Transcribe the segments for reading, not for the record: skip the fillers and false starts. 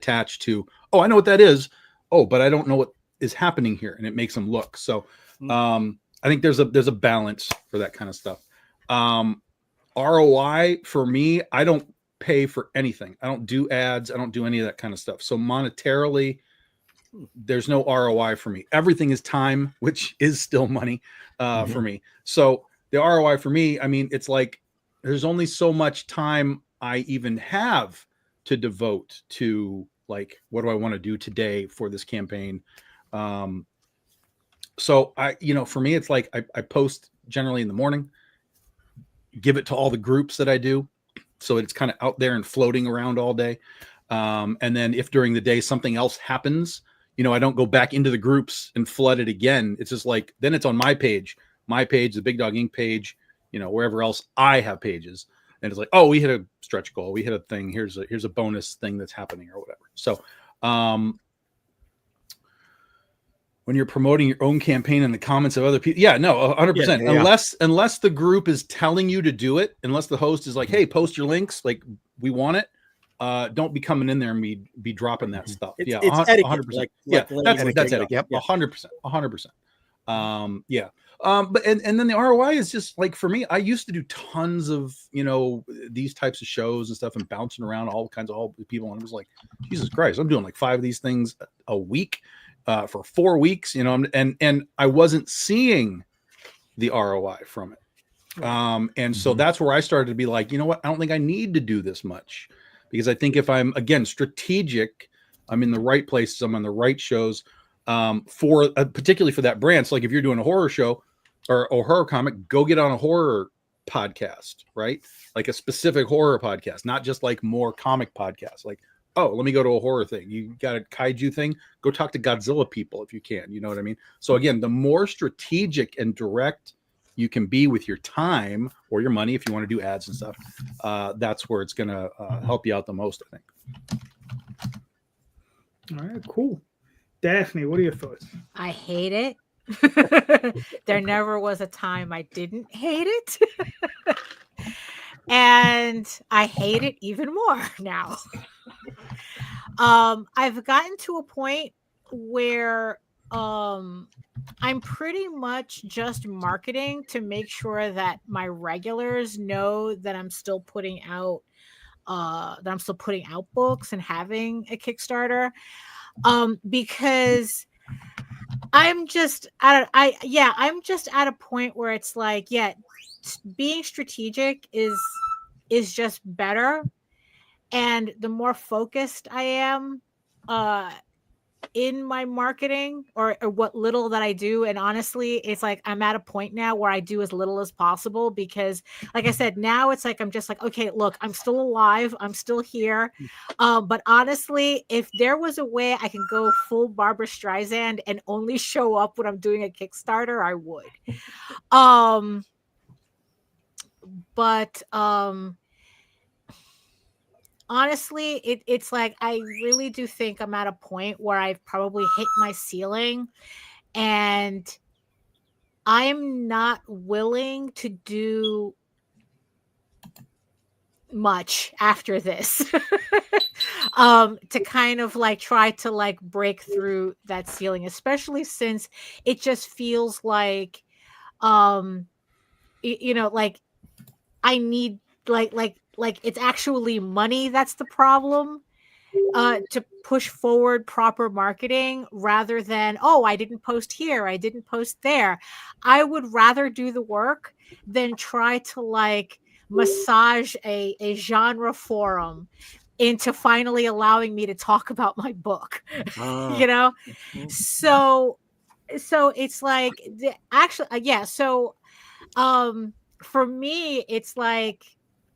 attached to, oh, I know what that is. Oh, but I don't know what is happening here. And it makes them look. So I think there's a balance for that kind of stuff. ROI for me, I don't pay for anything. I don't do ads. I don't do any of that kind of stuff. So monetarily, there's no ROI for me. Everything is time, which is still money for me. So the ROI for me, I mean, it's like there's only so much time I even have to devote to, like, what do I want to do today for this campaign? So I, for me, it's like I post generally in the morning, give it to all the groups that I do. So it's kind of out there and floating around all day. And then if during the day something else happens, I don't go back into the groups and flood it again. It's just like, then it's on my page, the Big Dog Inc. page, wherever else I have pages. And it's like, oh, we hit a stretch goal. We hit a thing. Here's a bonus thing that's happening or whatever. So, when you're promoting your own campaign in the comments of other people, 100%. Unless the group is telling you to do it, unless the host is like, hey, post your links, like, we want it. Don't be coming in there and be dropping that stuff. It's etiquette, 100%. That's etiquette. Yep. 100%. But then the ROI is just like, for me, I used to do tons of, these types of shows and stuff and bouncing around all kinds of people. And it was like, Jesus Christ, I'm doing like 5 of these things a week for 4 weeks, and I wasn't seeing the ROI from it. And so that's where I started to be like, you know what? I don't think I need to do this much, because I think if I'm, again, strategic, I'm in the right places, I'm on the right shows, particularly for that brand. So like if you're doing a horror show or a horror comic, go get on a horror podcast, right? Like a specific horror podcast, not just like more comic podcasts. Like, oh, let me go to a horror thing. You got a kaiju thing, go talk to Godzilla people if you can. You know what I mean? So again, the more strategic and direct you can be with your time or your money, if you want to do ads and stuff, that's where it's going to help you out the most, I think. All right, cool. Daphne, what are your thoughts? I hate it. There never was a time I didn't hate it. And I hate it even more now. I've gotten to a point where I'm pretty much just marketing to make sure that my regulars know that I'm still putting out books and having a Kickstarter. Because I'm just at a point where it's like, being strategic is just better. And the more focused I am in my marketing or what little that I do, and honestly, it's like I'm at a point now where I do as little as possible, because like I said, now it's like I'm just like, okay, look, I'm still alive, I'm still here. But honestly, if there was a way I can go full Barbara Streisand and only show up when I'm doing a Kickstarter, I would. But honestly, it's like I really do think I'm at a point where I've probably hit my ceiling, and I'm not willing to do much after this to kind of like try to like break through that ceiling, especially since it just feels like like I need like it's actually money that's the problem to push forward proper marketing, rather than, oh, I didn't post here, I didn't post there. I would rather do the work than try to like massage a genre forum into finally allowing me to talk about my book. So it's like for me, it's like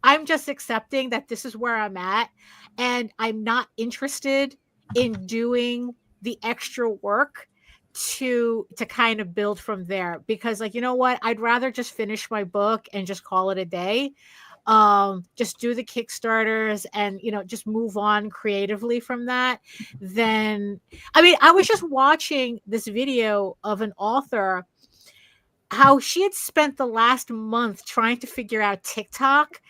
I'm just accepting that this is where I'm at, and I'm not interested in doing the extra work to kind of build from there, because like, you know what, I'd rather just finish my book and just call it a day. Just do the Kickstarters and just move on creatively from that. Then I was just watching this video of an author, how she had spent the last month trying to figure out TikTok.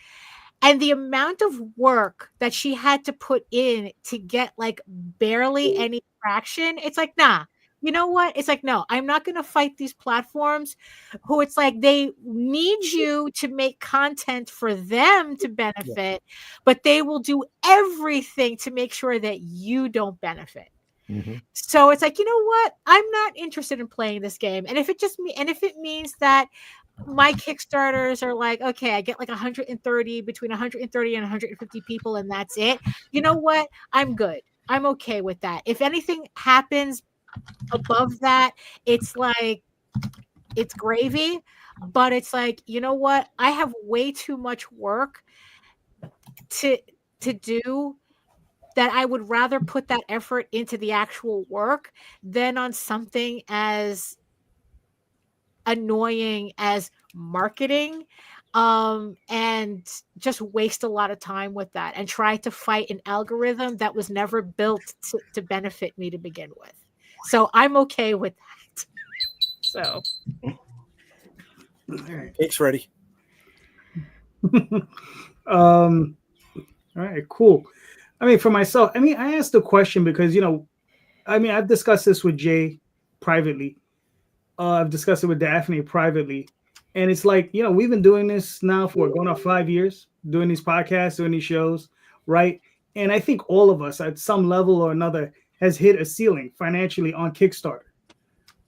And the amount of work that she had to put in to get like barely any traction, it's like, nah, you know what? It's like, no, I'm not going to fight these platforms who it's like they need you to make content for them to benefit, but they will do everything to make sure that you don't benefit. So it's like, you know what? I'm not interested in playing this game. And if it means that my Kickstarters are like, okay, I get like 130, between 130 and 150 people, and that's it. You know what? I'm good. I'm okay with that. If anything happens above that, it's like, it's gravy. But it's like, you know what? I have way too much work to do, that I would rather put that effort into the actual work than on something as annoying as marketing, and just waste a lot of time with that and try to fight an algorithm that was never built to benefit me to begin with. So I'm okay with that. So Cake's ready. All right, cool. I mean, for myself, I mean, I asked the question because, you know, I mean, I've discussed this with Jay privately. I've discussed it with Daphne privately. And it's like, you know, we've been doing this now for going on 5 years, doing these podcasts, doing these shows, right? And I think all of us at some level or another has hit a ceiling financially on Kickstarter.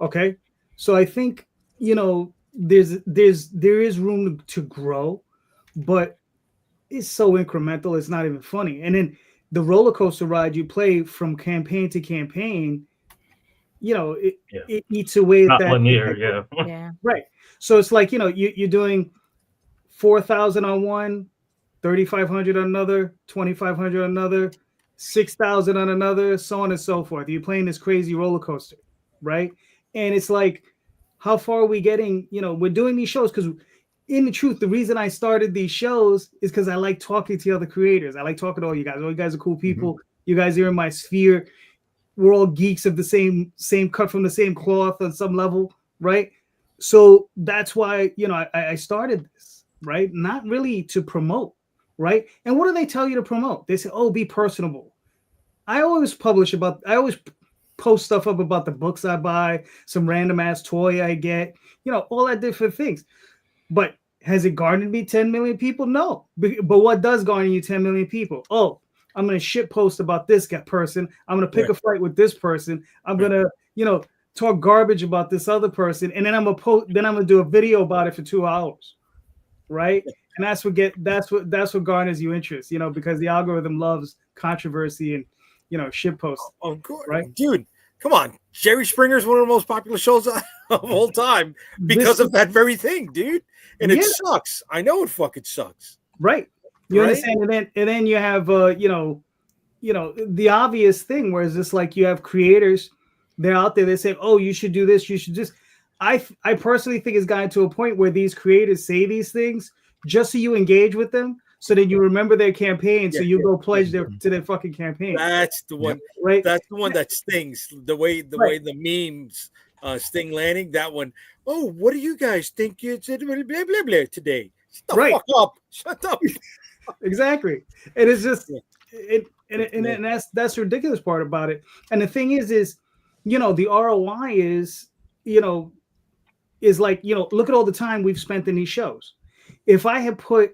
Okay. So I think, you know, there is room to grow, but it's so incremental, it's not even funny. And then the roller coaster ride you play from campaign to campaign, you know, it eats away at Not that. linear, yeah. Right. So it's like, you know, you're doing 4,000 on one, 3,500 on another, 2,500 on another, 6,000 on another, so on and so forth. You're playing this crazy roller coaster, right? And it's like, how far are we getting? You know, we're doing these shows because, in the truth, the reason I started these shows is because I like talking to other creators. I like talking to all you guys. All you guys are cool people. Mm-hmm. You guys are in my sphere. We're all geeks of the same cut from the same cloth on some level, right? So that's why, you know, I started this, right? Not really to promote, right? And what do they tell you to promote? They say, oh, be personable. I always post stuff up about the books I buy, some random ass toy I get, you know, all that different things. But has it garnered me 10 million people? No. But what does garner you 10 million people? Oh, I'm going to shit post about this person. I'm going to pick a fight with this person. I'm going to, you know, talk garbage about this other person. And then I'm going to do a video about it for 2 hours. Right. And that's what garners you interest, you know, because the algorithm loves controversy and, you know, shit posts. Oh, good. Right. Dude, come on. Jerry Springer is one of the most popular shows of all time because of that very thing, dude. And it sucks. I know it fucking sucks. Right. You understand? And then you have, you know, the obvious thing where it's just like you have creators, they're out there, they say, oh, you should do this. You should just, I personally think it's gotten to a point where these creators say these things just so you engage with them. So that you remember their campaign, so you go pledge to their fucking campaign. That's the one, right? That's the one that stings. The way the memes sting landing. That one. Oh, what do you guys think? It's blah blah blah today. Shut the fuck up. Shut up. Exactly. And it's just and that's the ridiculous part about it. And the thing is, you know, the ROI is, you know, is like, you know, look at all the time we've spent in these shows. If I had put,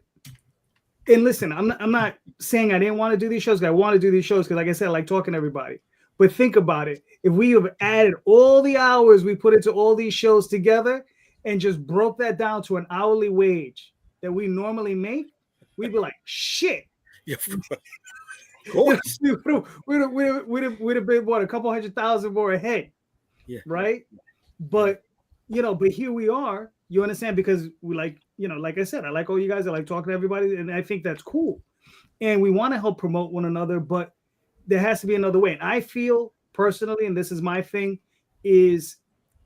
and listen, I'm not saying I didn't want to do these shows. I want to do these shows because, like I said, I like talking to everybody. But think about it. If we have added all the hours we put into all these shows together and just broke that down to an hourly wage that we normally make, we'd be like, shit. Yeah, of course. We'd have been, what, a couple 100,000 more ahead. Yeah. Right? But, you know, but here we are. You understand? Because we like, you know, like I said, I like all you guys. I like talking to everybody. And I think that's cool. And we want to help promote one another, but there has to be another way. And I feel personally, and this is my thing, is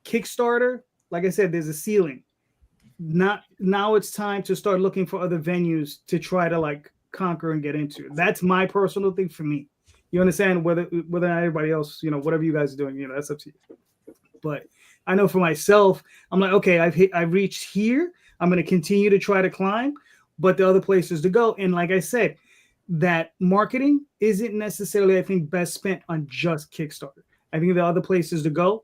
Kickstarter, like I said, there's a ceiling. Now it's time to start looking for other venues to try to like conquer and get into. That's my personal thing for me. You understand? Whether not everybody else, you know, whatever you guys are doing, you know, that's up to you. But I know for myself, I'm like, okay, I've reached here. I'm going to continue to try to climb, but the other places to go. And like I said, that marketing isn't necessarily, I think, best spent on just Kickstarter. I think there are other places to go.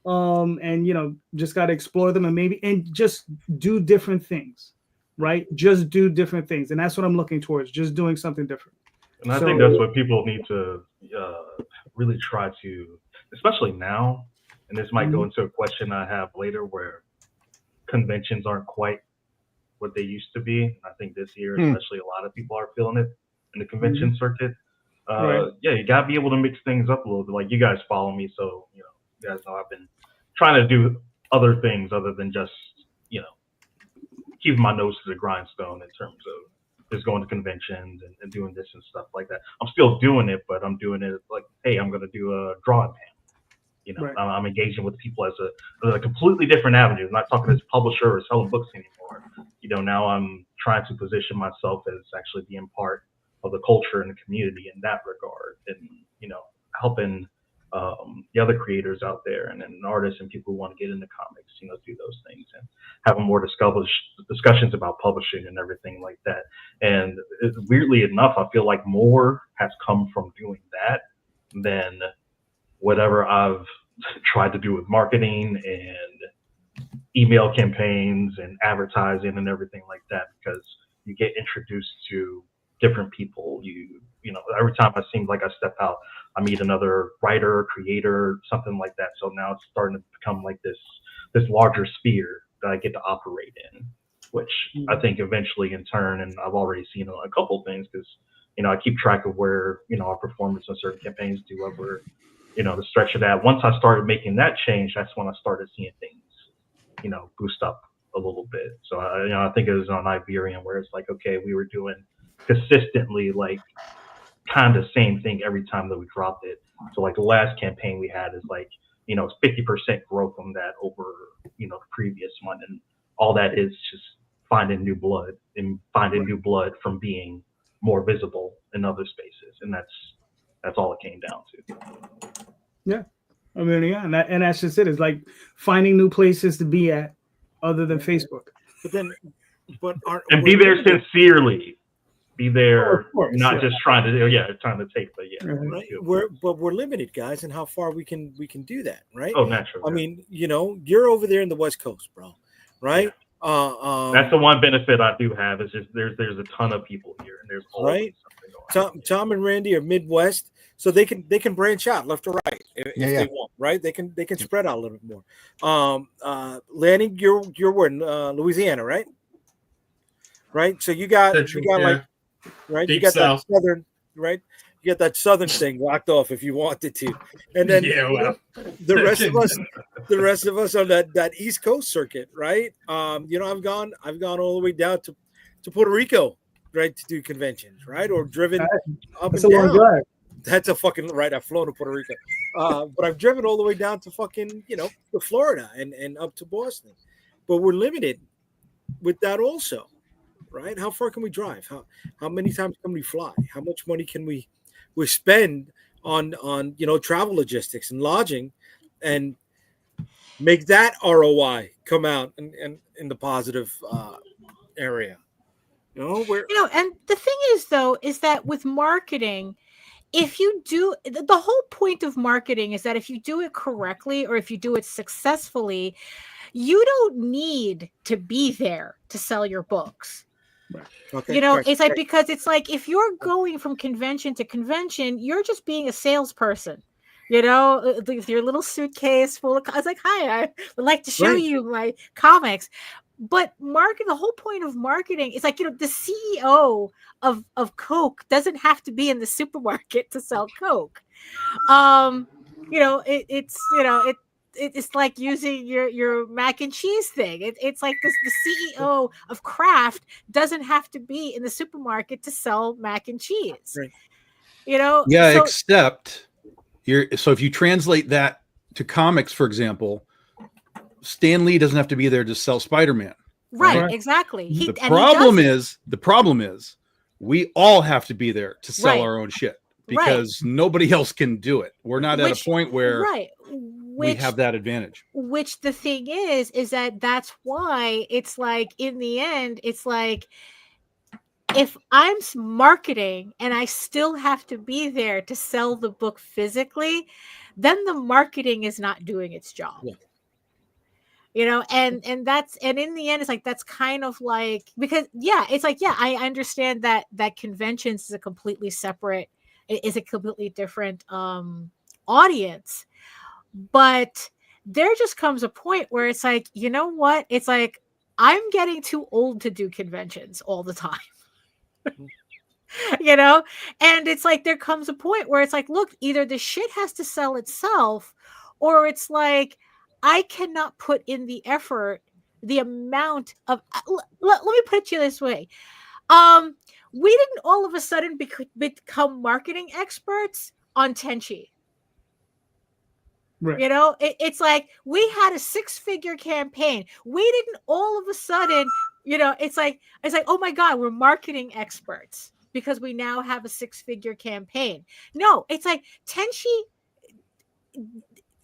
And just got to explore them and just do different things, right? Just do different things. And that's what I'm looking towards, just doing something different. And I think that's what people need to really try to, especially now, and this might go into a question I have later, where conventions aren't quite what they used to be. I think this year, especially, a lot of people are feeling it in the convention circuit. Right. Yeah, you gotta be able to mix things up a little bit. Like, you guys follow me, so you guys know I've been trying to do other things other than just keeping my nose to the grindstone in terms of just going to conventions and doing this and stuff like that. I'm still doing it, but I'm doing it like, hey, I'm gonna do a drawing panel. Right. I'm engaging with people as a completely different avenue. I'm not talking as a publisher or selling books anymore. Now I'm trying to position myself as actually being part of the culture and the community in that regard, and helping the other creators out there and artists and people who want to get into comics, do those things and having more discussions about publishing and everything like that. And weirdly enough, I feel like more has come from doing that than whatever I've tried to do with marketing and email campaigns and advertising and everything like that, because you get introduced to different people. Every time it seems like I step out, I meet another writer, creator, something like that. So now it's starting to become like this larger sphere that I get to operate in, which I think eventually in turn, and I've already seen a couple of things, because I keep track of where our performance on certain campaigns do over the stretch of that. Once I started making that change, that's when I started seeing things boost up a little bit. So I think it was on Iberian, where it's like, okay, we were doing consistently like kind of same thing every time that we dropped it. So like the last campaign we had is like 50% growth on that over the previous one, and all that is just finding new blood new blood from being more visible in other spaces, and that's all it came down to. Yeah, I mean, yeah, and that's just it. It's like finding new places to be at other than Facebook. And be there sincerely. Be there, course, not just trying to take, but Right. We're limited, guys, in how far we can do that, right? Oh, naturally. I mean, you're over there in the West Coast, bro, right? Yeah. That's the one benefit I do have, is just there's a ton of people here, and there's always something going on. Tom and Randy are Midwest, so they can branch out left or right if they want, right? They can spread out a little bit more. Lanny, you're where, Louisiana, right? Right. So you got like. Right, Deep you got South. that southern, right? You got that southern thing locked off if you wanted to, and then the rest of us on that East Coast circuit, right? I've gone all the way down to Puerto Rico, right, to do conventions, right, or driven up That's and a long down. drive. That's a fucking right. I've flown to Puerto Rico, but I've driven all the way down to fucking to Florida and up to Boston, but we're limited with that also. Right? How far can we drive? How many times can we fly? How much money can we spend on travel logistics and lodging, and make that ROI come out in the positive area? And the thing is, though, is that with marketing, if you do, the whole point of marketing is that if you do it correctly, or if you do it successfully, you don't need to be there to sell your books. Okay. It's like, because it's like, if you're going from convention to convention, you're just being a salesperson, with your little suitcase full of, I was like, hi, I would like to show you my comics. But the whole point of marketing is like, the CEO of Coke doesn't have to be in the supermarket to sell Coke. It's like using your mac and cheese thing. It's like this: the CEO of Kraft doesn't have to be in the supermarket to sell mac and cheese. Right. Yeah, except so if you translate that to comics, for example, Stan Lee doesn't have to be there to sell Spider-Man. Right, exactly. The problem is we all have to be there to sell our own shit, because nobody else can do it. We're not at a point where we have that advantage. Which the thing is that that's why it's like, in the end, it's like, if I'm marketing and I still have to be there to sell the book physically, then the marketing is not doing its job. Yeah. You know, and that's, and in the end, it's like, that's kind of like, because it's like, I understand that conventions is a completely separate, is a completely different audience, but there just comes a point where it's like, you know what, it's like, I'm getting too old to do conventions all the time. You know, and it's like, there comes a point where it's like, look, either the shit has to sell itself, or it's like, I cannot put in the effort, the amount of, let me put it to you this way. We didn't all of a sudden become marketing experts on Tenchi. Right. You know, it's like, we had a 6-figure campaign. We didn't all of a sudden, you know, it's like, oh my God, we're marketing experts because we now have a 6-figure campaign. No, it's like Tenchi,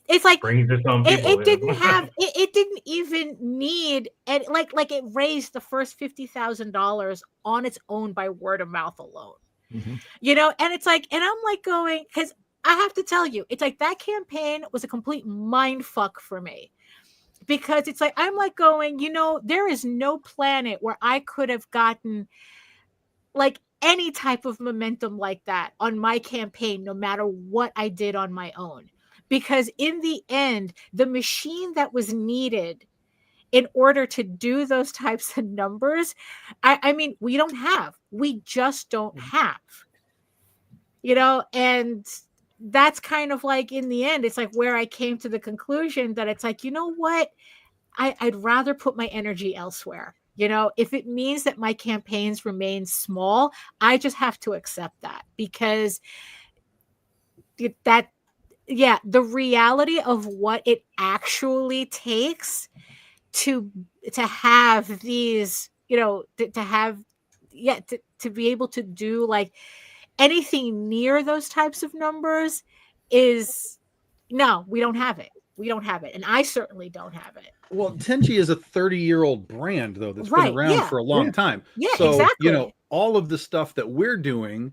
it's like, brings its own people. it didn't have, it didn't even need, and like it raised the first $50,000 on its own by word of mouth alone. Mm-hmm. You know, and it's like, and I'm like going, because I have to tell you, it's like, that campaign was a complete mind fuck for me, because it's like, I'm like going, you know, there is no planet where I could have gotten like any type of momentum like that on my campaign, no matter what I did on my own. Because in the end, the machine that was needed in order to do those types of numbers, I mean, we just don't have, you know, and that's kind of like, in the end, it's like where I came to the conclusion that it's like, you know what, I'd rather put my energy elsewhere. You know, if it means that my campaigns remain small, I just have to accept that, because the reality of what it actually takes to have these, you know, to be able to do like anything near those types of numbers is, no, we don't have it. And I certainly don't have it. Well, Tenchi is a 30-year-old brand, though, that's been around for a long time. Yeah, so, exactly. You know, all of the stuff that we're doing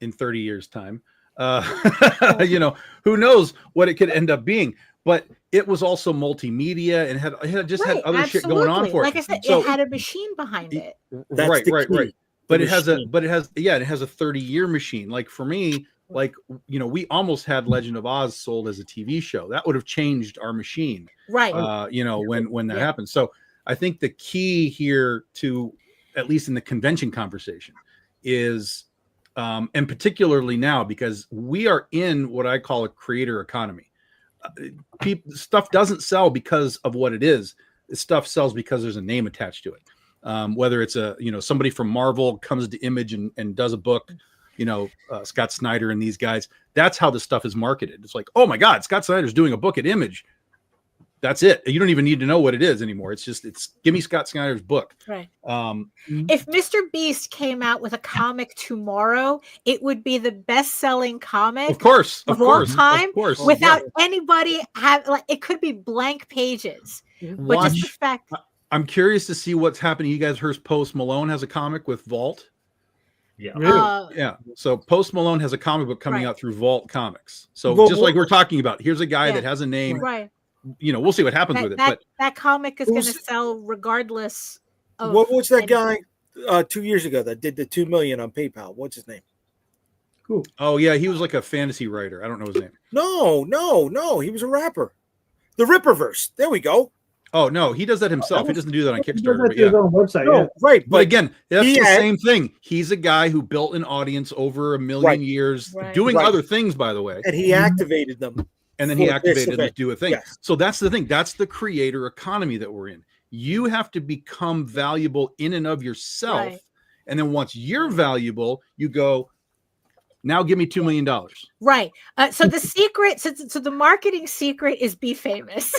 in 30 years' time, you know, who knows what it could end up being. But it was also multimedia and had other shit going on for it. Like I said, it had a machine behind it. Right. But it has a 30-year machine. Like for me, like, you know, we almost had Legend of Oz sold as a TV show. That would have changed our machine. Right. You know, when that happened. So I think the key here to, at least in the convention conversation, is and particularly now, because we are in what I call a creator economy. Stuff doesn't sell because of what it is. Stuff sells because there's a name attached to it. Whether it's somebody from Marvel comes to Image and does a book, you know, Scott Snyder and these guys. That's how the stuff is marketed. It's like, oh my God, Scott Snyder's doing a book at Image. That's it. You don't even need to know what it is anymore. It's give me Scott Snyder's book. Right. If Mr. Beast came out with a comic tomorrow, it would be the best-selling comic of all time, without anybody it could be blank pages. But just the fact, I'm curious to see what's happening. You guys heard Post Malone has a comic with Vault? Yeah. Really? Yeah. So Post Malone has a comic book coming out through Vault Comics. So just like we're talking about, here's a guy that has a name. Right. You know, we'll see what happens with it. But that comic is going to sell regardless of what was that guy 2 years ago that did the 2 million on PayPal? What's his name? Cool. Oh yeah, he was like a fantasy writer. I don't know his name. No, he was a rapper. The Ripperverse. There we go. Oh no, he does that himself. He doesn't do that on Kickstarter. But His own website. No, right. But again, that's the same thing. He's a guy who built an audience over a million years, doing other things, by the way. And he activated them. And then he activated them to do a thing. Yes. So that's the thing. That's the creator economy that we're in. You have to become valuable in and of yourself. Right. And then once you're valuable, you go, now give me $2 million. Right. So the secret, so the marketing secret is be famous.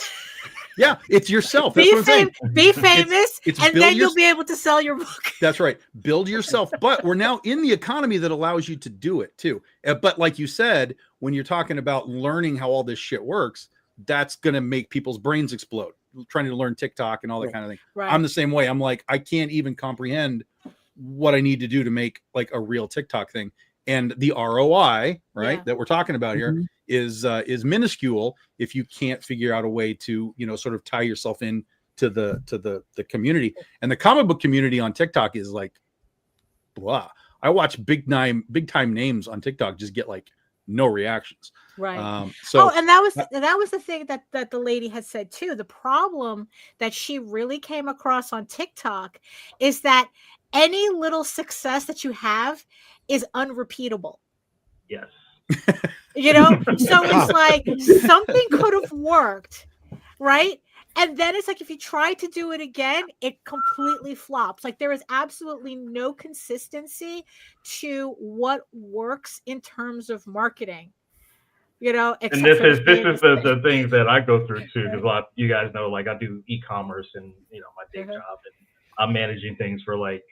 Yeah, it's yourself. That's what I'm saying. Be famous, it's and then you'll be able to sell your book. That's right. Build yourself. But we're now in the economy that allows you to do it too. But like you said, when you're talking about learning how all this shit works, that's going to make people's brains explode. Trying to learn TikTok and all that kind of thing. Right. I'm the same way. I'm like, I can't even comprehend what I need to do to make like a real TikTok thing. And the ROI, right, Yeah. that we're talking about here Mhm. is minuscule if you can't figure out a way to, sort of tie yourself in to the community. And the comic book community on TikTok is like blah. I watch big time names on TikTok just get like no reactions. Right. So And that was the thing that the lady had said too. The problem that she really came across on TikTok is that any little success that you have is unrepeatable. Yes. So it's like something could have worked, right? And then it's like if you try to do it again, it completely flops. Like there is absolutely no consistency to what works in terms of marketing. Except And this for is being the same. the things that I go through too, because you guys know, like I do e-commerce and my day Mhm. job, and I'm managing things for like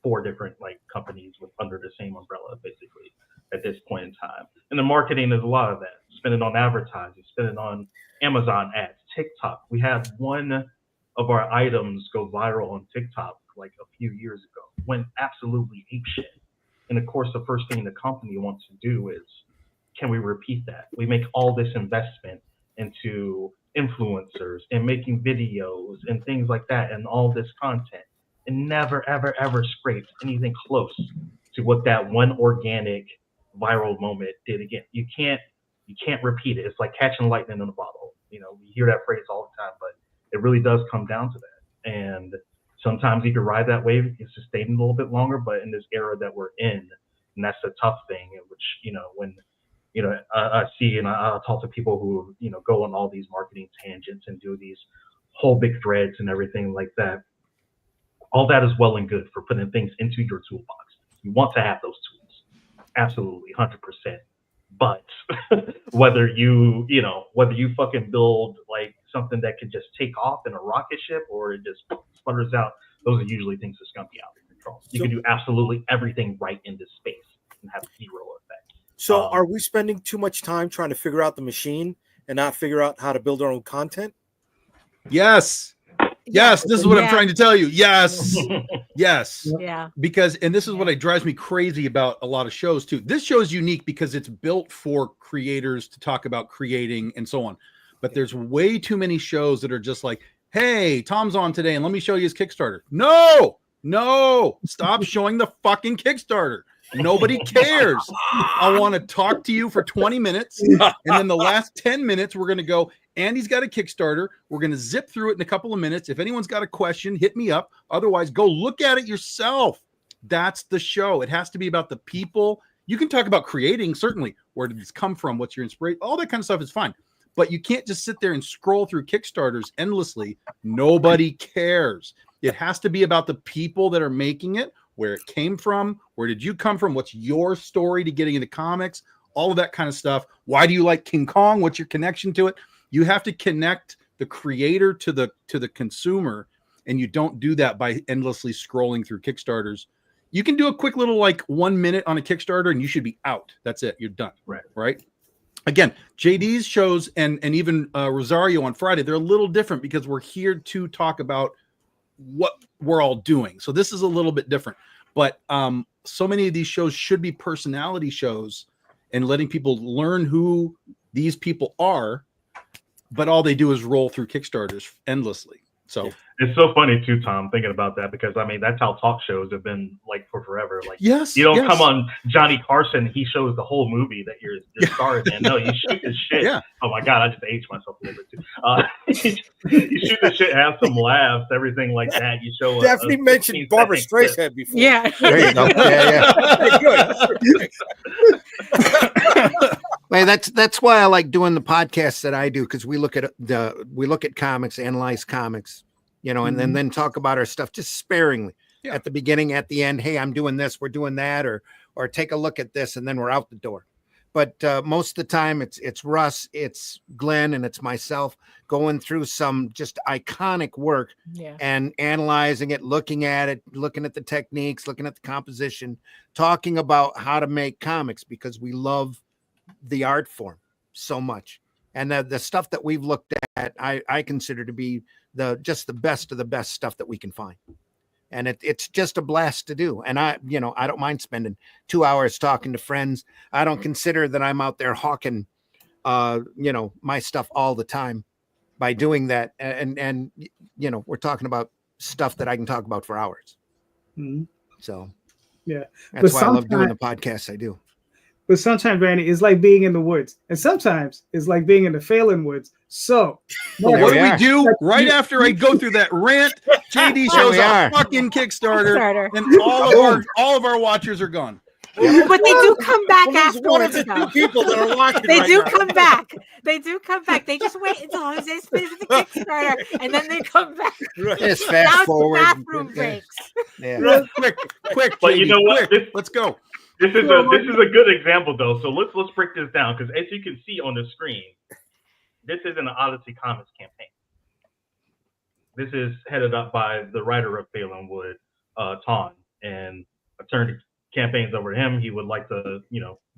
4 different like companies under the same umbrella, basically at this point in time. And the marketing is a lot of that. Spending on advertising, spending on Amazon ads, TikTok. We had one of our items go viral on TikTok like a few years ago. Went absolutely apeshit. And of course, the first thing the company wants to do is, can we repeat that? We make all this investment into influencers and making videos and things like that and all this content, and never, ever, ever scrapes anything close to what that one organic viral moment did again. You can't repeat it. It's like catching lightning in a bottle. We hear that phrase all the time, but it really does come down to that. And sometimes you can ride that wave, you can sustain it a little bit longer, but in this era that we're in, and that's the tough thing, which, when I see and I talk to people who, go on all these marketing tangents and do these whole big threads and everything like that. All that is well and good for putting things into your toolbox. You want to have those tools. Absolutely, 100%. But whether you fucking build like something that can just take off in a rocket ship or it just sputters out, those are usually things that's going to be out of control. You can do absolutely everything right in this space and have 0 effect. So are we spending too much time trying to figure out the machine and not figure out how to build our own content? yes, this is what I'm trying to tell you. Yes. Yeah. Because, and this is what drives me crazy about a lot of shows too. This show is unique because it's built for creators to talk about creating and so on. But there's way too many shows that are just like, hey, Tom's on today and let me show you his Kickstarter. No, stop showing the fucking Kickstarter. Nobody cares. I want to talk to you for 20 minutes. And then the last 10 minutes, we're going to go, Andy's got a Kickstarter. We're going to zip through it in a couple of minutes. If anyone's got a question, hit me up. Otherwise, go look at it yourself. That's the show. It has to be about the people. You can talk about creating, certainly. Where did this come from? What's your inspiration? All that kind of stuff is fine. But you can't just sit there and scroll through Kickstarters endlessly. Nobody cares. It has to be about the people that are making it, where it came from, where did you come from, what's your story to getting into comics, all of that kind of stuff. Why do you like King Kong? What's your connection to it? You have to connect the creator to the consumer, and you don't do that by endlessly scrolling through Kickstarters. You can do a quick little like 1 minute on a Kickstarter and you should be out. That's it. You're done. Right. Again, JD's shows and even Rosario on Friday, they're a little different because we're here to talk about what we're all doing. So this is a little bit different, but so many of these shows should be personality shows and letting people learn who these people are, but all they do is roll through Kickstarters endlessly. So it's so funny too, Tom, thinking about that, because I mean that's how talk shows have been like for forever. Like you don't come on Johnny Carson, he shows the whole movie that you're starring in. No, you shoot this shit. Yeah. Oh my god, I just aged myself a little bit too. You shoot the shit, have some laughs, everything like that. You show Daphne mentioned Barbara Streisand before. Yeah. There you go. Good. Man, that's why I like doing the podcasts that I do, because we look at comics, analyze comics, and then talk about our stuff just sparingly at the beginning, at the end. Hey, I'm doing this, we're doing that, or take a look at this, and then we're out the door. But most of the time, it's Russ, it's Glenn, and it's myself going through some just iconic work and analyzing it, looking at the techniques, looking at the composition, talking about how to make comics, because we love the art form so much. And the stuff that we've looked at, I consider to be just the best of the best stuff that we can find. and it's just a blast to do. And I don't mind spending 2 hours talking to friends. I don't consider that I'm out there hawking, my stuff all the time by doing that. And we're talking about stuff that I can talk about for hours. Mhm. So Yeah, that's but why I love doing the sometimes- podcasts I do. But sometimes, Randy, it's like being in the woods, and sometimes it's like being in the Phelan woods. So, Well, There what we do we are. do right after I go through that rant? JD shows we a are. fucking Kickstarter, Kickstarter. and all of our watchers are gone. But they do come back Well, there's one of afterwards, the two though. people that are watching. They right do now. come back. They do come back. They just wait until Jose finishes the Kickstarter, and then they come back. Right. Just Now fast it's the forward. bathroom breaks. Yeah. Quick, But you JD, know what? quick, let's go. This is a good example though. So let's break this down, because as you can see on the screen, this is an Odyssey Comics campaign. This is headed up by the writer of Phelan Wood, Ton, and I turned the campaigns over to him. He would like to,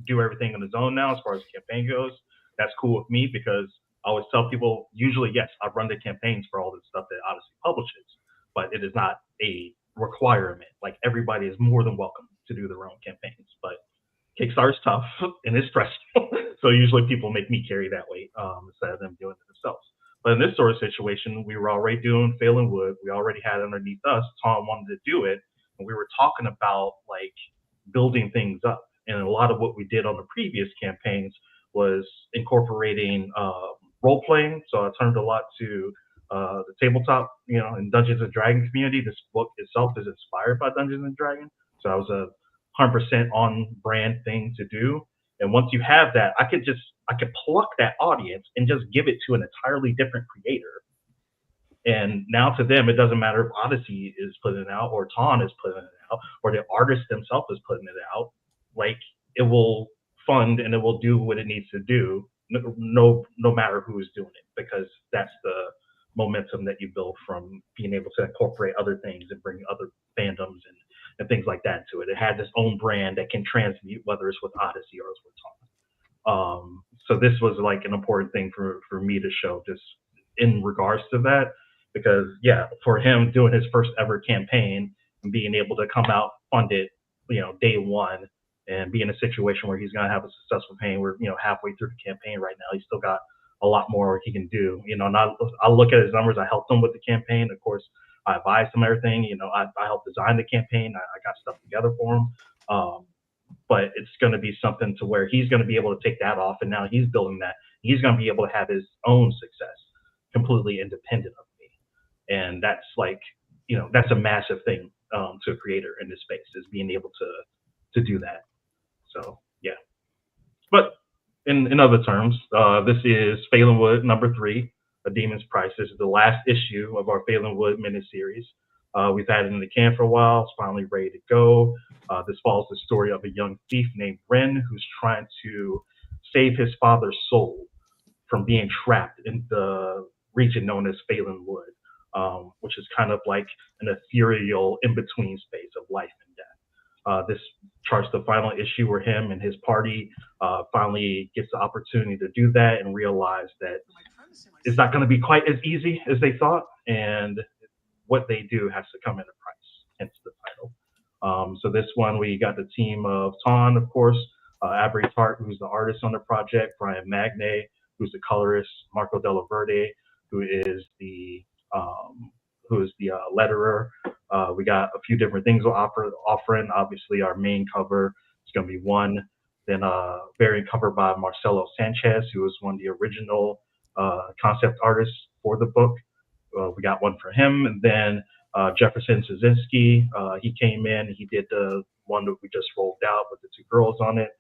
do everything on his own now as far as campaign goes. That's cool with me, because I always tell people, usually, yes, I run the campaigns for all the stuff that Odyssey publishes, but it is not a requirement. Like, everybody is more than welcome to do their own campaigns, but Kickstarter's tough and it's stressful. So usually people make me carry that weight instead of them doing it themselves. But in this sort of situation, we were already doing Phelan Wood. We already had underneath us. Tom wanted to do it, and we were talking about like building things up. And a lot of what we did on the previous campaigns was incorporating role playing. So I turned a lot to the tabletop, and Dungeons and Dragons community. This book itself is inspired by Dungeons and Dragons. So that was a 100% on brand thing to do. And once you have that, I could pluck that audience and just give it to an entirely different creator. And now to them, it doesn't matter if Odyssey is putting it out or Ton is putting it out or the artist themselves is putting it out. Like, it will fund and it will do what it needs to do, no matter who is doing it, because that's the momentum that you build from being able to incorporate other things and bring other fandoms and things like that to it. It has its own brand that can transmute, whether it's with Odyssey or it's with Ton. So this was like an important thing for me to show, just in regards to that, because for him doing his first ever campaign and being able to come out funded, day one, and be in a situation where he's going to have a successful campaign. We're halfway through the campaign right now. He's still got a lot more he can do. And I look at his numbers. I helped him with the campaign. Of course, I advised him everything. I helped design the campaign. I got stuff together for him. But it's going to be something to where he's going to be able to take that off, and now he's building that. He's going to be able to have his own success completely independent of me. And that's like, that's a massive thing to a creator in this space, is being able to do that. So, yeah. But in other terms, this is Phelan Wood number 3, A Demon's Price. This is the last issue of our Phelan Wood miniseries. We've had it in the can for a while. It's finally ready to go. This follows the story of a young thief named Ren, who's trying to save his father's soul from being trapped in the region known as Phelan Wood, which is kind of like an ethereal in-between space of life and death. This charts the final issue where him and his party finally gets the opportunity to do that and realize that it's not going to be quite as easy as they thought, and what they do has to come at a price, hence the title. So this one, we got the team of Ton, of course, Avery Tart, who's the artist on the project, Brian Magne, who's the colorist, Marco Della Verde, who is the letterer. We got a few different things we're offering. Obviously, our main cover is going to be one. Then a variant cover by Marcelo Sanchez, who was one of the original concept artists for the book. We got one for him. And then Jefferson Szynski, he came in. He did the one that we just rolled out with the 2 girls on it.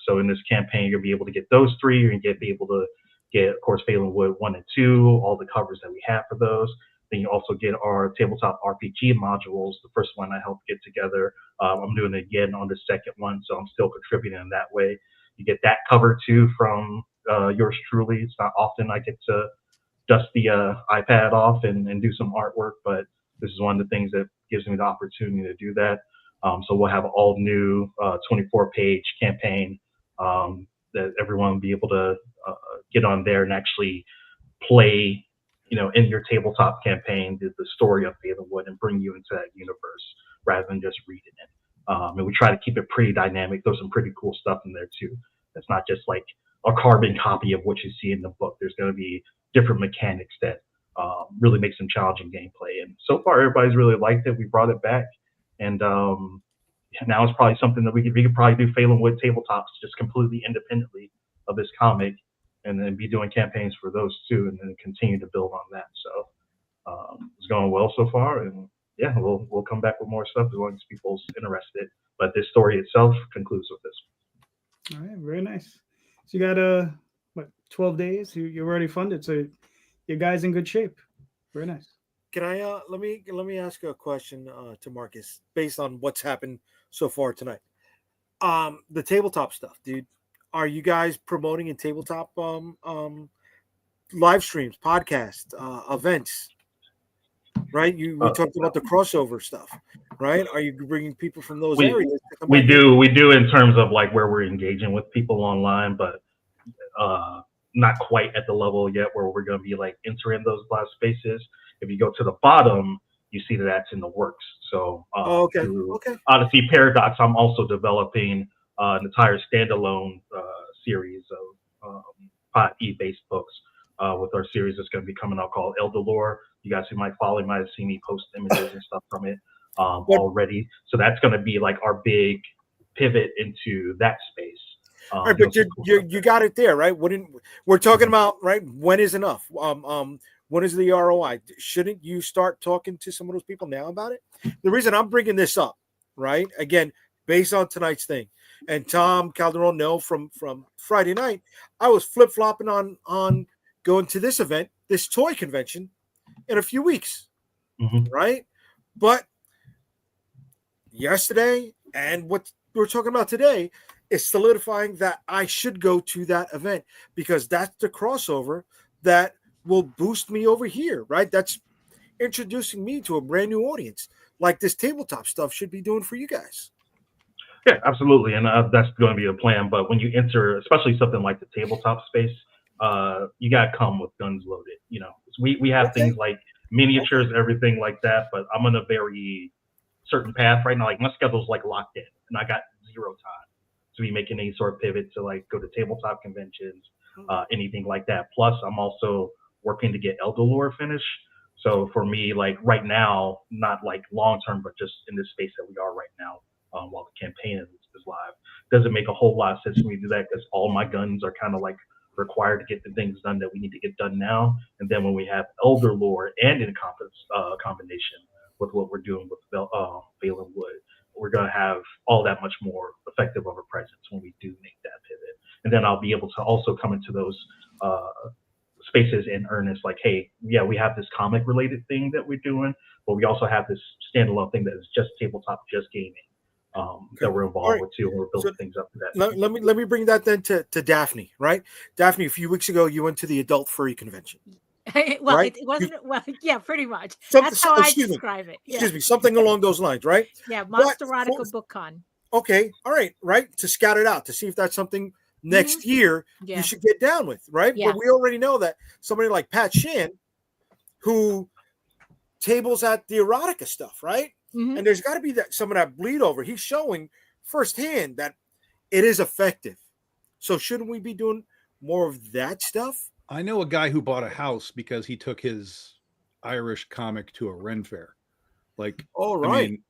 So in this campaign, you'll be able to get those 3. You're going to be able to get, of course, Phelan Wood 1 and 2, all the covers that we have for those. Then you also get our tabletop RPG modules. The first one I helped get together. I'm doing it again on the second one, so I'm still contributing in that way. You get that cover too from yours truly. It's not often I get to dust the iPad off and do some artwork, but this is one of the things that gives me the opportunity to do that. So we'll have all new 24-page campaign that everyone will be able to get on there and actually play in your tabletop campaign, the story of Phelan Wood and bring you into that universe rather than just reading it. And we try to keep it pretty dynamic. There's some pretty cool stuff in there too. It's not just like a carbon copy of what you see in the book. There's going to be different mechanics that really make some challenging gameplay. And so far, everybody's really liked it. We brought it back, and now it's probably something that we could probably do Phelan Wood tabletops just completely independently of this comic, and then be doing campaigns for those too, and then continue to build on that. So it's going well so far, and yeah, we'll come back with more stuff as long as people's interested. But this story itself concludes with this. All right, very nice. So you got 12 days? You're already funded, so your guys in good shape. Very nice. Can I let me ask you a question to Marcus based on what's happened so far tonight? The tabletop stuff, dude. Are you guys promoting in tabletop live streams, podcasts, events? Right? We talked about the crossover stuff, right? Are you bringing people from those areas? We do in terms of like where we're engaging with people online, but not quite at the level yet where we're going to be like entering those live spaces. If you go to the bottom, you see that's in the works. So through Odyssey Paradox, I'm also developing an entire standalone series of Pod E-based books with our series that's going to be coming out called Elder Lore. You guys who might follow might have seen me post images and stuff from it already. So that's going to be like our big pivot into that space. All right, but you got it there, right? We're talking about, right? When is enough? When is the ROI? Shouldn't you start talking to some of those people now about it? The reason I'm bringing this up, right? Again, based on tonight's thing, and Tom Calderon know from Friday night, I was flip-flopping on going to this event, this toy convention, in a few weeks, right? But yesterday and what we're talking about today is solidifying that I should go to that event because that's the crossover that will boost me over here, right? That's introducing me to a brand new audience like this tabletop stuff should be doing for you guys. Yeah, absolutely. And that's going to be a plan. But when you enter, especially something like the tabletop space, you got to come with guns loaded. We have things like miniatures, everything like that, but I'm on a very certain path right now. Like my schedule's like locked in and I got zero time to be making any sort of pivot to like go to tabletop conventions, anything like that. Plus I'm also working to get Elder Lore finished. So for me, like right now, not like long-term, but just in this space that we are right now, while the campaign is live, doesn't make a whole lot of sense for me to do that because all my guns are kind of like required to get the things done that we need to get done now. And then when we have Elder Lore and in combination with what we're doing with Phelan Wood, we're going to have all that much more effective of a presence when we do make that pivot. And then I'll be able to also come into those spaces in earnest, like, hey, yeah, we have this comic related thing that we're doing, but we also have this standalone thing that is just tabletop, just gaming. That we're involved with too, and we're building things up to that. Let me bring that then to Daphne, right? Daphne, a few weeks ago, you went to the Adult Furry Convention. Well, right? it wasn't. Yeah, pretty much. That's how I describe it. Yeah. Excuse me, something along those lines, right? Yeah, Monster Erotica Book Con. Okay, all right, right. To scout it out to see if that's something next year you should get down with, right? Yeah. But we already know that somebody like Pat Shan, who tables at the erotica stuff, right? And there's got to be some of that bleed over. He's showing firsthand that it is effective. So shouldn't we be doing more of that stuff? I know a guy who bought a house because he took his Irish comic to a Ren fair. Like, all right,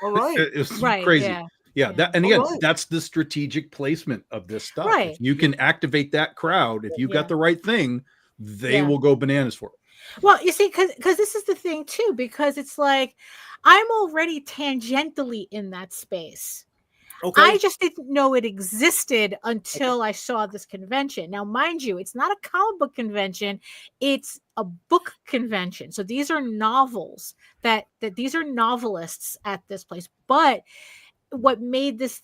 it's right, crazy. Yeah. That, and again, that's the strategic placement of this stuff. Right. If you can activate that crowd, if you've got the right thing, they will go bananas for it. Well, you see, because this is the thing too, because it's like I'm already tangentially in that space. Okay. I just didn't know it existed until I saw this convention. Now, mind you, it's not a comic book convention; it's a book convention. So these are novels that these are novelists at this place. But what made this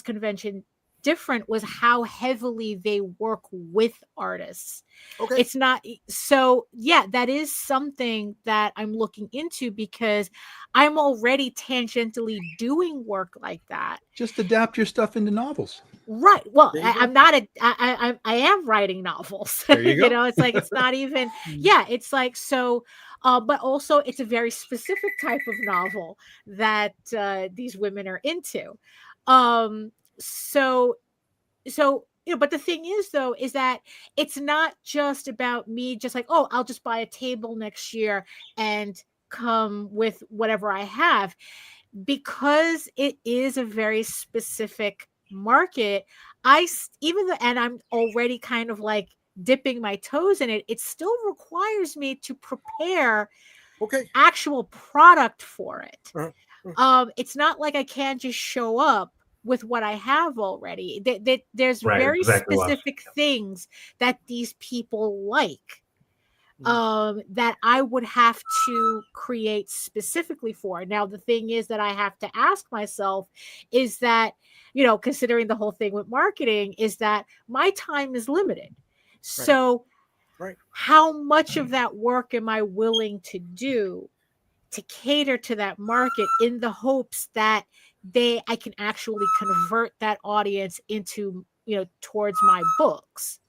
convention different was how heavily they work with artists. Okay. It's not so that is something that I'm looking into because I'm already tangentially doing work like that. Just adapt your stuff into novels. Right. Well, There you go. I'm not a. I am writing novels. There you go. know, it's like it's not even. Yeah, it's like so. But also, it's a very specific type of novel that these women are into. So but the thing is though is that it's not just about me just like, oh, I'll just buy a table next year and come with whatever I have, because it is a very specific market. And I'm already kind of like dipping my toes in it, it still requires me to prepare Okay. actual product for it. Uh-huh. It's not like I can just show up with what I have already. There's Right, very exactly what I was specific things that these people like, Mm. that I would have to create specifically for. Now, the thing is that I have to ask myself is that, considering the whole thing with marketing, is that my time is limited. So, Right. how much of that work am I willing to do to cater to that market in the hopes that I can actually convert that audience into, towards my books?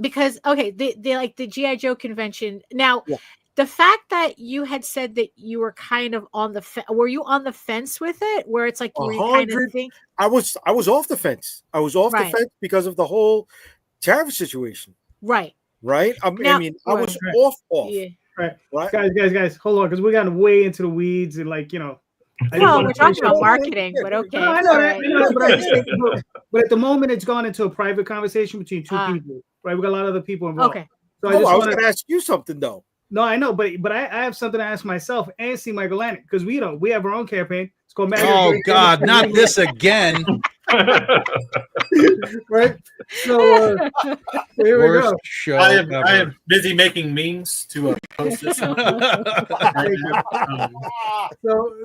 Because okay, the like the GI Joe convention. Now, Yeah. the fact that you had said that you were kind of on the were you on the fence with it, where it's like you were kind of 100. think I was off the fence. I was off the Right. fence because of the whole tariff situation. right Right. I now? mean, I was Right. off. Yeah. Right. Right. Guys, hold on, because we got way into the weeds and I just Well, wanna we're talking make sure- about marketing, but Yeah, okay. No, I know all that, right. I know that, but I'm just saying, but at the moment, it's gone into a private conversation between two Ah. people, right? We got a lot of other people involved. Okay. So Oh, I was wanna- going to ask you something though. No, I know, but I have something to ask myself and see Michael Lanning, because we have our own campaign. It's called Magic. Oh God, not this again. Right. So here we Worst go. show I am ever. busy making memes to post this. Right now.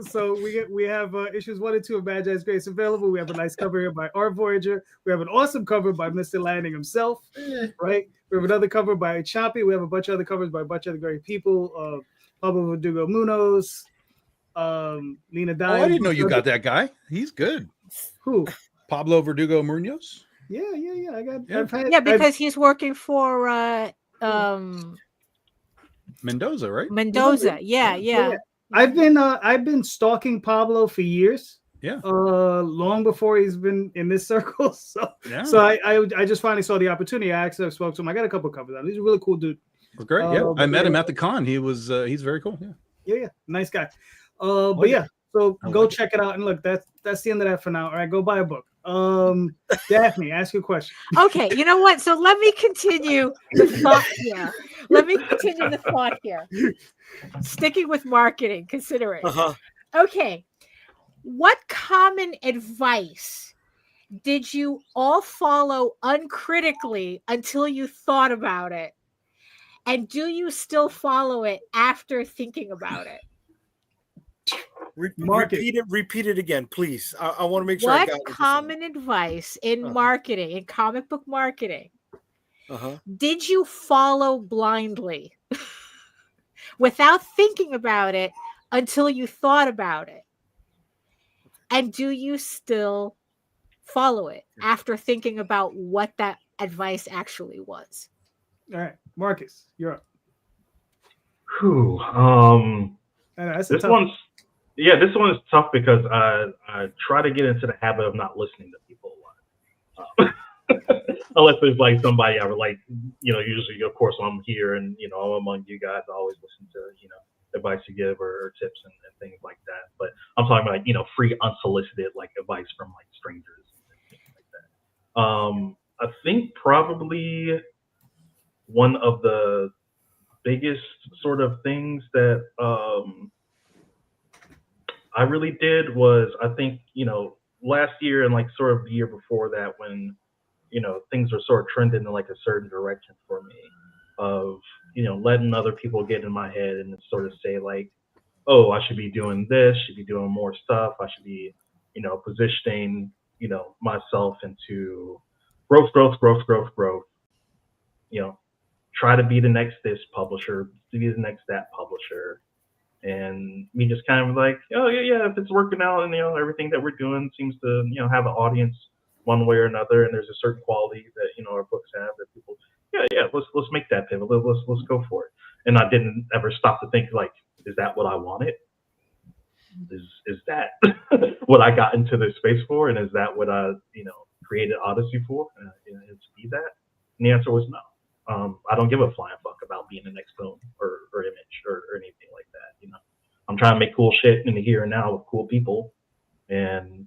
So we have issues 1 and 2 of Magi's Grace available. We have a nice cover here by Art Voyager. We have an awesome cover by Mr. Lanning himself. Right. We have another cover by Chompy. We have a bunch of other covers by a bunch of other great people. Pablo Verdugo Munoz, Lena Oh, Dye. I didn't know you got that guy. He's good. Who? Pablo Verdugo Munoz. Yeah. I got. Yeah. Yeah, because he's working for Mendoza, right? Mendoza. Yeah. I've been stalking Pablo for years. Yeah. Long before he's been in this circle. So Yeah. so I just finally saw the opportunity. I actually spoke to him. I got a couple of covers out. He's a really cool dude. Well, great. Yeah. I met yeah. him at the con. He was he's very cool. Yeah. Yeah, nice guy. But yeah, so I go like it. check it out. And look, that's the end of that for now. All right, go buy a book. Daphne, ask you a question. Okay, you know what? So let me continue the thought here. Sticking with marketing, consider it. Uh-huh. Okay. What common advice did you all follow uncritically until you thought about it? And do you still follow it after thinking about it? Repeat it again, please. I want to make sure I got What what you're common advice in Uh-huh. marketing, in comic book marketing, saying. Uh-huh. did you follow blindly without thinking about it until you thought about it? And do you still follow it after thinking about what that advice actually was? All right, Marcus, you're up. Whew. I know, that's a This tough this one's tough because I try to get into the habit of not listening to people a lot. Unless there's like somebody I would like, usually of course I'm here and I'm among you guys, I always listen to, advice you give or tips and things like that. But I'm talking about, free unsolicited like advice from like strangers and things like that. I think probably one of the biggest sort of things that I really did was, I think, last year and like sort of the year before that, when, things were sort of trending in like a certain direction for me of, letting other people get in my head and sort of say like, oh, I should be doing this, should be doing more stuff. I should be, positioning, myself into growth. Try to be the next this publisher, to be the next that publisher. And we just kind of like, oh yeah, if it's working out and everything that we're doing seems to have an audience one way or another, and there's a certain quality that our books have that people, let's make that pivot, let's go for it. And I didn't ever stop to think like, is that what I wanted? Is that what I got into this space for, and is that what I created Odyssey for? To be that? And the answer was no. I don't give a flying fuck about being the next boom or image or anything like that. I'm trying to make cool shit in the here and now with cool people, and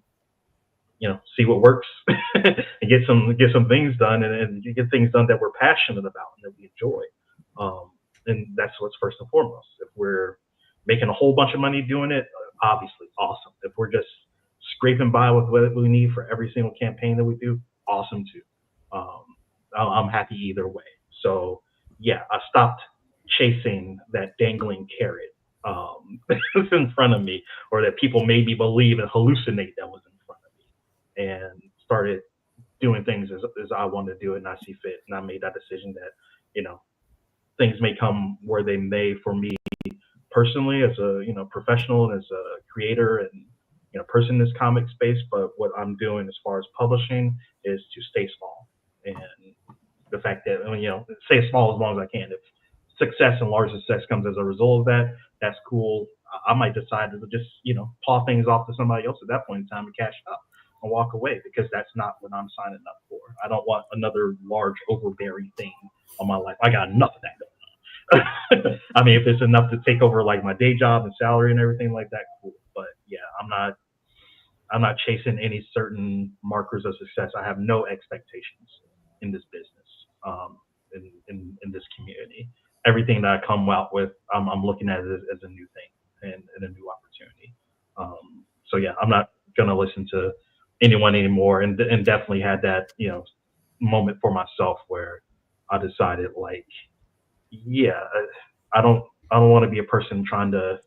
see what works and get some things done, and get things done that we're passionate about and that we enjoy. And that's what's first and foremost. If we're making a whole bunch of money doing it, obviously awesome. If we're just scraping by with what we need for every single campaign that we do, awesome too. I'm happy either way. So yeah, I stopped chasing that dangling carrot in front of me, or that people made me believe and hallucinate that was in front of me, and started doing things as I wanted to do it and I see fit. And I made that decision that things may come where they may for me personally as a professional and as a creator and person in this comic space, but what I'm doing as far as publishing is to stay small. And the fact that stay small as long as I can. If success and large success comes as a result of that, that's cool. I might decide to just paw things off to somebody else at that point in time and cash up and walk away, because that's not what I'm signing up for. I don't want another large overbearing thing on my life. I got enough of that going on. I mean, if it's enough to take over like my day job and salary and everything like that, cool. But yeah, I'm not chasing any certain markers of success. I have no expectations in this business, in this community. Everything that I come out with, I'm looking at it as a new thing and a new opportunity. So yeah, I'm not gonna listen to anyone anymore, and definitely had that moment for myself where I decided like, yeah, I don't want to be a person trying to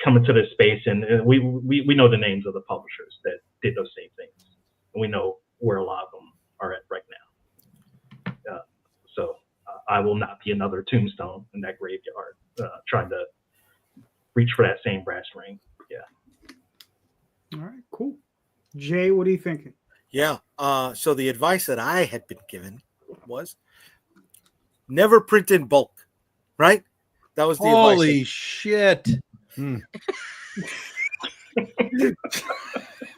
come into this space, and we know the names of the publishers that did those same things, and we know where a lot of them are at right now. So I will not be another tombstone in that graveyard trying to reach for that same brass ring. Yeah. All right, cool. Jay, what are you thinking? Yeah. So the advice that I had been given was never print in bulk, right? That was the Holy advice. shit.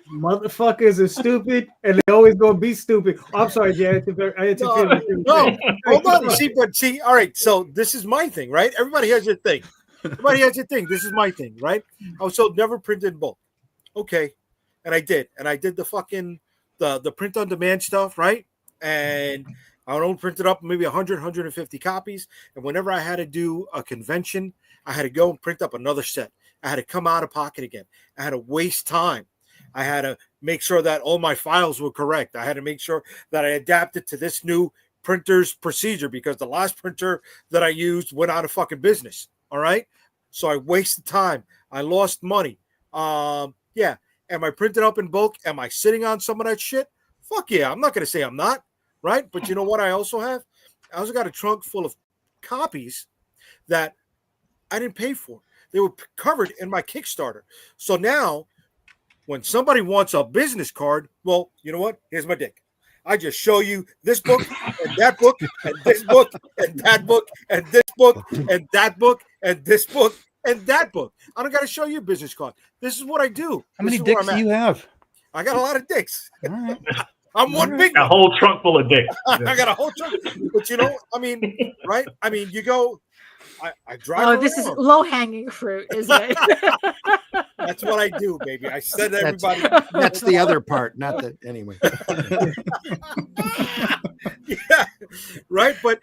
Motherfuckers are stupid, and they always gonna be stupid. I'm sorry, Jay. No, hold on. See, all right. So this is my thing, right? Everybody has their thing. Everybody has their thing. This is my thing, right? Oh, so never print in bulk. Okay. And I did. And I did the fucking the print on demand stuff, right? And I would only print it up maybe 100, 150 copies. And whenever I had to do a convention, I had to go and print up another set. I had to come out of pocket again. I had to waste time. I had to make sure that all my files were correct. I had to make sure that I adapted to this new printer's procedure, because the last printer that I used went out of fucking business. All right. So I wasted time. I lost money. Yeah. Am I printed up in bulk? Am I sitting on some of that shit? Fuck yeah. I'm not going to say I'm not. Right. But you know what I also have? I also got a trunk full of copies that I didn't pay for. They were covered in my Kickstarter. So now when somebody wants a business card, well, you know what? Here's my dick. I just show you this book and that book and this book and that book and this book and that book and this book and that book. I don't got to show you a business card. This is what I do. How many dicks do you have? I got a lot of dicks. All right. I'm one big one. A whole trunk full of dicks. I got a whole trunk. But you know, I mean, right? I mean, you go, I drive Oh, around. this is low hanging fruit, isn't it? That's what I do, baby. I said to everybody. That's the other part, not that anyway. Yeah, right. But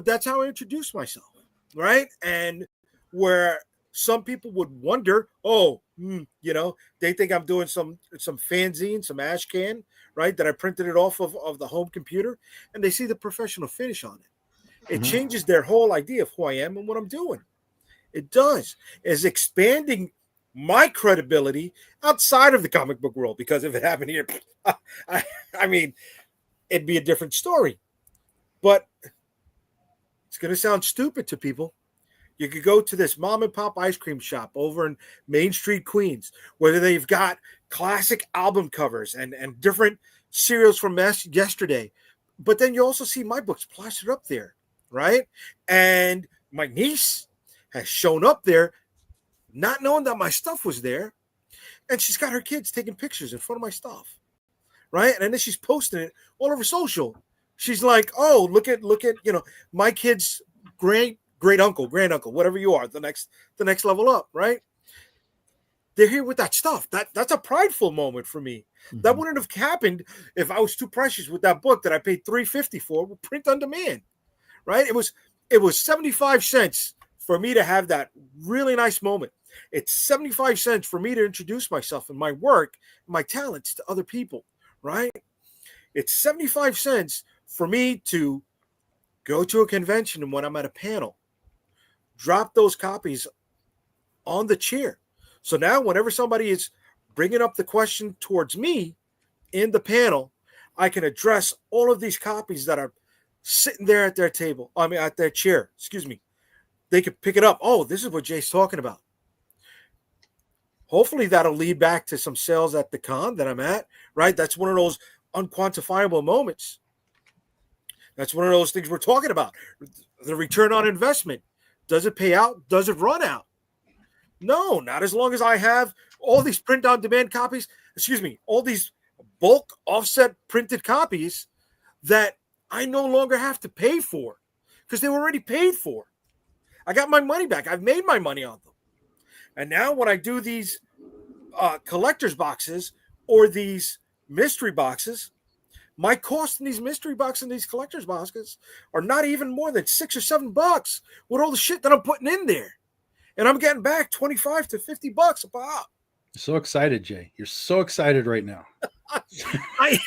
that's how I introduce myself, right? And where some people would wonder, they think I'm doing some fanzine, some ash can, right? That I printed it off of the home computer, and they see the professional finish on it. It changes their whole idea of who I am and what I'm doing. It does. It's expanding my credibility outside of the comic book world, because if it happened here, I mean, it'd be a different story. But it's going to sound stupid to people. You could go to this mom and pop ice cream shop over in Main Street, Queens, where they've got classic album covers and different cereals from yesterday. But then you also see my books plastered up there, right? And my niece has shown up there not knowing that my stuff was there. And she's got her kids taking pictures in front of my stuff, right? And then she's posting it all over social. She's like, oh, look at, my kid's great uncle, grand uncle, whatever you are, the next level up, right? They're here with that stuff. That's a prideful moment for me. Mm-hmm. That wouldn't have happened if I was too precious with that book that I paid $3.50 for, print on demand, right? It was 75 cents for me to have that really nice moment. It's 75 cents for me to introduce myself and my work, my talents to other people, right? It's 75 cents for me to go to a convention, and when I'm at a panel, drop those copies on the chair. So now whenever somebody is bringing up the question towards me in the panel, I can address all of these copies that are sitting there at their table. At their chair, excuse me. They could pick it up. Oh, this is what Jay's talking about. Hopefully that'll lead back to some sales at the con that I'm at, right? That's one of those unquantifiable moments. That's one of those things we're talking about. The return on investment. Does it pay out? Does it run out? No, not as long as I have all these print on demand copies, all these bulk offset printed copies that I no longer have to pay for because they were already paid for. I got my money back. I've made my money on them. And now when I do these collector's boxes or these mystery boxes, my cost in these mystery boxes and these collector's boxes are not even more than $6 or $7 with all the shit that I'm putting in there. And I'm getting back $25 to $50 a pop. So excited, Jay. You're so excited right now. I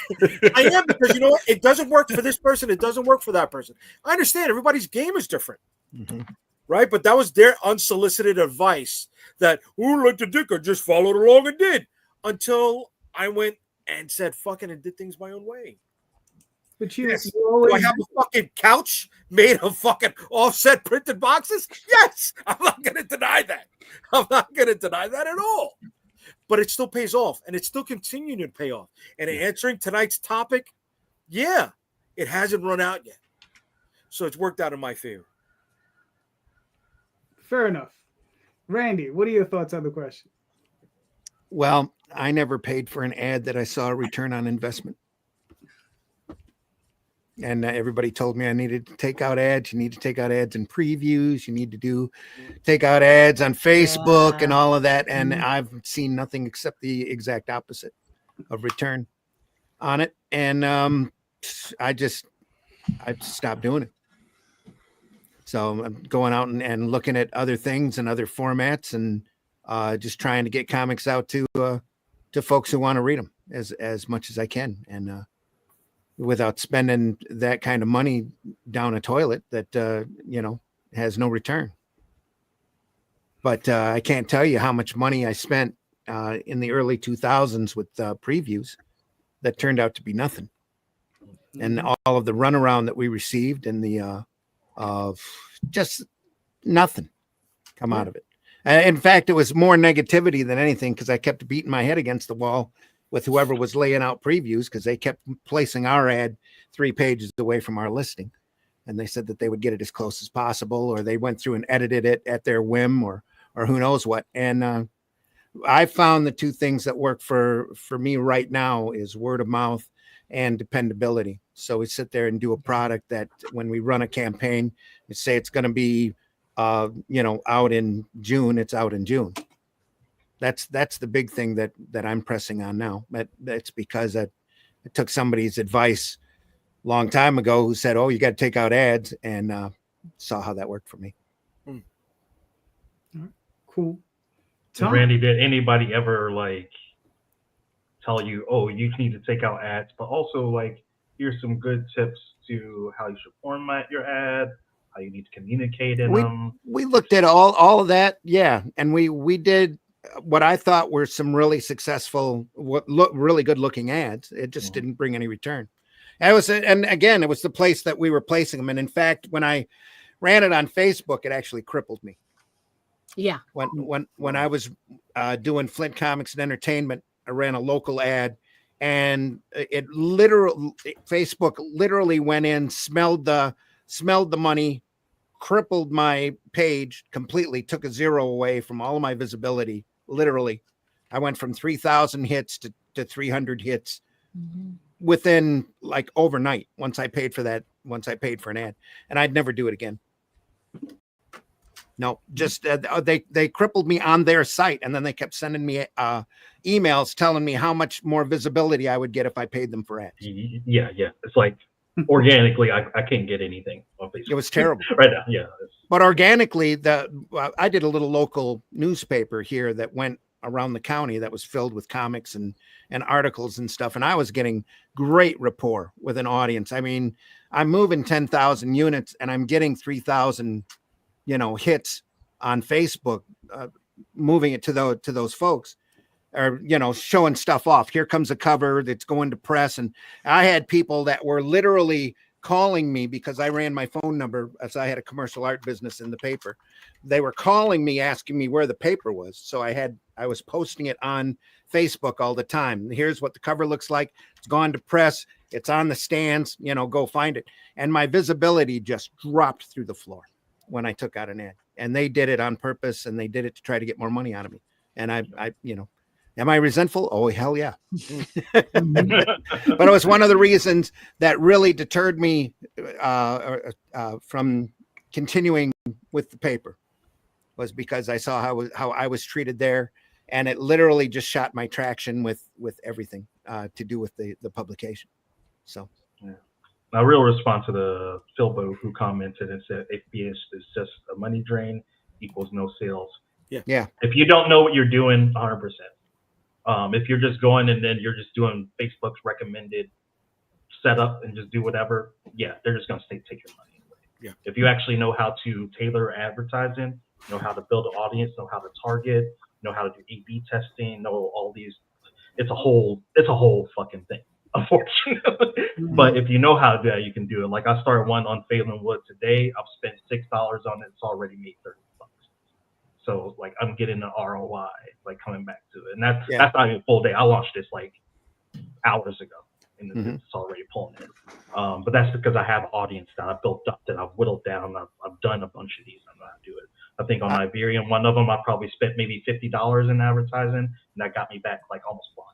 am, because you know what? It doesn't work for this person. It doesn't work for that person. I understand everybody's game is different. Mm-hmm. Right? But that was their unsolicited advice that, let the dick, I just followed along and did, until I went and said, fucking, and did things my own way. But yes. Do I have a fucking couch made of fucking offset printed boxes? Yes. I'm not going to deny that. I'm not going to deny that at all. But it still pays off, and it's still continuing to pay off. And answering tonight's topic, yeah, it hasn't run out yet. So it's worked out in my favor. Fair enough. Randy, what are your thoughts on the question? Well, I never paid for an ad that I saw a return on investment. And everybody told me I needed to take out ads. You need to take out ads in previews. You need to take out ads on Facebook and all of that. And I've seen nothing except the exact opposite of return on it. And I stopped doing it. So I'm going out and looking at other things and other formats and just trying to get comics out to folks who want to read them as much as I can. And without spending that kind of money down a toilet that, has no return. But I can't tell you how much money I spent in the early 2000s with previews that turned out to be nothing. And all of the runaround that we received and the of just nothing come out of it. In fact, it was more negativity than anything because I kept beating my head against the wall with whoever was laying out previews because they kept placing our ad 3 pages away from our listing. And they said that they would get it as close as possible, or they went through and edited it at their whim or who knows what. And I found the 2 things that work for me right now is word of mouth and dependability. So we sit there and do a product that when we run a campaign, we say it's going to be, out in June, it's out in June. That's the big thing that I'm pressing on now. That's because I took somebody's advice a long time ago who said, oh, you got to take out ads, and saw how that worked for me. Cool. Tom? Randy, did anybody ever tell you, oh, you need to take out ads, but also here's some good tips to how you should format your ad, how you need to communicate in them? We looked at all of that. Yeah. And we did what I thought were some really successful, really good looking ads. It just didn't bring any return. And again, it was the place that we were placing them. And in fact, when I ran it on Facebook, it actually crippled me. Yeah. When I was doing Flint Comics and Entertainment, I ran a local ad, and Facebook literally went in, smelled the money, crippled my page completely, took a zero away from all of my visibility. Literally, I went from 3,000 hits to 300 hits within like overnight. Once I paid for an ad, and I'd never do it again. No, just they crippled me on their site, and then they kept sending me emails telling me how much more visibility I would get if I paid them for ads. Yeah. It's like organically, I can't get anything on Facebook. It was terrible right now. Yeah, but organically, I did a little local newspaper here that went around the county that was filled with comics and articles and stuff, and I was getting great rapport with an audience. I mean, I'm moving 10,000 units, and I'm getting 3,000. Hits on Facebook, moving it to those folks, or showing stuff off. Here comes a cover that's going to press, and I had people that were literally calling me because I ran my phone number, as I had a commercial art business in the paper. They were calling me, asking me where the paper was. So I was posting it on Facebook all the time. Here's what the cover looks like. It's gone to press. It's on the stands. Go find it. And my visibility just dropped through the floor when I took out an ad, and they did it on purpose, and they did it to try to get more money out of me. And I am I resentful? Oh, hell yeah. But it was one of the reasons that really deterred me from continuing with the paper, was because I saw how I was treated there, and it literally just shot my traction with everything to do with the publication. So. Yeah. A real response to the Philbo who commented and said, FBS is just a money drain equals no sales. Yeah. If you don't know what you're doing, 100%. If you're just going and then you're just doing Facebook's recommended setup and just do whatever, they're just going to take your money away. Yeah. If you actually know how to tailor advertising, know how to build an audience, know how to target, know how to do A/B testing, know all these, it's a whole fucking thing. Unfortunately, but if you know how to do that, you can do it. Like I started one on Phelan Wood today. I've spent $6 on it. It's already made $30. So like I'm getting the ROI, like coming back to it, and that's not even a full day. I launched this like hours ago, and it's already pulling in. But that's because I have an audience that I built up, that I've whittled down. I've done a bunch of these. I know how to do it. I think on Iberian, one of them, I probably spent maybe $50 in advertising, and that got me back like almost $400.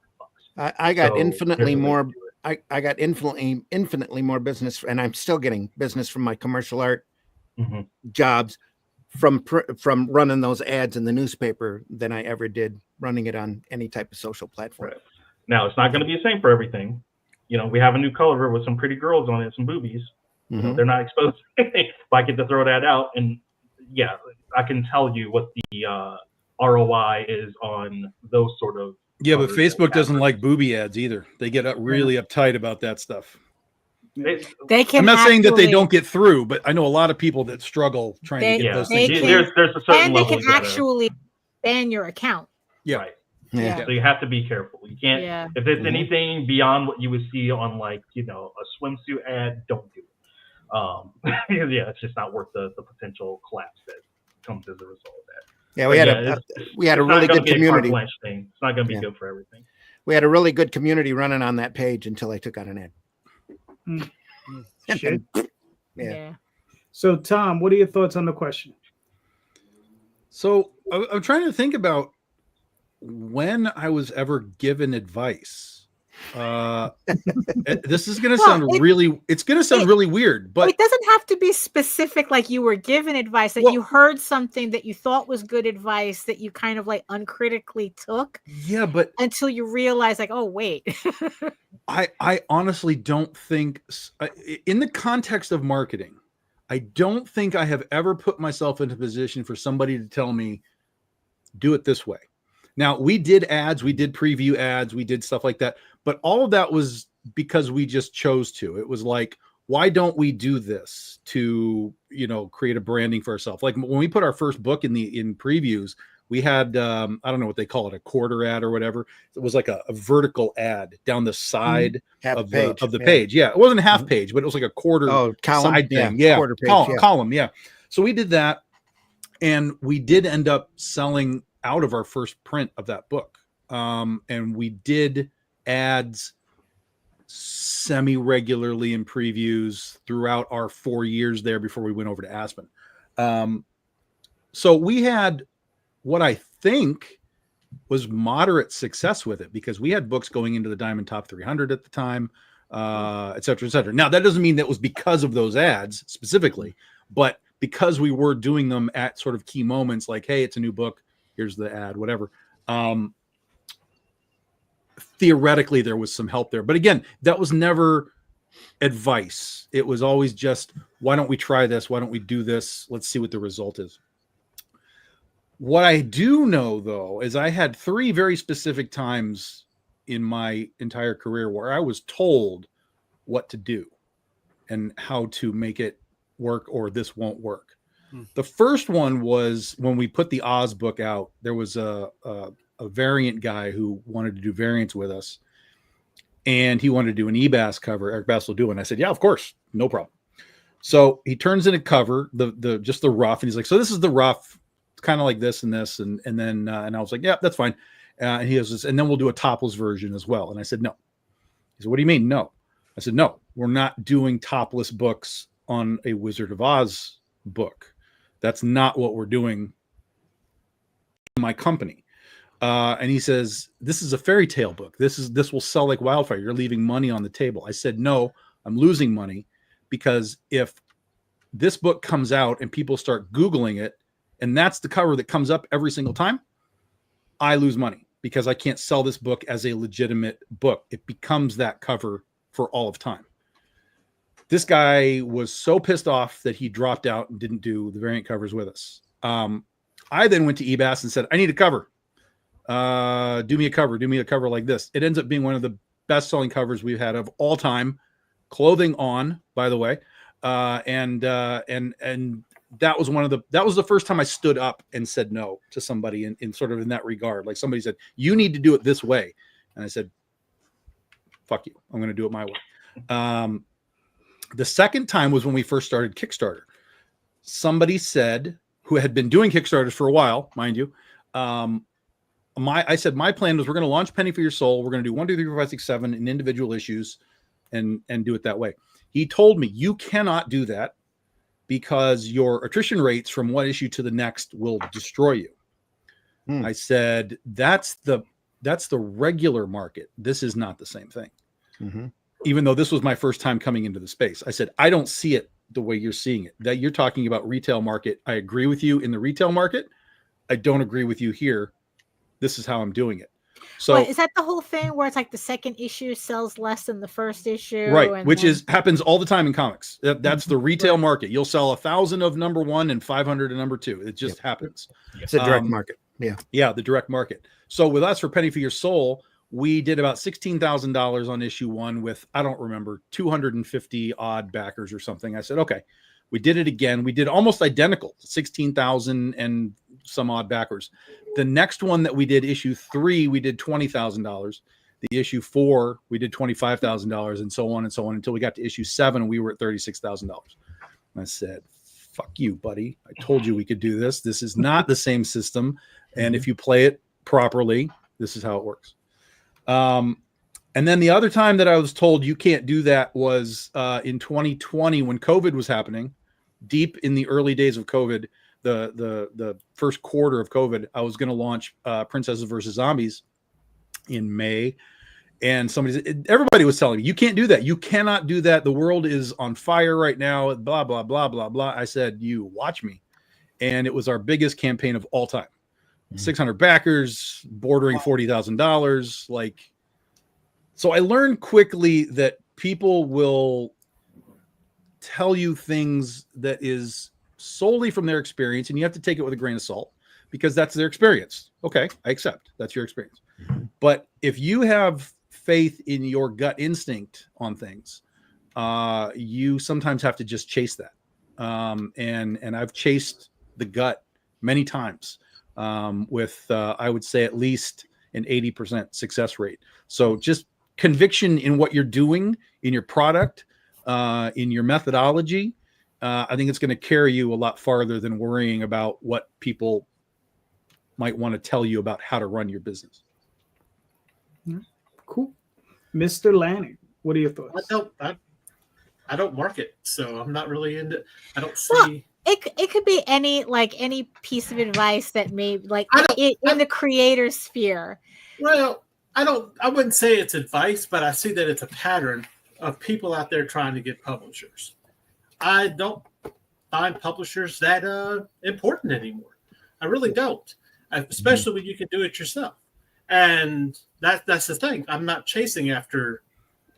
I got infinitely more. I got infinitely more business, and I'm still getting business from my commercial art jobs from running those ads in the newspaper than I ever did running it on any type of social platform. Right. Now it's not going to be the same for everything. We have a new color with some pretty girls on it, some boobies. They're not exposed. If I get to throw that out, and I can tell you what the ROI is on those sort of. Yeah, but Facebook doesn't like booby ads either. They get really uptight about that stuff. They can. I'm not saying that they don't get through, but I know a lot of people that struggle trying to get those things. There's a certain and they level can actually ban your account. Yeah. Right. Yeah. So you have to be careful. You can't. If it's anything beyond what you would see on like a swimsuit ad, don't do it. It's just not worth the potential collapse that comes as a result of that. Yeah, we had a really good community. Thing. It's not going to be good for everything. We had a really good community running on that page until I took out an ad. Shit. Yeah. So, Tom, what are your thoughts on the question? So, I'm trying to think about when I was ever given advice. This is going to sound really weird, but it doesn't have to be specific. Like you were given advice, that you heard something that you thought was good advice that you kind of like uncritically took. Yeah, but until you realize like, oh wait. I honestly don't think, in the context of marketing, I don't think I have ever put myself into a position for somebody to tell me, do it this way. Now, we did ads, we did preview ads, we did stuff like that, but all of that was because we just chose to. It was like, why don't we do this to, create a branding for ourselves? Like when we put our first book in previews, we had, I don't know what they call it, a quarter ad or whatever. It was like a vertical ad down the side of the page. Yeah, it wasn't a half page, but it was like a quarter column side thing. quarter page, column. Yeah. So we did that, and we did end up selling out of our first print of that book. And we did ads semi-regularly in previews throughout our 4 years there before we went over to Aspen. So we had what I think was moderate success with it, because we had books going into the Diamond Top 300 at the time, et cetera, et cetera. Now, that doesn't mean that was because of those ads specifically, but because we were doing them at sort of key moments, like, hey, it's a new book, here's the ad, whatever. Theoretically, there was some help there. But again, that was never advice. It was always just, why don't we try this? Why don't we do this? Let's see what the result is. What I do know, though, is I had 3 very specific times in my entire career where I was told what to do and how to make it work, or this won't work. The first one was when we put the Oz book out. There was a variant guy who wanted to do variants with us, and he wanted to do an EBAS cover. Eric Bass will do it. And I said, yeah, of course, no problem. So he turns in a cover, just the rough, and he's like, so this is the rough, kind of like this and this, and then and I was like, yeah, that's fine. And he goes this, and then we'll do a topless version as well. And I said, no. He said, what do you mean, no? I said, no, we're not doing topless books on a Wizard of Oz book. That's not what we're doing in my company. And he says, this is a fairy tale book. This will sell like wildfire. You're leaving money on the table. I said, no, I'm losing money, because if this book comes out and people start Googling it, and that's the cover that comes up every single time, I lose money, because I can't sell this book as a legitimate book. It becomes that cover for all of time. This guy was so pissed off that he dropped out and didn't do the variant covers with us. I then went to EBAS and said, I need a cover. Do me a cover like this. It ends up being one of the best selling covers we've had of all time. Clothing on, by the way. And that was that was the first time I stood up and said no to somebody in sort of in that regard. Like, somebody said, you need to do it this way. And I said, fuck you. I'm going to do it my way. The second time was when we first started Kickstarter. Somebody said, who had been doing Kickstarters for a while, mind you, I said, my plan was, we're going to launch Penny for Your Soul. We're going to do 1, 2, 3, 4, 5, 6, 7 in individual issues and do it that way. He told me, you cannot do that, because your attrition rates from one issue to the next will destroy you. I said, that's the regular market. This is not the same thing. Even though this was my first time coming into the space, I said, I don't see it the way you're seeing it. That you're talking about retail market. I agree with you in the retail market. I don't agree with you here. This is how I'm doing it. So Wait, is that the whole thing where it's like the second issue sells less than the first issue? Right, which happens all the time in comics. That's the retail market. You'll sell 1,000 of number 1 and 500 of number 2. It just happens. It's a direct market. Yeah, the direct market. So with us for Penny for Your Soul, we did about $16,000 on issue 1 with, I don't remember, 250 odd backers or something. I said, okay. We did it again. We did almost identical, 16,000 and some odd backers. The next one that we did, issue 3, we did $20,000. The issue 4, we did $25,000, and so on until we got to issue 7, and we were at $36,000. I said, fuck you, buddy. I told you we could do this. This is not the same system. And if you play it properly, this is how it works. And then the other time that I was told you can't do that was in 2020 when COVID was happening. Deep in the early days of COVID, the first quarter of COVID, I was going to launch Princesses versus Zombies in May, and everybody was telling me, you can't do that. You cannot do that. The world is on fire right now. Blah blah blah blah blah. I said, you watch me, and it was our biggest campaign of all time. 600 backers, bordering $40,000. Like, so I learned quickly that people will tell you things that is solely from their experience, and you have to take it with a grain of salt, because that's their experience. Okay, I accept that's your experience. But if you have faith in your gut instinct on things, you sometimes have to just chase that. And I've chased the gut many times with I would say at least an 80% success rate. So just conviction in what you're doing, in your product, in your methodology, I think it's going to carry you a lot farther than worrying about what people might want to tell you about how to run your business. Cool. Mr. Lanning, what are your thoughts? I don't market, so I'm not really into. I don't see. Well, it could be any piece of advice that may in the creator sphere. Well, I wouldn't say it's advice, but I see that it's a pattern of people out there trying to get publishers. I don't find publishers that important anymore. I really don't, especially when you can do it yourself. And that's the thing. I'm not chasing after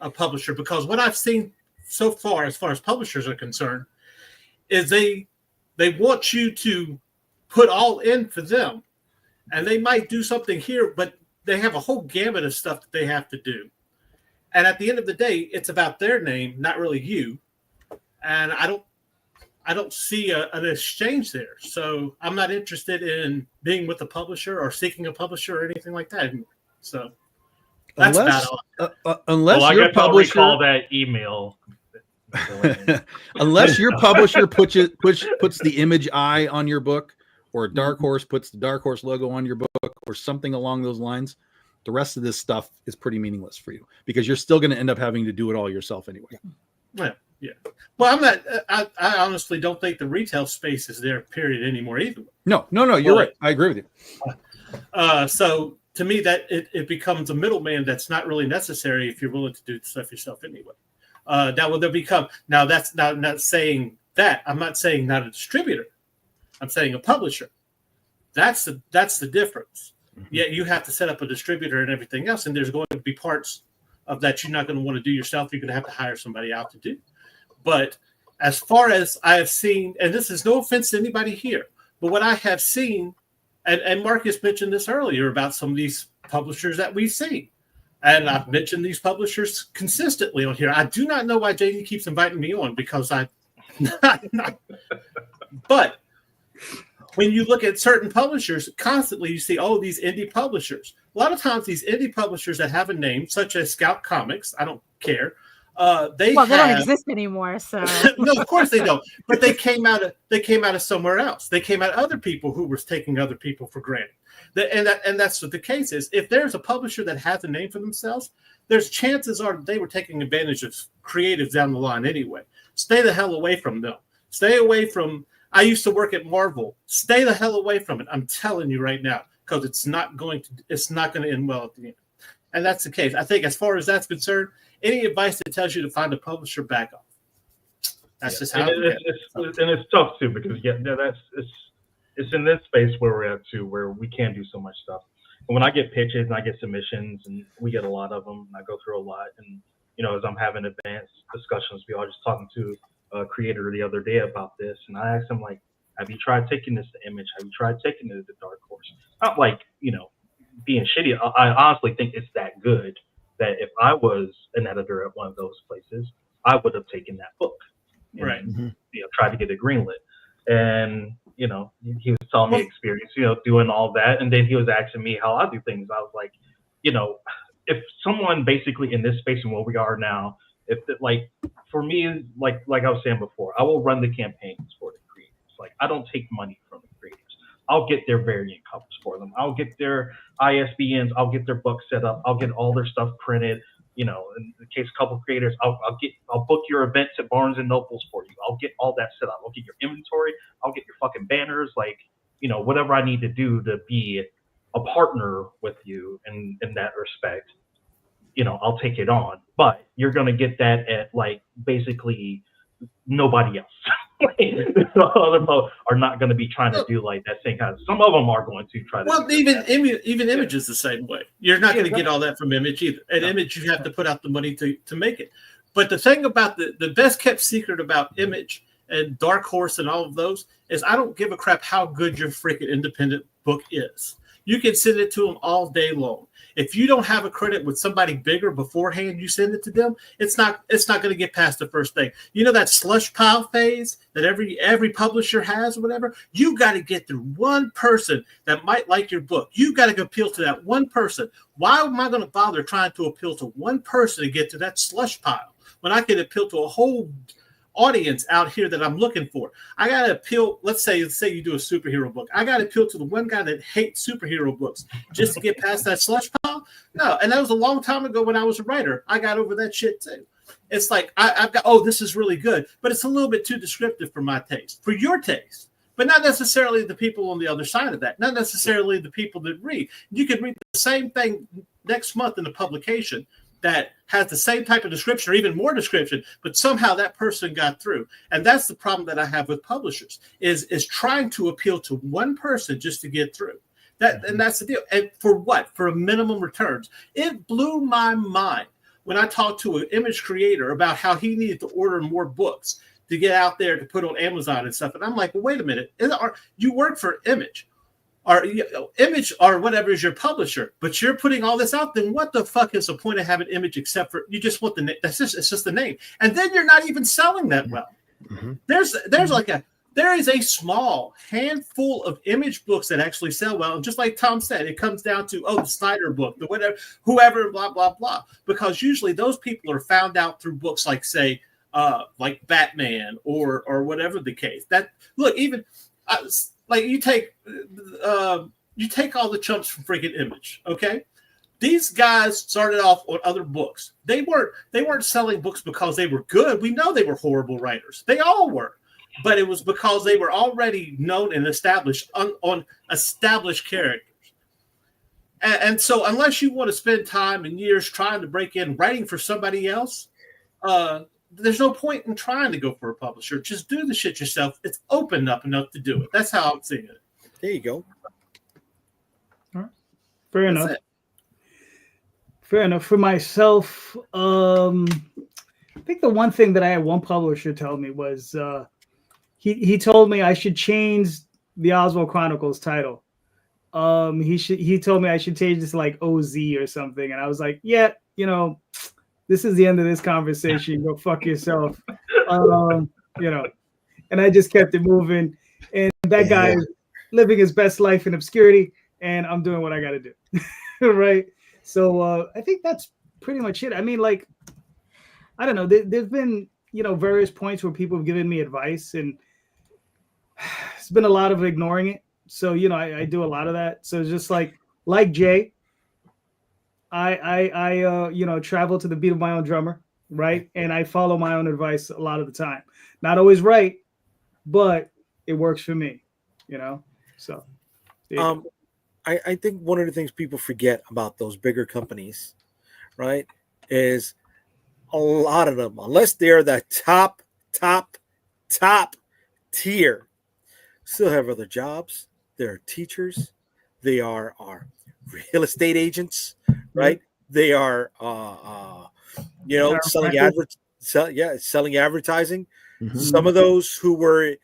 a publisher, because what I've seen so far, as publishers are concerned, is they want you to put all in for them, and they might do something here, but they have a whole gamut of stuff that they have to do. And at the end of the day, it's about their name, not really you. And I don't see an exchange there. So I'm not interested in being with a publisher or seeking a publisher or anything like that anymore. So that's unless your publisher, I'll recall that email. Unless your publisher puts the Image eye on your book, or Dark Horse puts the Dark Horse logo on your book, or something along those lines, the rest of this stuff is pretty meaningless for you, because you're still going to end up having to do it all yourself anyway. Yeah. Well, I'm not. I honestly don't think the retail space is there, period, anymore either. No. You're right. I agree with you. So to me, that it becomes a middleman that's not really necessary if you're willing to do stuff yourself anyway. Now, will there become? Now, that's not saying that. I'm not saying not a distributor. I'm saying a publisher. That's the difference. Mm-hmm. Yeah, you have to set up a distributor and everything else, and there's going to be parts of that you're not going to want to do yourself. You're going to have to hire somebody out to do. But as far as I have seen, and this is no offense to anybody here, but what I have seen, and Marcus mentioned this earlier about some of these publishers that we've seen. And I've mentioned these publishers consistently on here. I do not know why JD keeps inviting me on, because but when you look at certain publishers, constantly you see, these indie publishers. A lot of times these indie publishers that have a name, such as Scout Comics, I don't care. They don't exist anymore. So no, of course they don't. But they came out of somewhere else. They came out of other people who were taking other people for granted. And that's what the case is. If there's a publisher that has a name for themselves, there's chances are they were taking advantage of creatives down the line anyway. Stay the hell away from them. Stay away from. I used to work at Marvel. Stay the hell away from it. I'm telling you right now, because it's not going to end well at the end. And that's the case. I think as far as that's concerned, any advice that tells you to find a publisher, back off. That's just how it's tough too, because it's in this space where we're at too, where we can do so much stuff. And when I get pitches and I get submissions, and we get a lot of them, and I go through a lot, and as I'm having advanced discussions, we are just talking to a creator the other day about this, and I asked him, like, have you tried taking this to Image? Have you tried taking it to Dark Horse? Not like, being shitty. I honestly think it's that good that if I was an editor at one of those places, I would have taken that book. And, right. Tried to get it greenlit. And, he was telling me experience, doing all that. And then he was asking me how I do things. I was like, if someone basically in this space and where we are now, for me, like I was saying before, I will run the campaigns for the creators. Like, I don't take money from the creators. I'll get their variant covers for them. I'll get their ISBNs. I'll get their books set up. I'll get all their stuff printed. In the case of a couple of creators, I'll book your events at Barnes and Nobles for you. I'll get all that set up. I'll get your inventory. I'll get your fucking banners. Whatever I need to do to be a partner with you in that respect, I'll take it on. But you're gonna get that at basically nobody else. Other folks are not going to be trying to do that same kind of. Some of them are going to try to. Well, even Image is the same way. You're not going to get all that from Image either. At Image, you have to put out the money to make it. But the thing about the best kept secret about Image and Dark Horse and all of those is I don't give a crap how good your freaking independent book is. You can send it to them all day long. If you don't have a credit with somebody bigger beforehand, you send it to them, it's not going to get past the first thing. That slush pile phase that every publisher has or whatever, you got to get through one person that might like your book. You got to appeal to that one person. Why am I going to bother trying to appeal to one person to get to that slush pile when I can appeal to audience out here that I'm looking for. I gotta appeal. Let's say you do a superhero book. I gotta appeal to the one guy that hates superhero books just to get past that slush pile. No, and that was a long time ago when I was a writer. I got over that shit too. It's like I've got, oh, this is really good, but it's a little bit too descriptive for my taste, for your taste, but not necessarily the people on the other side of that, not necessarily the people that read. You could read the same thing next month in a publication that has the same type of description or even more description, but somehow that person got through. And that's the problem that I have with publishers is trying to appeal to one person just to get through. And that's the deal. And for what? For a minimum returns. It blew my mind when I talked to an image creator about how he needed to order more books to get out there to put on Amazon and stuff. And I'm like, well, wait a minute. You work for Image or Image or whatever is your publisher, but you're putting all this out. Then what the fuck is the point of having Image except for you just want the name? It's just the name. And then you're not even selling that well. Mm-hmm. There is a small handful of Image books that actually sell well. And just like Tom said, it comes down to, the Snyder book, the whatever, whoever, blah, blah, blah. Because usually those people are found out through books like, say, like Batman or whatever the case. That look, even like you take all the chumps from freaking Image, okay? These guys started off on other books. They weren't selling books because they were good. We know they were horrible writers. They all were. But it was because they were already known and established on established characters. And so unless you want to spend time and years trying to break in writing for somebody else, there's no point in trying to go for a publisher. Just do the shit yourself. It's open up enough to do it. That's how I'm seeing it. There you go. All right. Fair enough. Fair enough. For myself, I think the one thing that I had one publisher tell me was he told me I should change the Oswald Chronicles title. He told me I should change this to like OZ or something, and I was like, yeah, this is the end of this conversation. Go fuck yourself, and I just kept it moving. And that guy is living his best life in obscurity, and I'm doing what I got to do, right? So I think that's pretty much it. I mean, like, I don't know. There's been various points where people have given me advice, and it's been a lot of ignoring it. So, I do a lot of that. So it's just like Jay, I travel to the beat of my own drummer, right? And I follow my own advice a lot of the time. Not always right, but it works for me, So, yeah. I think one of the things people forget about those bigger companies, right, is a lot of them, unless they're the top tier, still have other jobs. They're teachers. They are real estate agents, right? They are, selling advertising. Mm-hmm. Some of those who were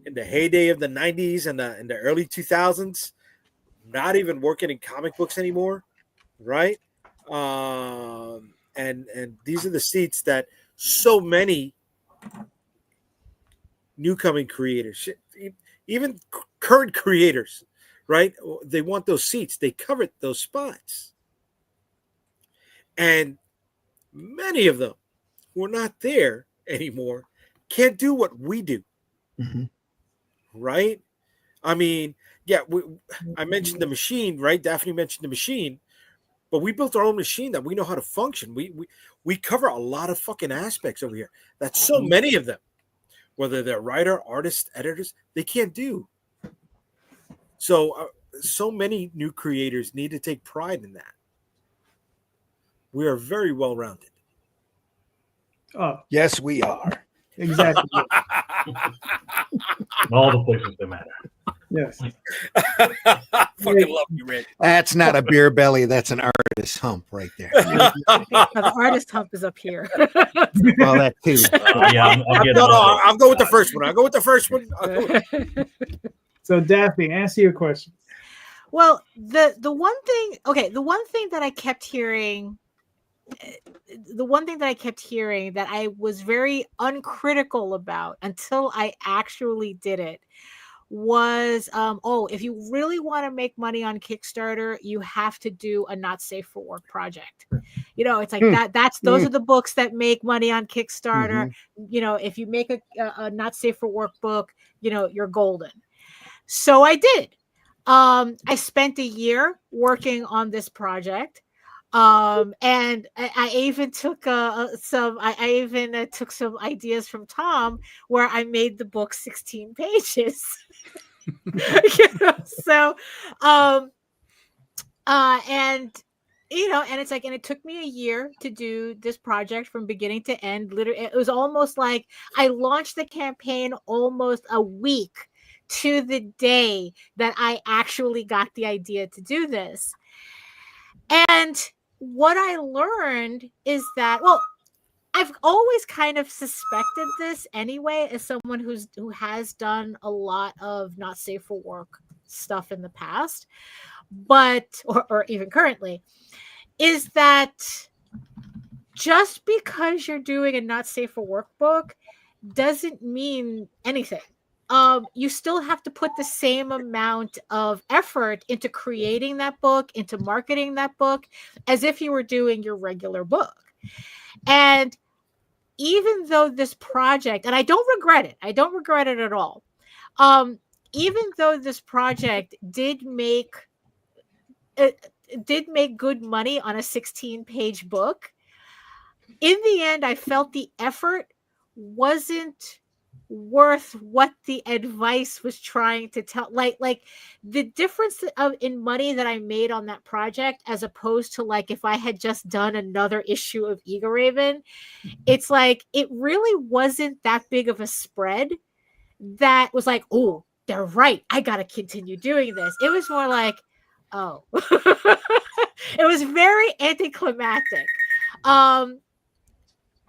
in the heyday of the 90s and in the early 2000s, not even working in comic books anymore, right? And these are the seats that so many newcoming creators, even current creators, right? They want those seats. They covet those spots. And many of them who are not there anymore can't do what we do, right? I mean, I mentioned the machine, right? Daphne mentioned the machine. But we built our own machine that we know how to function. We cover a lot of fucking aspects over here. That's so many of them, whether they're writer, artists, editors, they can't do. So, so many new creators need to take pride in that. We are very well-rounded. Oh, yes, we are. Exactly. All the places that matter. Yes. Fucking love you, Red. That's not a beer belly. That's an artist hump right there. The artist hump is up here. Well, that too. I'll go with the first one. So, Daphne, answer your question. Well, the one thing that I kept hearing that I was very uncritical about until I actually did it was if you really want to make money on Kickstarter, you have to do a not safe for work project. You know, it's like those are the books that make money on Kickstarter. You know, if you make a not safe for work book, you know, you're golden. So I did. I spent a year working on this project. And I even took some ideas from Tom, where I made the book 16 pages. You know, so and you know, and it's like, and it took me a year to do this project from beginning to end. Literally, it was almost like I launched the campaign almost a week to the day that I actually got the idea to do this. And what I learned is that, well, I've always kind of suspected this anyway, as someone who has done a lot of not safe for work stuff in the past, but or even currently, is that just because you're doing a not safe for work book doesn't mean anything. You still have to put the same amount of effort into creating that book, into marketing that book, as if you were doing your regular book. And even though this project, and I don't regret it at all. Even though this project did make good money on a 16-page book, in the end, I felt the effort wasn't worth what the advice was trying to tell. Like the difference in money that I made on that project, as opposed to like if I had just done another issue of Eagle Raven, it's like it really wasn't that big of a spread that was like, oh, they're right, I gotta continue doing this. It was more like, oh. It was very anticlimactic.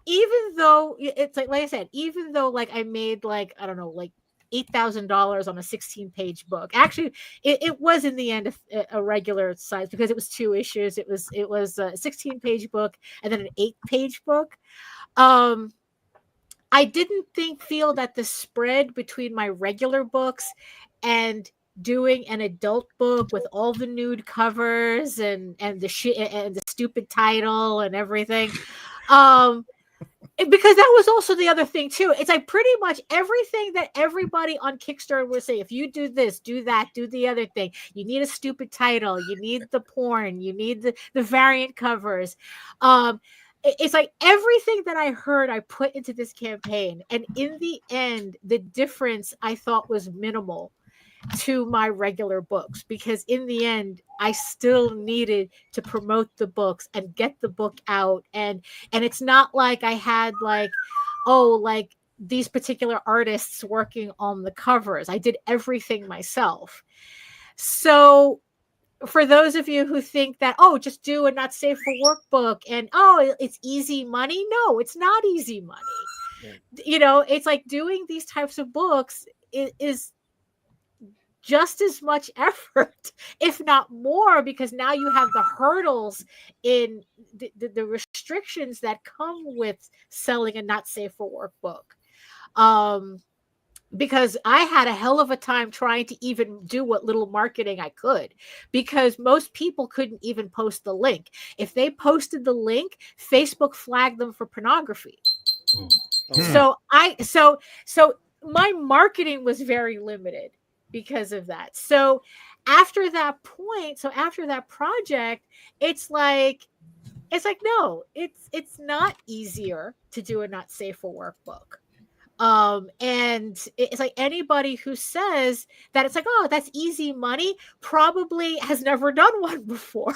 Even though it's like I said, even though like I made like, I don't know, like $8,000 on a 16-page book. Actually, it was in the end a regular size, because it was 2 issues. It was a 16-page book and then an 8-page book. I didn't feel that the spread between my regular books and doing an adult book with all the nude covers and the stupid title and everything, because that was also the other thing too. It's like pretty much everything that everybody on Kickstarter would say, if you do this, do that, do the other thing, you need a stupid title, you need the porn, you need the variant covers. It's like everything that I heard I put into this campaign, and in the end the difference I thought was minimal to my regular books, because in the end I still needed to promote the books and get the book out, and it's not like I had like, oh, like these particular artists working on the covers. I did everything myself. So for those of you who think that, oh, just do a not safe for work book and oh, it's easy money, no, it's not easy money. You know, it's like doing these types of books is just as much effort, if not more, because now you have the hurdles in the restrictions that come with selling a not safe for work book. Because I had a hell of a time trying to even do what little marketing I could, because most people couldn't even post the link. If they posted the link, Facebook flagged them for pornography. So my marketing was very limited because of that. So after that project, it's like no, it's not easier to do a not safe for work book. And it's like anybody who says that it's like, oh, that's easy money, probably has never done one before.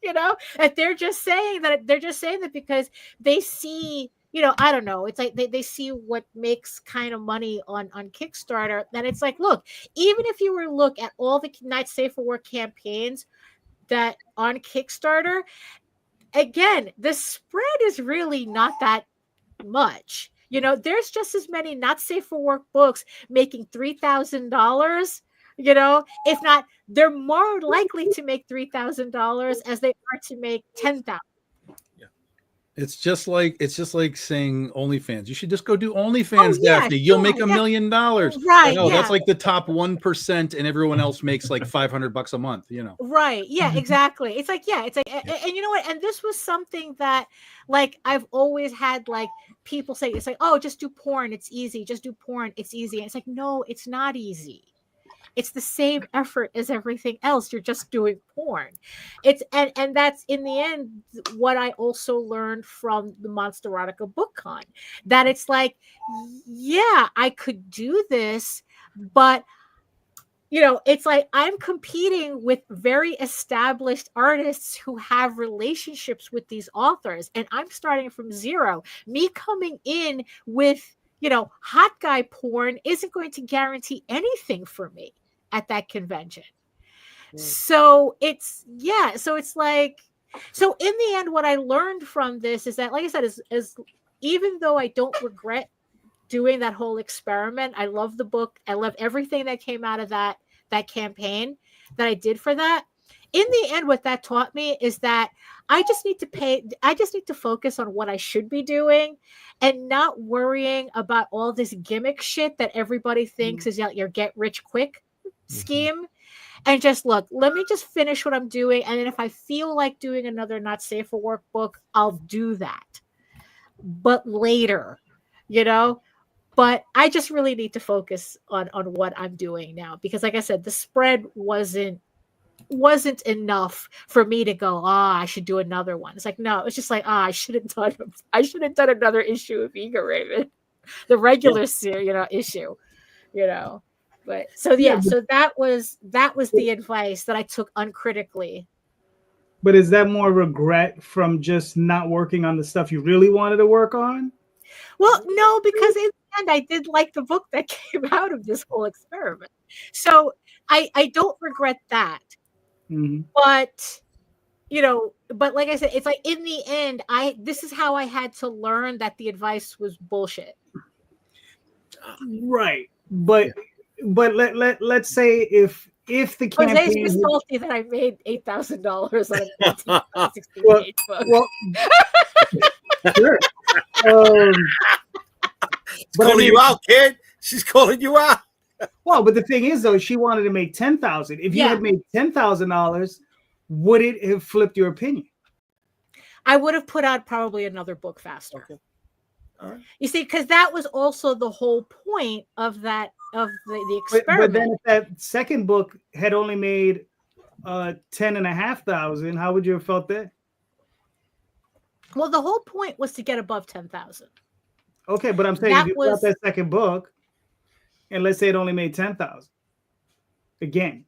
You know, and they're just saying that because they see, you know, I don't know. It's like they see what makes kind of money on Kickstarter. Then it's like, look, even if you were to look at all the Not Safe for Work campaigns that on Kickstarter, again, the spread is really not that much. You know, there's just as many Not Safe for Work books making $3,000. You know, if not, they're more likely to make $3,000 as they are to make $10,000. It's just like saying OnlyFans. You should just go do OnlyFans, yeah, Daphne. You'll sure, make $1 yeah. million. Right, No, that's yeah. like the top 1%, and everyone else makes like $500 a month. You know. Right. Yeah, exactly. It's like, yeah, it's like, and you know what? And this was something that, like, I've always had, like, people say, it's like, oh, just do porn. It's easy. Just do porn. It's easy. And it's like, no, it's not easy. It's the same effort as everything else. You're just doing porn. It's and that's in the end what I also learned from the Monsterotica BookCon. That it's like, yeah, I could do this, but you know, it's like I'm competing with very established artists who have relationships with these authors, and I'm starting from zero. Me coming in with, you know, hot guy porn isn't going to guarantee anything for me at that convention. So it's, yeah, so it's like, so in the end, what I learned from this is that, like I said, is even though I don't regret doing that whole experiment, I love the book, I love everything that came out of that campaign that I did for that. In the end, what that taught me is that I just need to focus on what I should be doing and not worrying about all this gimmick shit that everybody thinks is your get rich quick scheme. And just look, let me just finish what I'm doing. And then if I feel like doing another Not Safe for Work book, I'll do that. But later, you know? But I just really need to focus on what I'm doing now. Because like I said, the spread wasn't enough for me to go, I should do another one. It's like, no, it's just like, I should have done another issue of Eager Raven. The regular issue, you know. But so so that was the advice that I took uncritically. But is that more regret from just not working on the stuff you really wanted to work on? Well, no, because in the end, I did like the book that came out of this whole experiment. So I don't regret that. Mm-hmm. But, you know, but like I said, it's like in the end, this is how I had to learn that the advice was bullshit. Right. But let's say if the campaign Jose's just salty that I made $8,000 on a 16 page book. Well, sure. Calling you out, kid. She's calling you out. Well, but the thing is, though, she wanted to make $10,000. If you had made $10,000, would it have flipped your opinion? I would have put out probably another book faster. Okay. All right. You see, because that was also the whole point of the experiment. But then if that second book had only made $10,500, how would you have felt that? Well, the whole point was to get above 10,000. Okay, but I'm saying if you got that second book, and let's say it only made 10,000, again,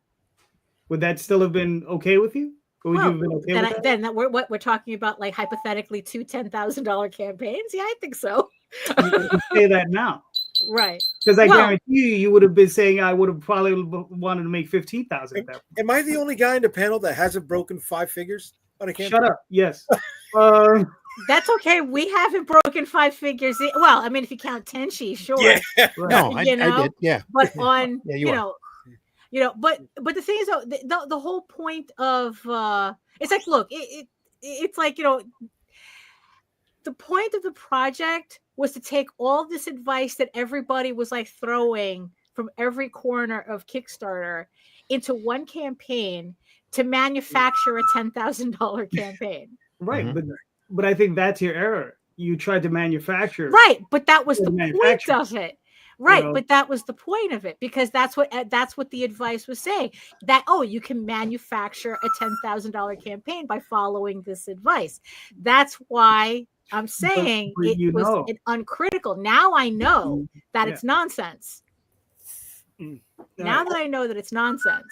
would that still have been okay with you? Or would you have been okay with that? Then we're talking about, like, hypothetically two $10,000 campaigns. Yeah, I think so. You can say that now, right? Because I guarantee you would have been saying I would have probably wanted to make 15,000. Am I the only guy in the panel that hasn't broken 5 figures on a campaign? Shut up. Yes. That's okay. We haven't broken 5 figures. Well, I mean, if you count Tenchi, sure. Yeah. No, I did. Yeah. But on, yeah, but the thing is, though, the whole point of it's like, look, it's like, you know, the point of the project was to take all this advice that everybody was like throwing from every corner of Kickstarter into one campaign to manufacture a $10,000 campaign. Right. Mm-hmm. But I think that's your error. You tried to manufacture. Right. But that was the point of it. Right. You know? But that was the point of it, because that's what the advice was saying, that, you can manufacture a $10,000 campaign by following this advice. That's why I'm saying it was an uncritical. Now I know that it's nonsense. Now that I know that it's nonsense.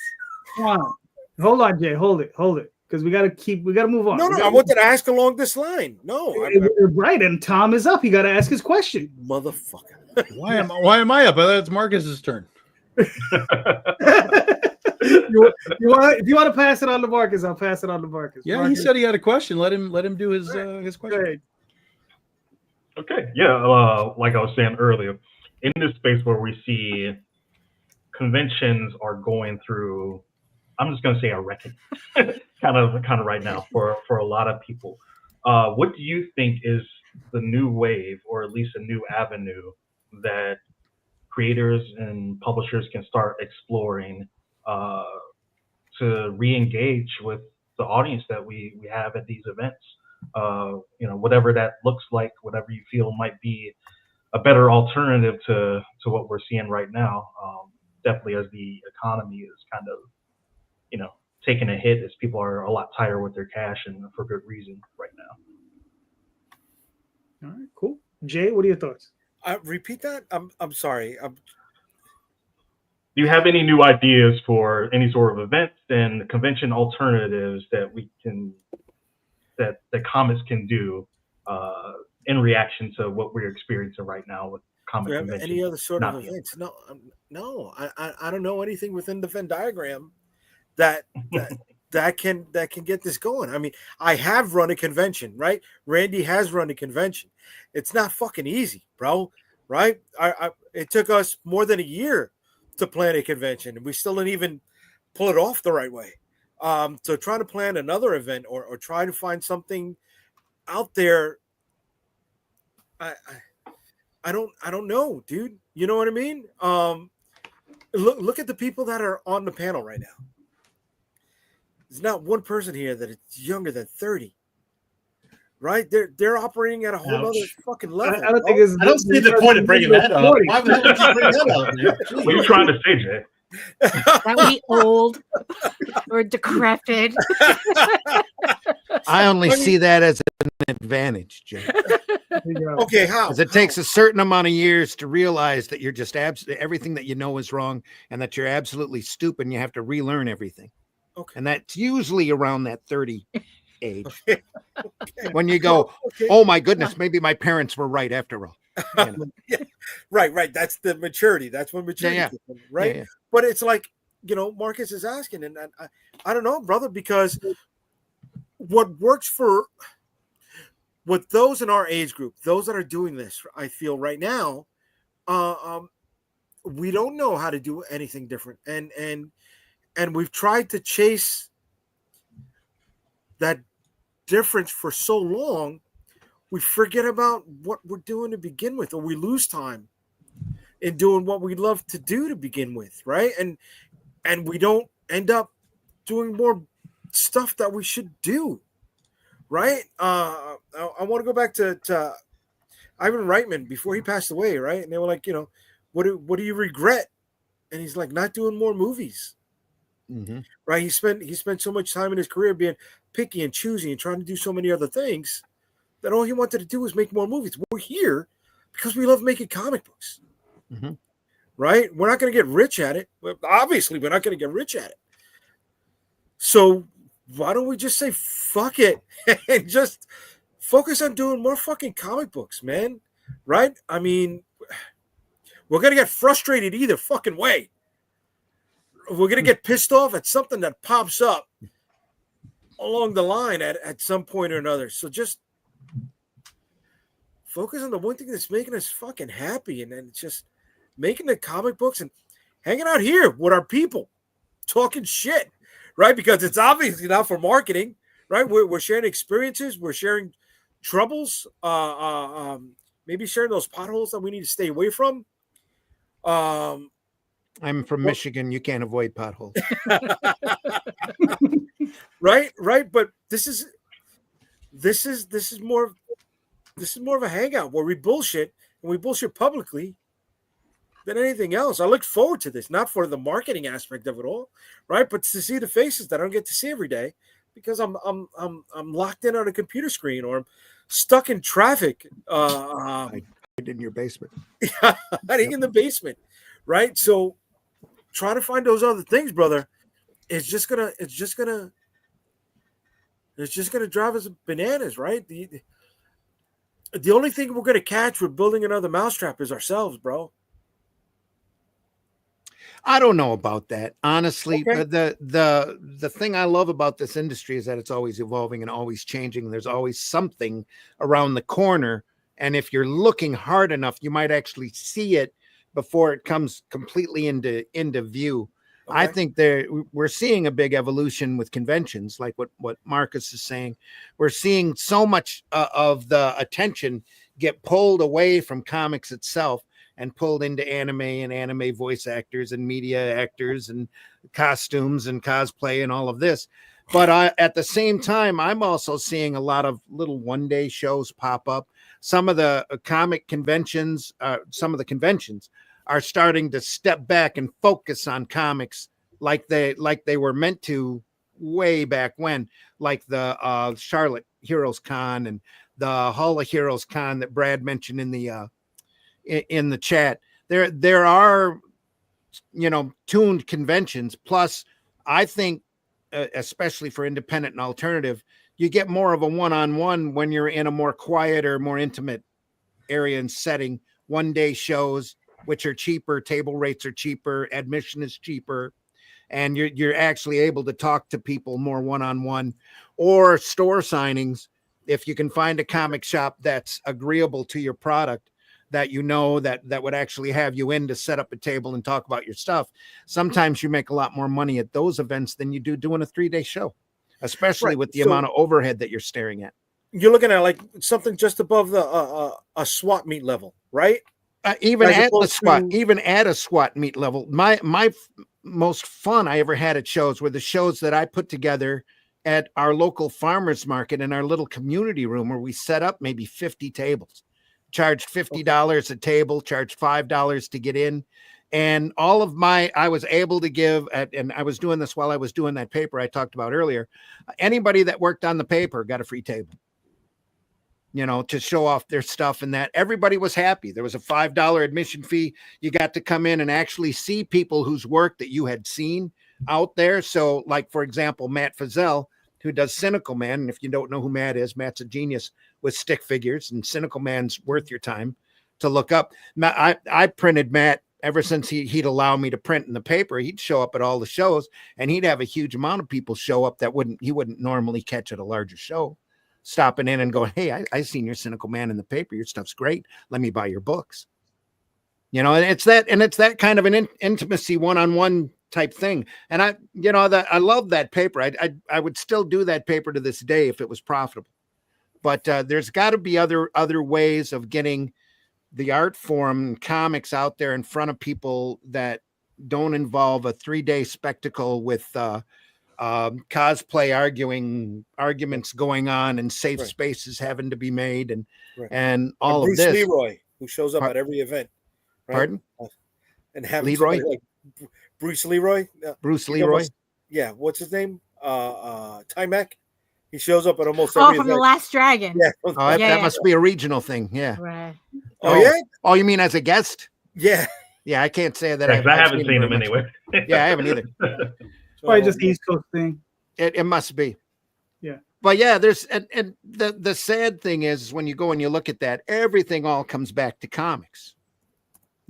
Hold on, Jay. Hold it. Because we gotta move on. No, I wanted to ask along this line. No, right. And Tom is up. You got to ask his question, motherfucker. Why am I up? It's Marcus's turn. If you want to pass it on to Marcus, I'll pass it on to Marcus. Yeah, Marcus. he said he had a question. Let him do his question. Okay. Yeah. Like I was saying earlier, in this space where we see conventions are going through, I'm just going to say a reckoning, kind of right now for a lot of people. What do you think is the new wave, or at least a new avenue that creators and publishers can start exploring to re-engage with the audience that we have at these events? Whatever that looks like, whatever you feel might be a better alternative to what we're seeing right now. Definitely, as the economy is kind of, taking a hit, as people are a lot tighter with their cash, and for good reason right now. All right, cool. Jay, what are your thoughts? Repeat that. I'm sorry. Do you have any new ideas for any sort of events and convention alternatives that that comics can do in reaction to what we're experiencing right now with comic conventions? Any other sort of Not events? No. I don't know anything within the Venn diagram that can get this going. I mean, I have run a convention, right? Randy has run a convention. It's not fucking easy, bro. Right? It took us more than a year to plan a convention, and we still didn't even pull it off the right way. So trying to plan another event or try to find something out there, I don't know, dude. You know what I mean? Look at the people that are on the panel right now. There's not one person here that is younger than 30. Right? They're operating at a whole other fucking level. I don't think it's. I don't see the point of bringing that up. Why would you bring that up, man? What are you trying to say, Jay? That would be old or decrepit. I only see that as an advantage, Jay. Okay, how? Because it takes a certain amount of years to realize that you're just everything that you know is wrong, and that you're absolutely stupid, and you have to relearn everything. Okay. And that's usually around that 30 age. Okay. When you go, Okay. oh my goodness, maybe my parents were right after all. Yeah. Right. That's the maturity. That's when maturity Yeah. kicks in, right? Yeah. But it's like, Marcus is asking, and I don't know, brother, because what works for what those in our age group, those that are doing this, I feel right now, we don't know how to do anything different, and we've tried to chase that difference for so long, we forget about what we're doing to begin with, or we lose time in doing what we love to do to begin with, right? And we don't end up doing more stuff that we should do, right? I want to go back to Ivan Reitman before he passed away, right? And they were like, what do you regret? And he's like, not doing more movies. Mm-hmm. Right? He spent so much time in his career being picky and choosy and trying to do so many other things that all he wanted to do was make more movies. We're here because we love making comic books. Mm-hmm. Right? We're not going to get rich at it. Obviously, we're not going to get rich at it. So why don't we just say fuck it and just focus on doing more fucking comic books, man? Right? I mean, we're going to get frustrated either fucking way. We're going to get pissed off at something that pops up along the line at some point or another. So just focus on the one thing that's making us fucking happy, and then just making the comic books and hanging out here with our people, talking shit, right? Because it's obviously not for marketing, right? We're sharing experiences, we're sharing troubles, maybe sharing those potholes that we need to stay away from. I'm from Michigan. You can't avoid potholes. Right. But this is more of a hangout where we bullshit, and we bullshit publicly than anything else. I look forward to this, not for the marketing aspect of it all, right? But to see the faces that I don't get to see every day because I'm locked in on a computer screen, or I'm stuck in traffic. In your basement. Hiding in the basement, right? So trying to find those other things, brother, it's just gonna drive us bananas, right? The only thing we're gonna catch with building another mousetrap is ourselves, bro. I don't know about that, honestly. Okay. The thing I love about this industry is that it's always evolving and always changing. There's always something around the corner, and if you're looking hard enough, you might actually see it before it comes completely into view. I think we're seeing a big evolution with conventions, like what Marcus is saying. We're seeing so much of the attention get pulled away from comics itself and pulled into anime and anime voice actors and media actors and costumes and cosplay and all of this. But at the same time, I'm also seeing a lot of little one-day shows pop up. Some of the comic conventions, some of the conventions are starting to step back and focus on comics like they were meant to way back when, like the Charlotte Heroes Con and the Hall of Heroes Con that Brad mentioned in the chat. There are, tuned conventions. Plus, I think, especially for independent and alternative, you get more of a one-on-one when you're in a more quiet or more intimate area and setting. One-day shows, which are cheaper, table rates are cheaper, admission is cheaper, and you're actually able to talk to people more one-on-one. Or store signings, if you can find a comic shop that's agreeable to your product, that that would actually have you in to set up a table and talk about your stuff. Sometimes you make a lot more money at those events than you do doing a 3-day show, especially with the amount of overhead that you're staring at. You're looking at like something just above the a SWAT meet level, right? Even at a SWAT meet level, my most fun I ever had at shows were the shows that I put together at our local farmers market in our little community room, where we set up maybe 50 tables, charged $50 a table, charged $5 to get in. And all of I was able to give, and I was doing this while I was doing that paper I talked about earlier. Anybody that worked on the paper got a free table, to show off their stuff, and that everybody was happy. There was a $5 admission fee. You got to come in and actually see people whose work that you had seen out there. So, like, for example, Matt Fazell, who does Cynical Man. And if you don't know who Matt is, Matt's a genius with stick figures, and Cynical Man's worth your time to look up. I printed Matt ever since he'd allow me to print in the paper. He'd show up at all the shows, and he'd have a huge amount of people show up that he wouldn't normally catch at a larger show, stopping in and going, "Hey, I seen your Cynical Man in the paper. Your stuff's great. Let me buy your books." And it's that kind of an intimacy, one-on-one type thing. And I love that paper. I would still do that paper to this day if it was profitable. But there's got to be other ways of getting the art form and comics out there in front of people that don't involve a 3-day spectacle with cosplay arguments going on and safe spaces having to be made and all Bruce of this. Leroy, who shows up at every event. Right? Pardon? And having Leroy? like Bruce Leroy. Bruce Leroy. Yeah, what's his name? Timac. He shows up at almost Oh, every from event. The Last Dragon. Yeah. That must be a regional thing. Yeah. Right. Oh yeah. Oh, you mean as a guest? Yeah. Yeah, I can't say that. I haven't seen him anyway. Yeah, I haven't either. Probably just East Coast thing. It must be. Yeah. But yeah, there's and the sad thing is when you go and you look at that, everything all comes back to comics.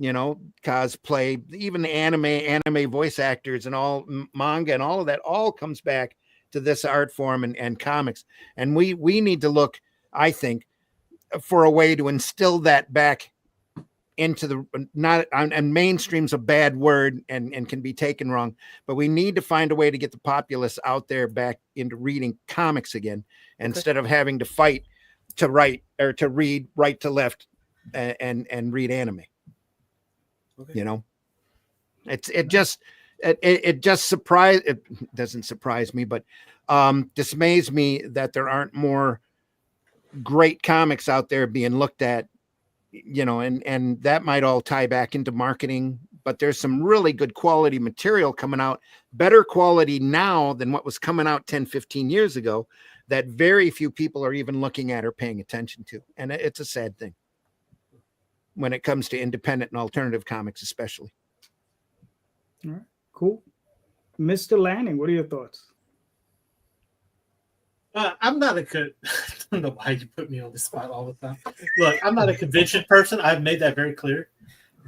Cosplay, even the anime voice actors and all manga and all of that all comes back to this art form and comics. And we need to look, I think, for a way to instill that back into the and mainstream's a bad word and can be taken wrong, but we need to find a way to get the populace out there back into reading comics again, instead of having to fight to write or to read right to left and read anime. Okay. It doesn't surprise me, but dismays me that there aren't more great comics out there being looked at, and that might all tie back into marketing, but there's some really good quality material coming out, better quality now than what was coming out 10, 15 years ago, that very few people are even looking at or paying attention to. And it's a sad thing when it comes to independent and alternative comics, especially. All right, cool. Mr. Lanning, what are your thoughts? I'm not I don't know why you put me on the spot all the time. Look, I'm not a convention person. I've made that very clear.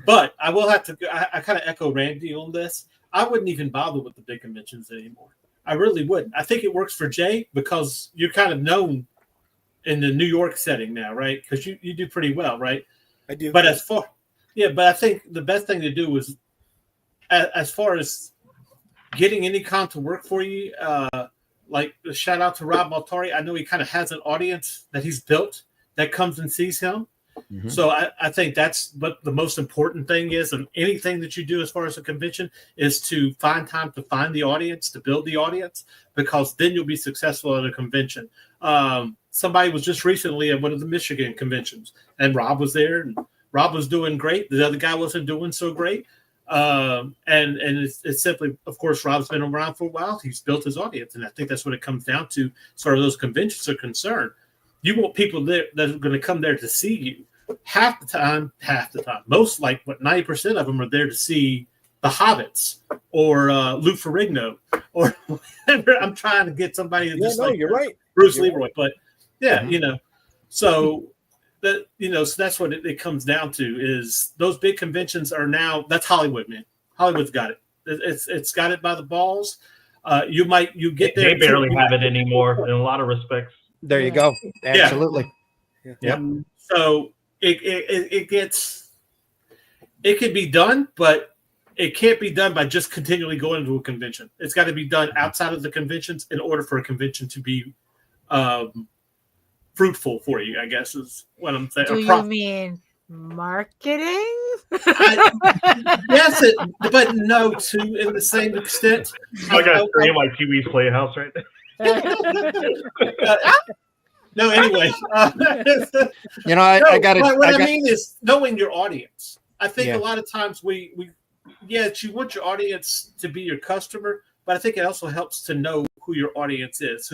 But I will have to, I kind of echo Randy on this. I wouldn't even bother with the big conventions anymore. I really wouldn't. I think it works for Jay because you're kind of known in the New York setting now, right? Because you do pretty well, right? I do. But but I think the best thing to do is, as far as getting Anycon to work for you, like shout out to Rob Maltari. I know he kind of has an audience that he's built that comes and sees him. Mhm. So I think that's what the most important thing is of anything that you do as far as a convention is to find time to find the audience, to build the audience, because then you'll be successful at a convention. Somebody was just recently at one of the Michigan conventions, and Rob was there, and Rob was doing great. The other guy wasn't doing so great. And it's simply, of course, Rob's been around for a while. He's built his audience, and I think that's what it comes down to as far as those conventions are concerned. You want people there that are going to come there to see you. Half the time, most, like 90% of them are there to see the Hobbits or Lou Ferrigno or whatever. I'm trying to get somebody to just like you're right. Bruce You're Leroy, but yeah, Mhm. so that so that's what it comes down to is those big conventions are now. That's Hollywood, man. Hollywood's got it. It's got it by the balls. You get there. They barely have it anymore in a lot of respects. There you go. Absolutely. Yep. So it can be done, but it can't be done by just continually going to a convention. It's got to be done outside of the conventions in order for a convention to be fruitful for you, I guess is what I'm saying. Do you mean marketing? Yes, but no, to in the same extent. I got scream like Pee Wee's Playhouse right there. No, anyway. I got it. What I mean is knowing your audience. I think Yeah. a lot of times you want your audience to be your customer, but I think it also helps to know who your audience is,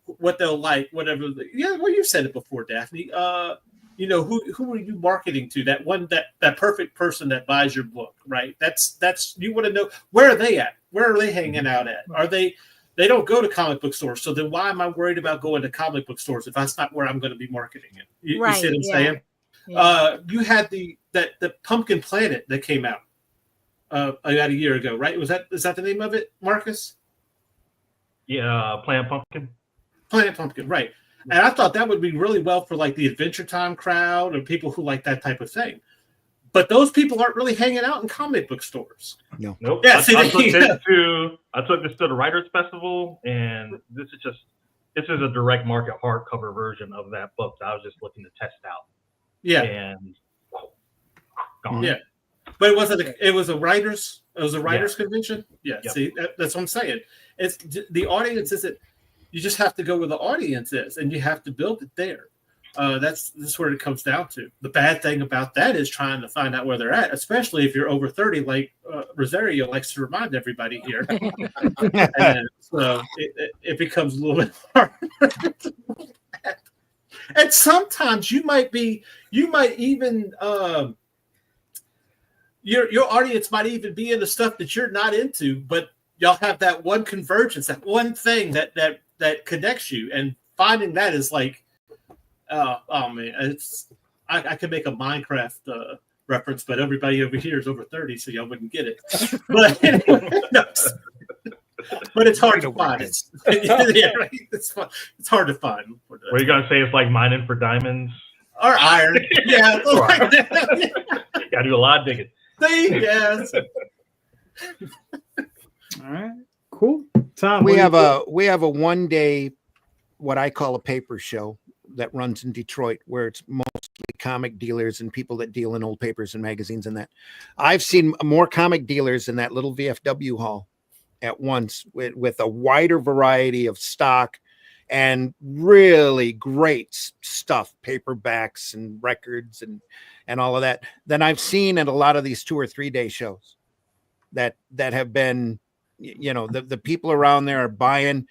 what they'll like, whatever. Well, you said it before, Daphne. Who are you marketing to? That perfect person that buys your book, right? That's you want to know, where are they at? Where are they hanging out at? Are they don't go to comic book stores, so then why am I worried about going to comic book stores if that's not where I'm going to be marketing it? You see what I'm saying? Yeah. You had the Pumpkin Planet that came out about a year ago, right? Is that the name of it, Marcus? Yeah, Planet Pumpkin. Planet Pumpkin, right? And I thought that would be really well for like the Adventure Time crowd or people who like that type of thing. But those people aren't really hanging out in comic book stores. Nope. Yeah, I took this to the Writers Festival, and this is a direct market hardcover version of that book that I was just looking to test out. Yeah, And gone. Yeah. But it was a writers convention. Yeah. Yep. See, that's what I'm saying. It's the audience isn't. You just have to go where the audience is, and you have to build it there. That's where it comes down to. The bad thing about that is trying to find out where they're at, especially if you're over 30, like Rosario likes to remind everybody here. And so it becomes a little bit harder. And sometimes you might even your audience might even be into stuff that you're not into, but y'all have that one convergence, that one thing that connects you, and finding that is like, oh man, I could make a Minecraft reference, but everybody over here is over 30, so y'all wouldn't get it. But anyway, but it's hard to find. Right? It's hard to find. What are you gonna say? It's like mining for diamonds or iron. Yeah, gotta do a lot of digging. See, yes. All right, cool. Tom, We have a 1 day, what I call a paper show that runs in Detroit, where it's mostly comic dealers and people that deal in old papers and magazines and that. I've seen more comic dealers in that little VFW hall at once with a wider variety of stock and really great stuff, paperbacks and records and all of that, than I've seen at a lot of these 2 or 3 day shows that have been, the people around there are buying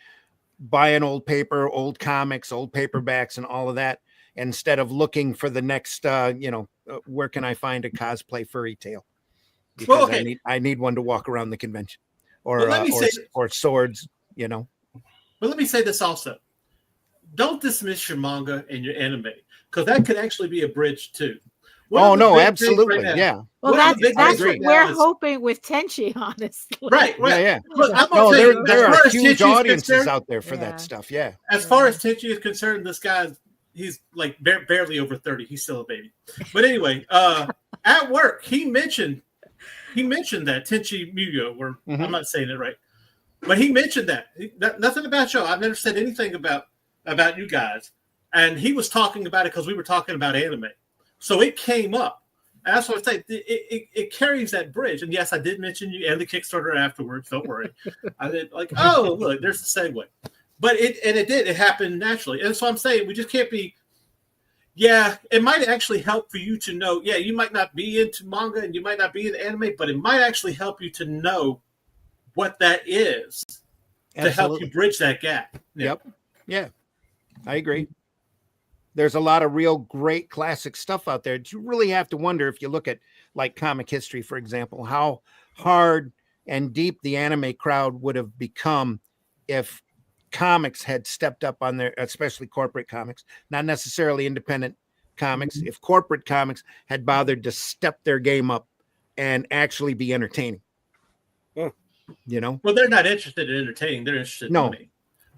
old paper, old comics, old paperbacks, and all of that, instead of looking for the next, where can I find a cosplay furry tail? Because Well, okay. I need one to walk around the convention, or Well, let me say- or swords, But let me say this also. Don't dismiss your manga and your anime, because that could actually be a bridge too. One Oh of the no, big things absolutely, right now- yeah, Well, One of the that's big that's things what right now we're is- hoping with Tenchi, honestly. Right. yeah. Look, I'm No, gonna tell you, there as are far as huge Tenchi is audiences concerned- out there for Yeah. that stuff. Yeah, As far as Tenchi is concerned, this guy, he's like barely over 30. He's still a baby. But anyway, at work, he mentioned he mentioned that Tenchi Muyo, or Mhm. I'm not saying it right, but he mentioned that. Nothing about y'all. I've never said anything about you guys, and he was talking about it because we were talking about anime, so it came up. And that's what I say. It carries that bridge. And yes, I did mention you and the Kickstarter afterwards. Don't worry. I did like, oh look, there's the segue. But it happened naturally. And so I'm saying we just can't be. Yeah, it might actually help for you to know. Yeah, you might not be into manga and you might not be into anime, but it might actually help you to know what that is to help you bridge that gap. Yeah. Yep. Yeah, I agree. There's a lot of real great classic stuff out there. You really have to wonder, if you look at like comic history, for example, how hard and deep the anime crowd would have become if comics had stepped up on their, especially corporate comics, not necessarily independent comics. If corporate comics had bothered to step their game up and actually be entertaining, you know. Well, they're not interested in entertaining. They're interested in money.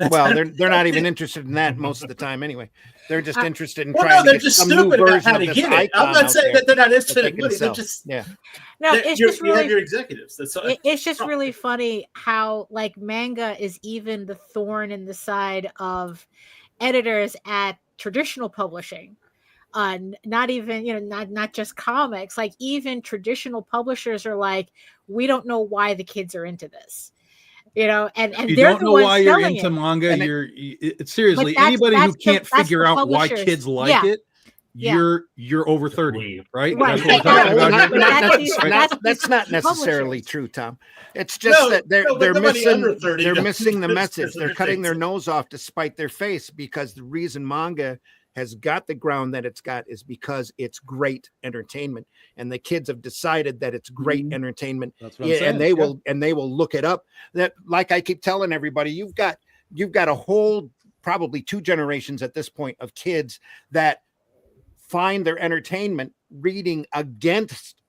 Well, they're not even interested in that most of the time anyway. They're just interested in Well, trying no, they're to get just some new stupid about version how of to this get it. I'm icon not out saying there that they're not that interested they in can money. They're sell. just Yeah. No, it's just you have really your executives. That's it's just really funny how like manga is even the thorn in the side of editors at traditional publishing. Not even, you know, not just comics, like even traditional publishers are like, we don't know why the kids are into this, you know, and You they're don't the know ones why you're selling into it. manga. And Seriously, But anybody who can't that's figure the out why publishers. kids like Yeah. it, Yeah. you're over 30, leave. right? Right. That's what we're talking No, about not- here. that's not necessarily publishers. true, Tom. It's just No, that they're nobody under 30 they're does missing the this message. They're cutting their things. nose off to spite their face, because the reason manga has got the ground that it's got is because it's great entertainment, and the kids have decided that it's great entertainment. That's what I'm saying. And they will look it up. That, like I keep telling everybody, you've got a whole, probably 2 generations at this point of kids that find their entertainment reading against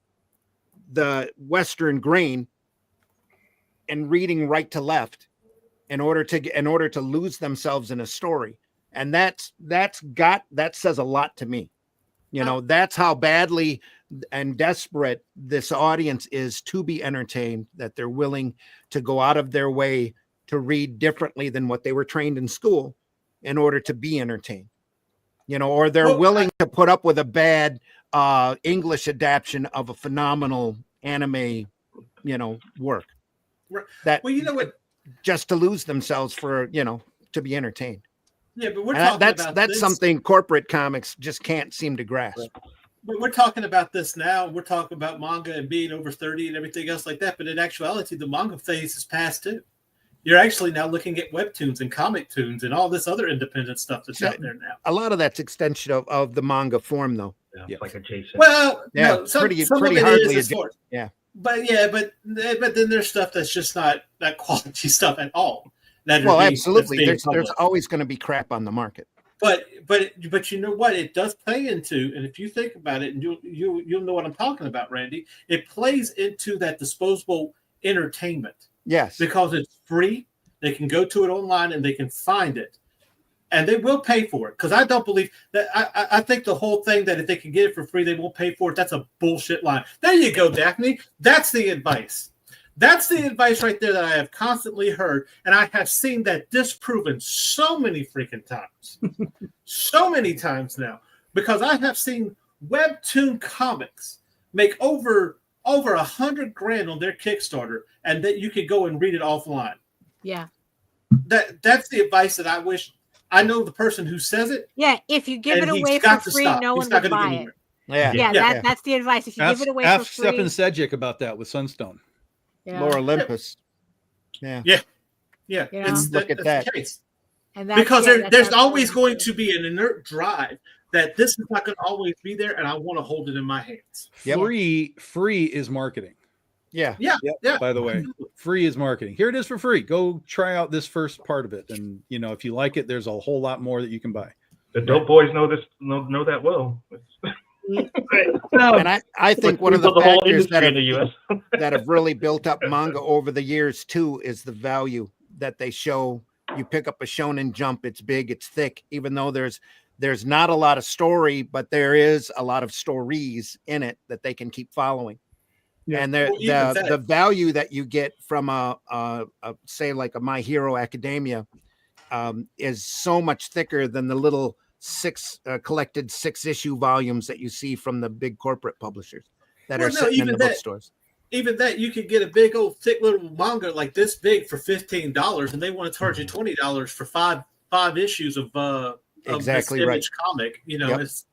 the Western grain and reading right to left in order to lose themselves in a story. And that says a lot to me. You know, that's how badly and desperate this audience is to be entertained, that they're willing to go out of their way to read differently than what they were trained in school in order to be entertained. You know, or they're willing to put up with a bad English adaptation of a phenomenal anime, you know, work. That, well, you know what, just to lose themselves for, you know, to be entertained. yeah, but we're And talking that's about this. something corporate comics just can't seem to grasp. But we're talking about this now. We're talking about manga and being over 30 and everything else like that. But in actuality, the manga phase is past too. You're actually now looking at webtoons and comic tunes and all this other independent stuff that's out there now. A lot of that's extension of the manga form, though. Yeah, Yeah. it's like adjacent. Well, Yeah, no, some pretty of it hardly is as far- yeah. But then there's stuff that's just not that quality stuff at all. Well, absolutely. There's always going to be crap on the market. But you know what? It does play into, and if you think about it, and you'll know what I'm talking about, Randy. It plays into that disposable entertainment. Yes. Because it's free. They can go to it online and they can find it. And they will pay for it. Because I don't believe that. I think the whole thing that if they can get it for free, they won't pay for it. That's a bullshit line. There you go, Daphne. That's the advice. That's the advice right there that I have constantly heard. And I have seen that disproven so many freaking times. So many times now. Because I have seen webtoon comics make over $100,000 on their Kickstarter, and that you could go and read it offline. Yeah. That's the advice that I wish. I know the person who says it. Yeah, if you give it and he's away for got to free, stop. no He's one not will gonna buy get it. anywhere. Yeah. That's the advice. If you give it away for free, Stefan Sejic about that with Sunstone. yeah. Laura Olympus. Yeah. Yeah. Yeah. Look at that's that. the case. And that's, Because yeah, that's there's absolutely always going true. to be an inert drive that this is not going to always be there, and I want to hold it in my hands. Yep. Free is marketing. Yeah. Yeah. By the way, free is marketing. Here it is for free. Go try out this first part of it, and you know if you like it, there's a whole lot more that you can buy. The dope boys know that well. And I think one of the the whole factors industry in the U.S. that have really built up manga over the years too is the value that they show. You pick up a Shonen Jump, it's big, it's thick, even though there's not a lot of story, but there is a lot of stories in it that they can keep following. Yeah. And Well, even the value that you get from a say like a My Hero Academia is so much thicker than the little collected 6-issue volumes that you see from the big corporate publishers that are sitting in the bookstores. Even that, you could get a big old thick little manga like this big for $15, and they want to charge you $20 for five issues of Exactly this right. Image comic. You know, Yep. it's.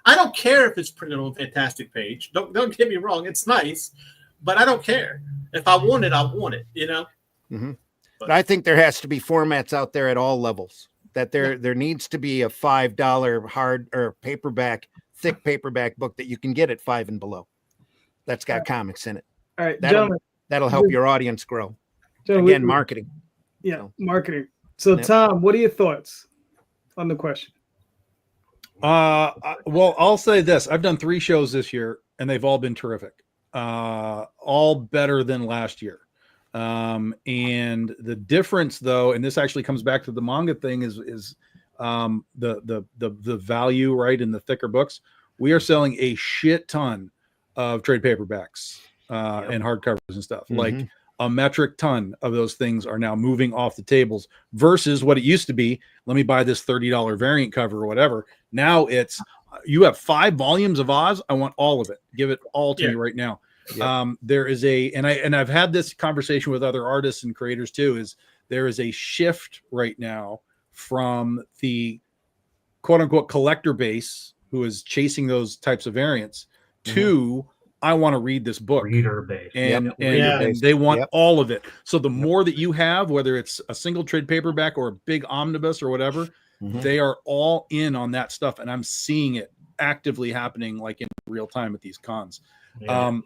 I don't care if it's printed on Fantastic Page. Don't get me wrong, it's nice, but I don't care. If I want it, I want it. You know. Mm-hmm. But I think there has to be formats out there at all levels. That there needs to be a $5 hard or thick paperback book that you can get at $5 and below. That's got comics in it. All right, That'll help your audience grow. gentlemen, Again, marketing. Yeah, marketing. So, Yep. Tom, what are your thoughts on the question? Well, I'll say this. I've done 3 shows this year, and they've all been terrific. All better than last year. And the difference, though, and this actually comes back to the manga thing, is the value, right, in the thicker books. We are selling a shit ton of trade paperbacks and hardcovers and stuff. Mm-hmm. Like a metric ton of those things are now moving off the tables versus what it used to be. Let me buy this $30 variant cover or whatever. Now it's you have 5 volumes of Oz. I want all of it. Give it all to me right now. Yep. There is I've had this conversation with other artists and creators too, is there is a shift right now from the quote unquote collector base who is chasing those types of variants to I want to read this book. Reader base. And they want all of it. So the more that you have, whether it's a single trade paperback or a big omnibus or whatever, they are all in on that stuff. And I'm seeing it actively happening like in real time at these cons. Now,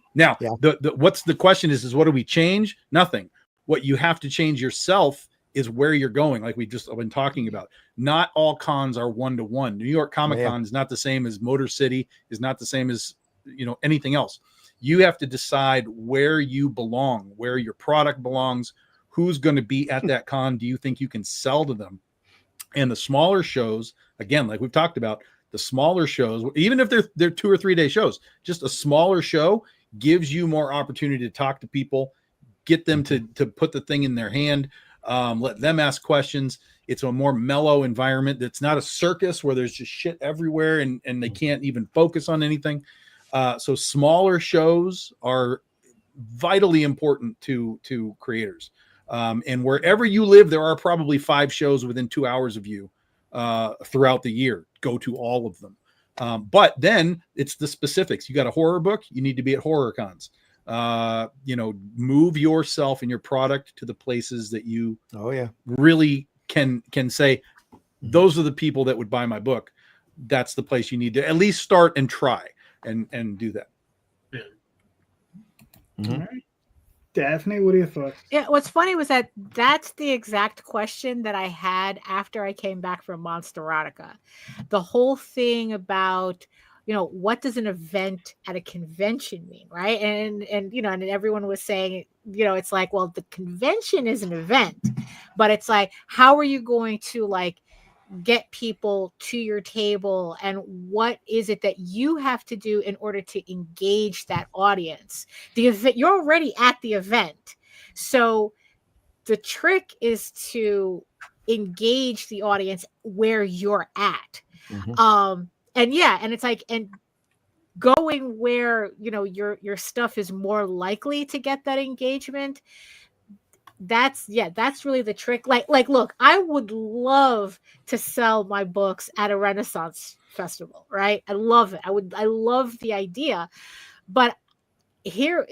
what's the question is what do we change? Nothing. What you have to change yourself is where you're going, like we just been talking about. Not all cons are one-to-one. New York Comic Con is not the same as Motor City, is not the same as anything else. You have to decide where you belong, where your product belongs, who's going to be at that con. Do you think you can sell to them? And the smaller shows, again, like we've talked about, the smaller shows, even if they're 2 or 3 day shows, just a smaller show gives you more opportunity to talk to people, get them to put the thing in their hand, let them ask questions. It's a more mellow environment. That's not a circus where there's just shit everywhere and they can't even focus on anything. So smaller shows are vitally important to creators. And wherever you live, there are probably 5 shows within 2 hours of you throughout the year. Go to all of them. But then it's the specifics. You got a horror book, you need to be at horror cons. Move yourself and your product to the places that you really can say, those are the people that would buy my book. That's the place you need to at least start and try and do that. All right. Daphne, what are your thoughts? Yeah, what's funny was that's the exact question that I had after I came back from Monsterotica. The whole thing about, what does an event at a convention mean, right? And everyone was saying, it's like, well, the convention is an event, but it's like, how are you going to get people to your table, and what is it that you have to do in order to engage that audience? The event, you're already at the event, so the trick is to engage the audience where you're at. And it's like, and going where your stuff is more likely to get that engagement. That's really the trick. Like look, I would love to sell my books at a Renaissance festival, right? I love it. I love the idea, but here,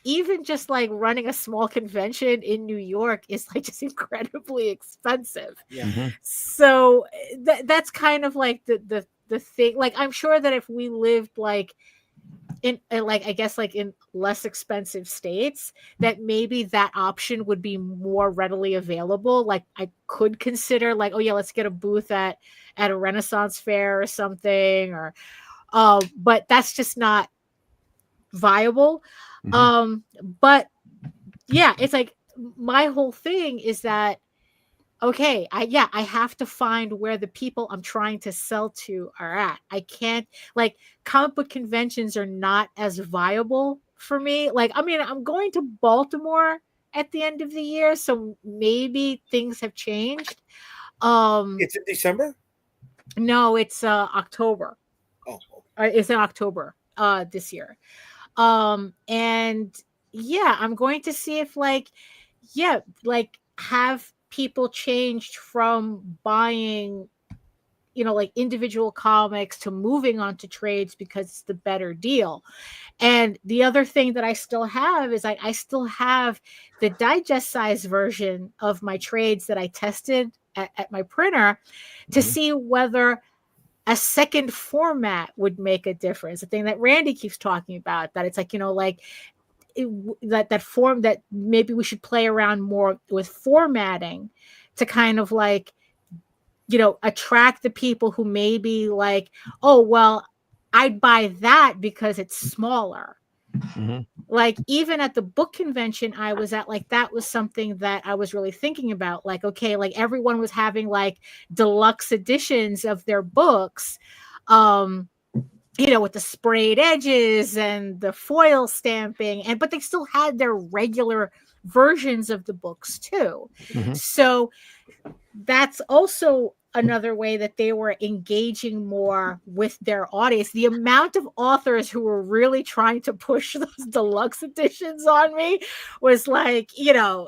even just running a small convention in New York is just incredibly expensive. So that's kind of the thing. I'm sure that if we lived in in less expensive states, that maybe that option would be more readily available. I could consider let's get a booth at a Renaissance fair or something, or but that's just not viable. But yeah, it's my whole thing is that okay, I have to find where the people I'm trying to sell to are at. I can't, comic book conventions are not as viable for me. Like, I mean, I'm going to Baltimore at the end of the year, so maybe things have changed. It's in December? No, it's October. Oh, It's in October this year. And yeah, I'm going to see if like have people changed from buying, you know, like individual comics to moving on to trades because it's the better deal. And the other thing that I still have is I still have the digest size version of my trades that I tested at my printer to see whether a second format would make a difference. The thing that Randy keeps talking about, that it's like, you know, like that form that maybe we should play around more with formatting to kind of like, you know, attract the people who maybe like, oh, well, I'd buy that because it's smaller. Like even at the book convention I was at, like that was something that I was really thinking about. Like, okay, like everyone was having like deluxe editions of their books, you know, with the sprayed edges and the foil stamping, but they still had their regular versions of the books too. So that's also another way that they were engaging more with their audience. The amount of authors who were really trying to push those deluxe editions on me was like, you know,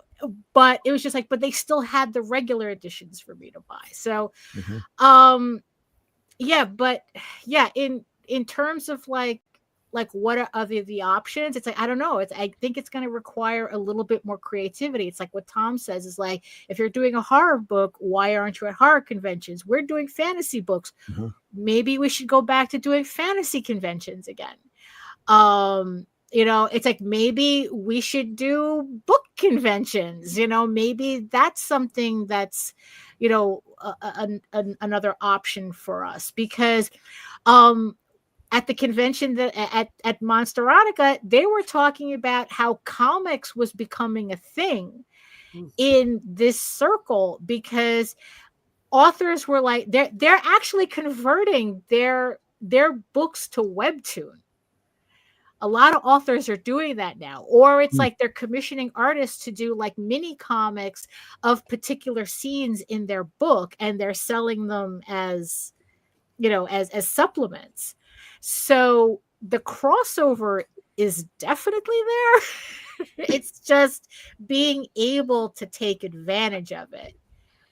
but it was just like, but they still had the regular editions for me to buy. So, yeah, but yeah, in terms of like what are other the options, it's like, I don't know, I think it's going to require a little bit more creativity. It's like what Tom says is like, if you're doing a horror book, why aren't you at horror conventions? We're doing fantasy books. Maybe we should go back to doing fantasy conventions again. You know, it's like maybe we should do book conventions, you know, maybe that's something that's, you know, another option for us, because at the convention that at Monsterotica, they were talking about how comics was becoming a thing in this circle, because authors were like, they're actually converting their books to webtoon. A lot of authors are doing that now, or it's like they're commissioning artists to do like mini comics of particular scenes in their book, and they're selling them as, you know, as supplements. So the crossover is definitely there. It's just being able to take advantage of it.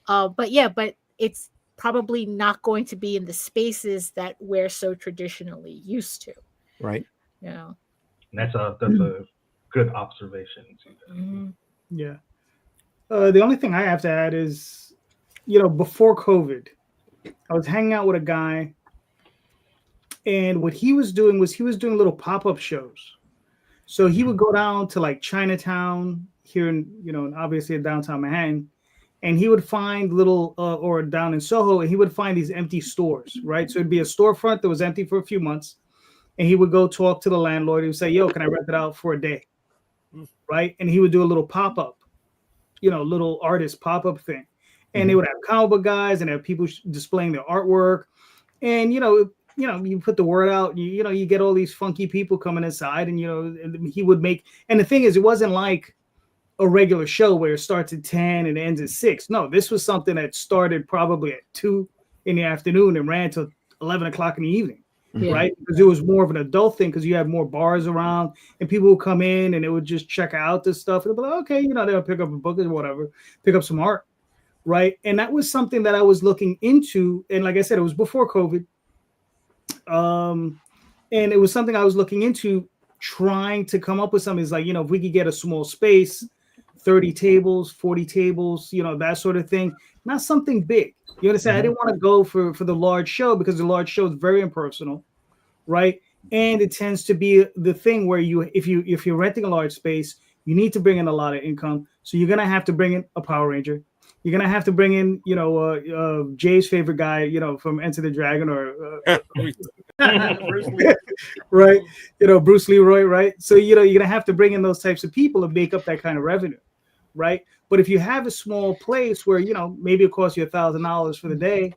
But yeah, but it's probably not going to be in the spaces that we're so traditionally used to. Right. You know? And that's a good observation. Yeah. The only thing I have to add is, you know, before COVID, I was hanging out with a guy, and what he was doing was he was doing little pop-up shows. So he would go down to like Chinatown here in, you know, obviously in downtown Manhattan, and he would find little, or down in Soho, and he would find these empty stores, right? So it'd be a storefront that was empty for a few months, and he would go talk to the landlord. He would say, yo, can I rent it out for a day? Right? And he would do a little pop-up, you know, little artist pop-up thing. And they would have comic book guys and have people displaying their artwork. And, you know, you put the word out, you know, you get all these funky people coming inside, and, you know, and he would make, and the thing is, it wasn't like a regular show where it starts at 10 and ends at 6. No, this was something that started probably at 2 in the afternoon and ran till 11 o'clock in the evening, right? Because it was more of an adult thing, because you had more bars around, and people would come in and they would just check out this stuff. And they'd be like, okay, you know, they'll pick up a book or whatever, pick up some art, right? And that was something that I was looking into. And like I said, it was before COVID. And it was something I was looking into, trying to come up with something. It's like, you know, if we could get a small space, 30 tables, 40 tables, you know, that sort of thing, not something big. You understand? I didn't want to go for the large show, because the large show is very impersonal, right? And it tends to be the thing where if you're renting a large space, you need to bring in a lot of income. So you're gonna have to bring in a Power Ranger. You're gonna have to bring in, you know, Jay's favorite guy, you know, from Enter the Dragon, or Bruce Lee. right? You know, Bruce Leroy, right? So, you know, you're gonna have to bring in those types of people and make up that kind of revenue, right? But if you have a small place where, you know, maybe it costs you $1,000 for the day,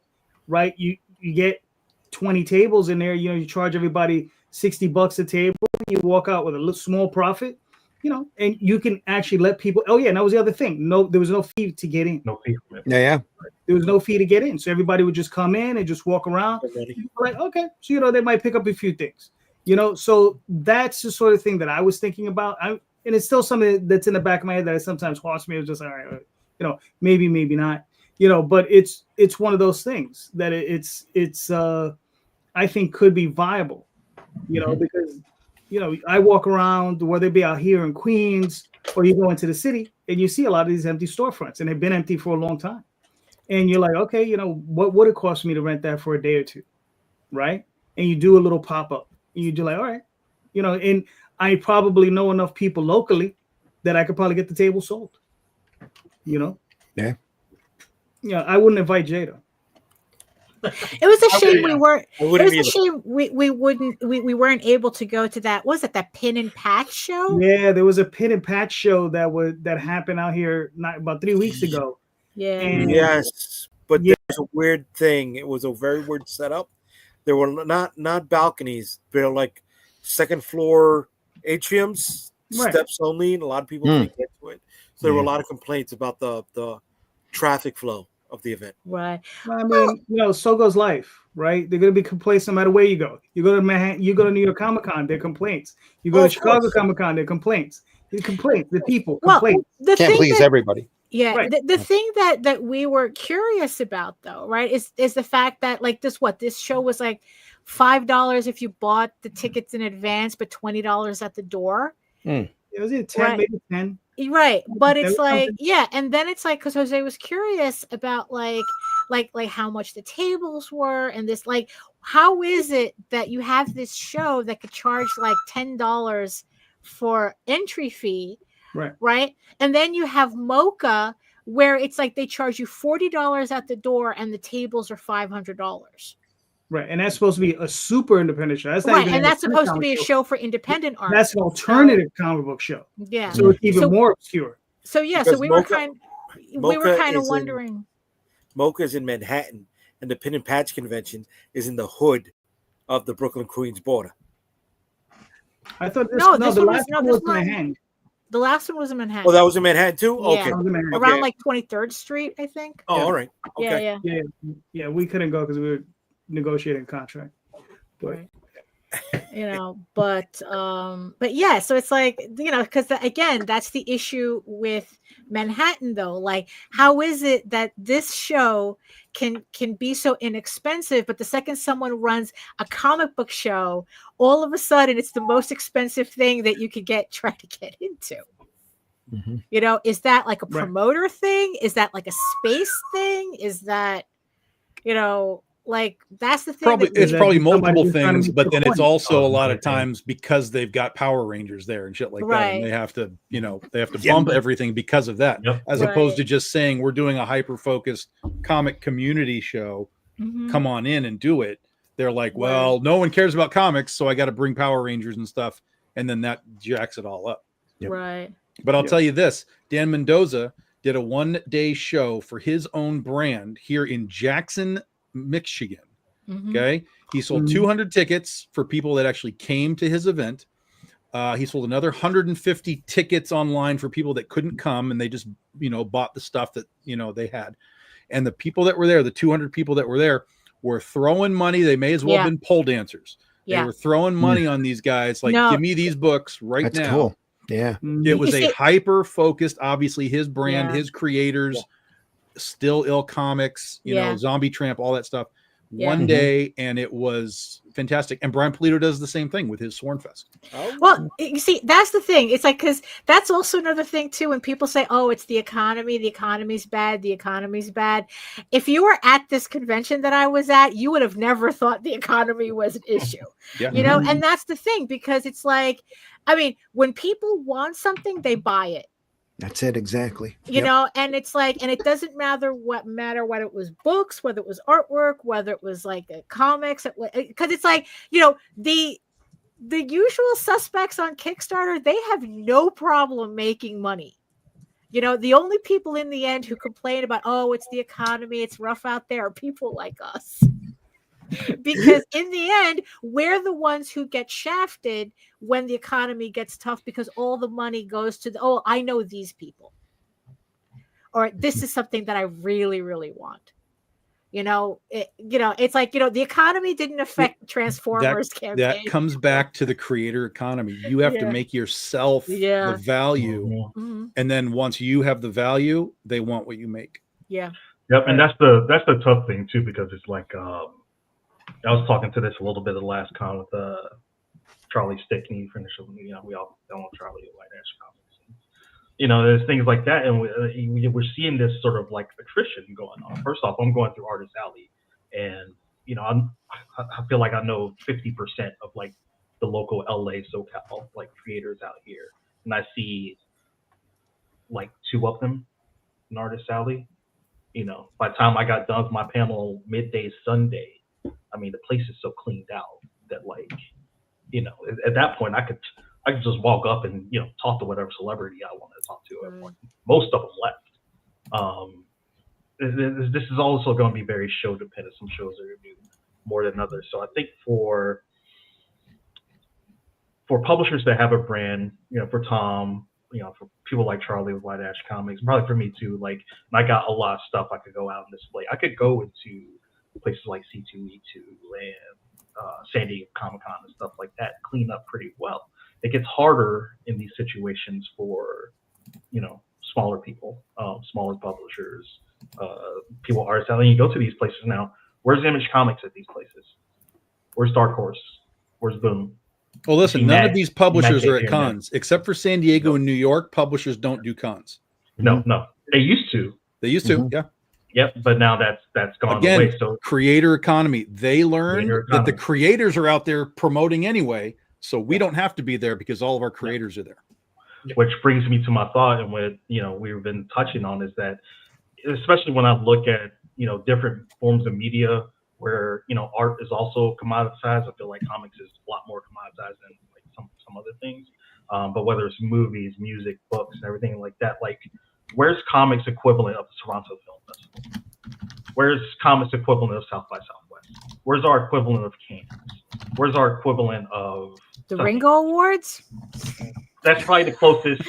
right? You get 20 tables in there. You know, you charge everybody $60 a table. You walk out with a little small profit, you know, and you can actually let people. Oh yeah, and that was the other thing. No, there was no fee to get in. No fee. Yeah. There was no fee to get in, so everybody would just come in and just walk around. Like, okay, so you know they might pick up a few things, you know. So that's the sort of thing that I was thinking about. And it's still something that's in the back of my head that sometimes haunts me. It's just all right, you know, maybe not, you know. But it's one of those things that it's I think could be viable, you know, because you know I walk around, whether it be out here in Queens or you go into the city and you see a lot of these empty storefronts, and they've been empty for a long time. And you're like, okay, you know, what would it cost me to rent that for a day or two, right? And you do a little pop-up. And you do like, all right, you know, and I probably know enough people locally that I could probably get the table sold, you know? Yeah. Yeah, I wouldn't invite Jada. It was a shame we weren't. I It wouldn't was a either. shame we weren't able to go to that. Was it that Pin and Patch show? Yeah, there was a Pin and Patch show that happened out here about 3 weeks ago. Yeah. And Yes, but Yeah. there's a weird thing. It was a very weird setup. There were not balconies. They're like second floor atriums, Right. steps only, and a lot of people couldn't get to it. So there were a lot of complaints about the traffic flow of the event. Right. I mean, you know, so goes life, right? They're gonna be complaints no matter where you go. You go to Manhattan, you go to New York Comic Con, there are complaints. You go Oh, to of Chicago course. Comic Con, there are complaints. The complaints, the people Well, complain. the Can't thing please that, everybody. yeah, Right. the thing that we were curious about though, right, is the fact that like this show was like $5 if you bought the tickets in advance, but $20 at the door. It was either 10, Right. maybe 10. Right, but There it's was like something- yeah, and then it's like because Jose was curious about like how much the tables were and this like how is it that you have this show that could charge like $10 for entry fee, right? And then you have Mocha where it's like they charge you $40 at the door and the tables are $500. Right, and that's supposed to be a super independent show. That's not Right, even and an that's supposed to be a independent show for independent art. That's an alternative comic book show. Yeah. So it's even So- more obscure. So yeah, Because so we were Mocha- kind of Mocha is in- wondering. Mocha's in Manhattan, and the Pin and Patch convention is in the hood of the Brooklyn Queens border. I thought this, No, no, this the one was- last no, one this was one- Manhattan. The last one was in Manhattan. Oh, that was in Manhattan too. Yeah. Okay. That was in Manhattan. Around Okay. like 23rd Street, I think. Oh, Yeah. all right. Okay. Yeah, Yeah, we couldn't go because we were negotiating a contract. But Right. But yeah, so it's like, because again, that's the issue with Manhattan though. Like, how is it that this show can be so inexpensive, but the second someone runs a comic book show, all of a sudden it's the most expensive thing that you could try to get into? Mhm. Is that like a Right. promoter thing? Is that like a space thing? Is that, like that's the thing. Probably that it's that probably somebody multiple who's trying to things, make but the then it's point. also a Oh, lot of okay. times because they've got Power Rangers there and shit like that, Right. and they have to Yeah, bump but- everything because of that, Yep. as opposed to Right. just saying we're doing a hyper focused comic community show. Mhm. Come on in and do it. They're like, Right. well, no one cares about comics, so I got to bring Power Rangers and stuff, and then that jacks it all up. Yep. Right. But I'll Yep. tell you this: Dan Mendoza did a 1-day show for his own brand here in Jackson, Michigan. Mhm. Okay. He sold Mhm. 200 tickets for people that actually came to his event. He sold another 150 tickets online for people that couldn't come and they just, bought the stuff that, they had. And the people that were there, the 200 people that were there, were throwing money. They may as well have Yeah. been pole dancers. They Yeah. were throwing money on these guys, like, No. give me these books right That's now. cool. Yeah. It was You a see- hyper focused, obviously, his brand, Yeah. his creators, Still Ill Comics, Yeah. Zombie Tramp, all that stuff. Yeah. One Mhm. day, and it was fantastic. And Brian Polito does the same thing with his Swornfest. Oh, Well, you see, that's the thing. It's like, because that's also another thing too. When people say, "Oh, it's the economy's bad, the economy's bad." If you were at this convention that I was at, you would have never thought the economy was an issue. Yeah. And that's the thing, because it's like, I mean, when people want something, they buy it. That's it. Exactly. You Yep. know, and it's like, and it doesn't matter whether it was books, whether it was artwork, whether it was like comics, because it's like, the usual suspects on Kickstarter, they have no problem making money. The only people in the end who complain about, oh, it's the economy, it's rough out there, are people like us. Because in the end, we're the ones who get shafted when the economy gets tough because all the money goes to oh, I know these people. Or this is something that I really, really want. It's like, the economy didn't affect Transformers campaign. That comes back to the creator economy. You have to make yourself the value. Mm-hmm. And then once you have the value, they want what you make. Yeah. Yep. And that's the tough thing too, because it's like, I was talking to this a little bit at the last con with Charlie Stickney for initial, we all know Charlie at White Ash Comics. There's things like that, and we're seeing this sort of like attrition going on. First off, I'm going through Artist Alley, and I feel like I know 50% of like the local LA SoCal like creators out here, and I see like 2 of them in Artist Alley. By the time I got done with my panel midday Sunday, I mean the place is so cleaned out that like, at that point I could just walk up and talk to whatever celebrity I wanted to talk to. At point. Most of them left. This is also going to be very show dependent. Some shows are going to do more than others. So I think for publishers that have a brand, for Tom, for people like Charlie with White Ash Comics, probably for me too. Like, I got a lot of stuff I could go out and display. I could go into places like C2E2 and San Diego Comic-Con and stuff like that, clean up pretty well. It gets harder in these situations for, smaller people, smaller publishers, people, artists. And you go to these places now. Where's Image Comics at these places? Where's Dark Horse? Where's Boom? Well, listen, none of these publishers are at cons, except for San Diego and New York. Publishers don't do cons. No. They used to. Yeah. Yep, but now that's gone Again, away. So creator economy. They learned that the creators are out there promoting anyway. So we don't have to be there because all of our creators are there. Which brings me to my thought, and what we've been touching on is that, especially when I look at different forms of media where art is also commoditized. I feel like comics is a lot more commoditized than like some other things. But whether it's movies, music, books, and everything like that, like where's comics equivalent of the Toronto Film Festival? Where's comics equivalent of South by Southwest? Where's our equivalent of Cannes? Where's our equivalent of the Ringo Awards? That's probably the closest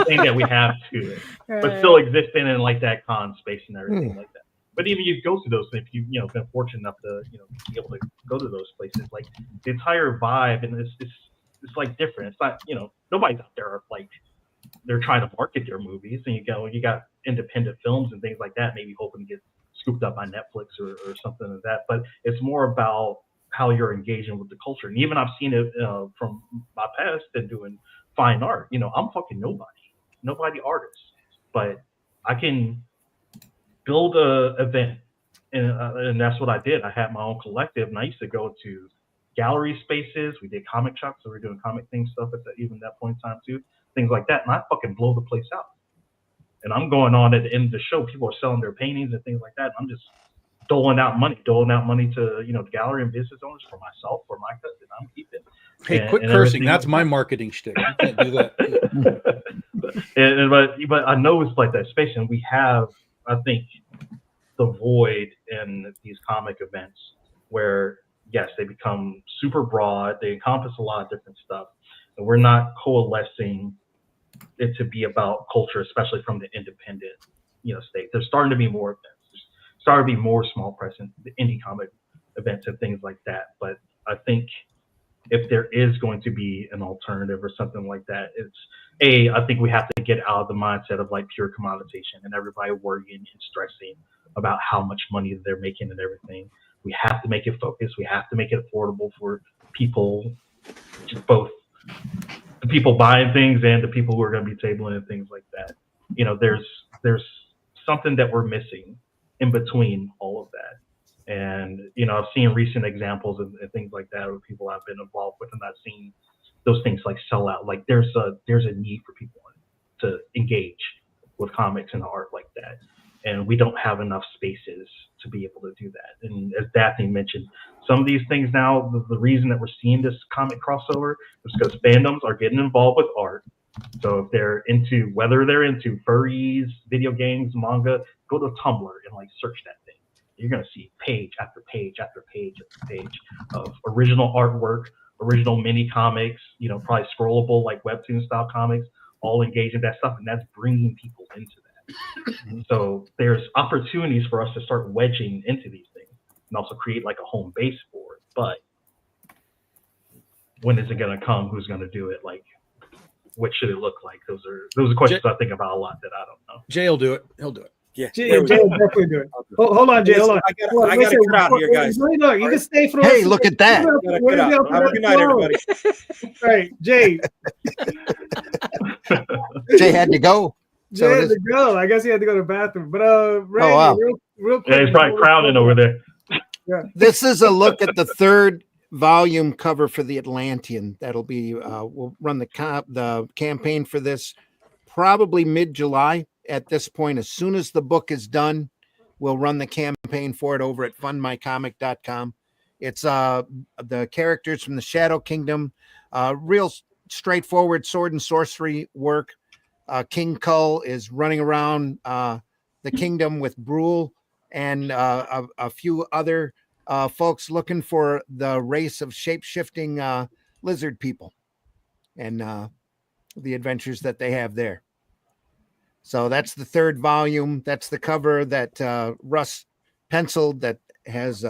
thing that we have to it, but still existing in like that con space and everything like that. But even you go to those, if you've been fortunate enough to be able to go to those places, like the entire vibe and it's like different. It's not nobody's out there like they're trying to market their movies, and you got independent films and things like that, maybe hoping to get scooped up by Netflix or something like that. But it's more about how you're engaging with the culture. And even I've seen it from my past and doing fine art. I'm fucking nobody artist, but I can build a event, and that's what I did. I had my own collective, and I used to go to gallery spaces. We did comic shops, so we were doing comic thing stuff at even that point in time too, things like that. And I fucking blow the place out. And I'm going on at the end of the show. People are selling their paintings and things like that. And I'm just doling out money to the gallery and business owners, for myself, for my cut that I'm keeping. Hey, quit cursing. That's my marketing shtick. You can't do that. but I know it's like that space, and we have, I think, the void in these comic events where, yes, they become super broad. They encompass a lot of different stuff, and we're not coalescing it to be about culture, especially from the independent, state. There's starting to be more events. There's starting to be more small press and the indie comic events and things like that. But I think if there is going to be an alternative or something like that, I think we have to get out of the mindset of like pure commoditization and everybody worrying and stressing about how much money they're making and everything. We have to make it focused. We have to make it affordable for people, both the people buying things and the people who are going to be tabling and things like that. There's something that we're missing in between all of that. And, I've seen recent examples and things like that where people I've been involved with, and I've seen those things like sell out. Like there's a need for people to engage with comics and art like that. And we don't have enough spaces to be able to do that. And as Daphne mentioned, some of these things now, the reason that we're seeing this comic crossover is because fandoms are getting involved with art. So if whether they're into furries, video games, manga, go to Tumblr and like search that thing. you're going to see page after page after page after page of original artwork, original mini comics, you know, probably scrollable like webtoon style comics, all engaging that stuff, and that's bringing people into that. So there's opportunities for us to start wedging into these things and also create like a home base for it. But when is it going to come? Who's going to do it? Like, what should it look like? Those are questions I think about a lot that I don't know. Jay will do it. He'll do it. Yeah. Jay there we will go. definitely do it. Hold on, Jay. Hold on. I gotta cut out here, guys. No, you can stay for the Hey, rest look of at that. Gotta cut out. Have a good night, everybody. All right, Jay. Jay had to go. So Jay it had is. to go. I guess he had to go to the bathroom. But Randy, wow. real quick. Yeah, he's probably crowding over there. This is a look at the third volume cover for the Atlantean. That'll be we'll run the campaign for this probably mid-July at this point. As soon as the book is done, we'll run the campaign for it over at fundmycomic.com. It's the characters from the Shadow Kingdom, real straightforward sword and sorcery work. King Kull is running around the kingdom with Brule and a few other folks looking for the race of shape-shifting lizard people and the adventures that they have there. So that's the third volume. That's the cover that Russ penciled that has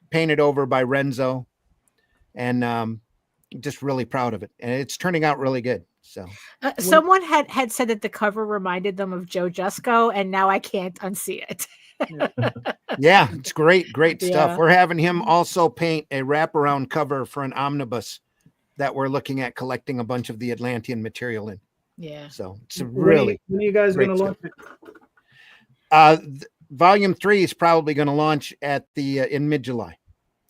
painted over by Renzo, and just really proud of it. And it's turning out really good. So someone had said that the cover reminded them of Joe Jusko, and now I can't unsee it. yeah, it's great stuff. Yeah. We're having him also paint a wraparound cover for an omnibus that we're looking at collecting a bunch of the Atlantean material in. Yeah. So it's a really when are you guys great going to launch it? volume 3 is probably going to launch at the in mid-July.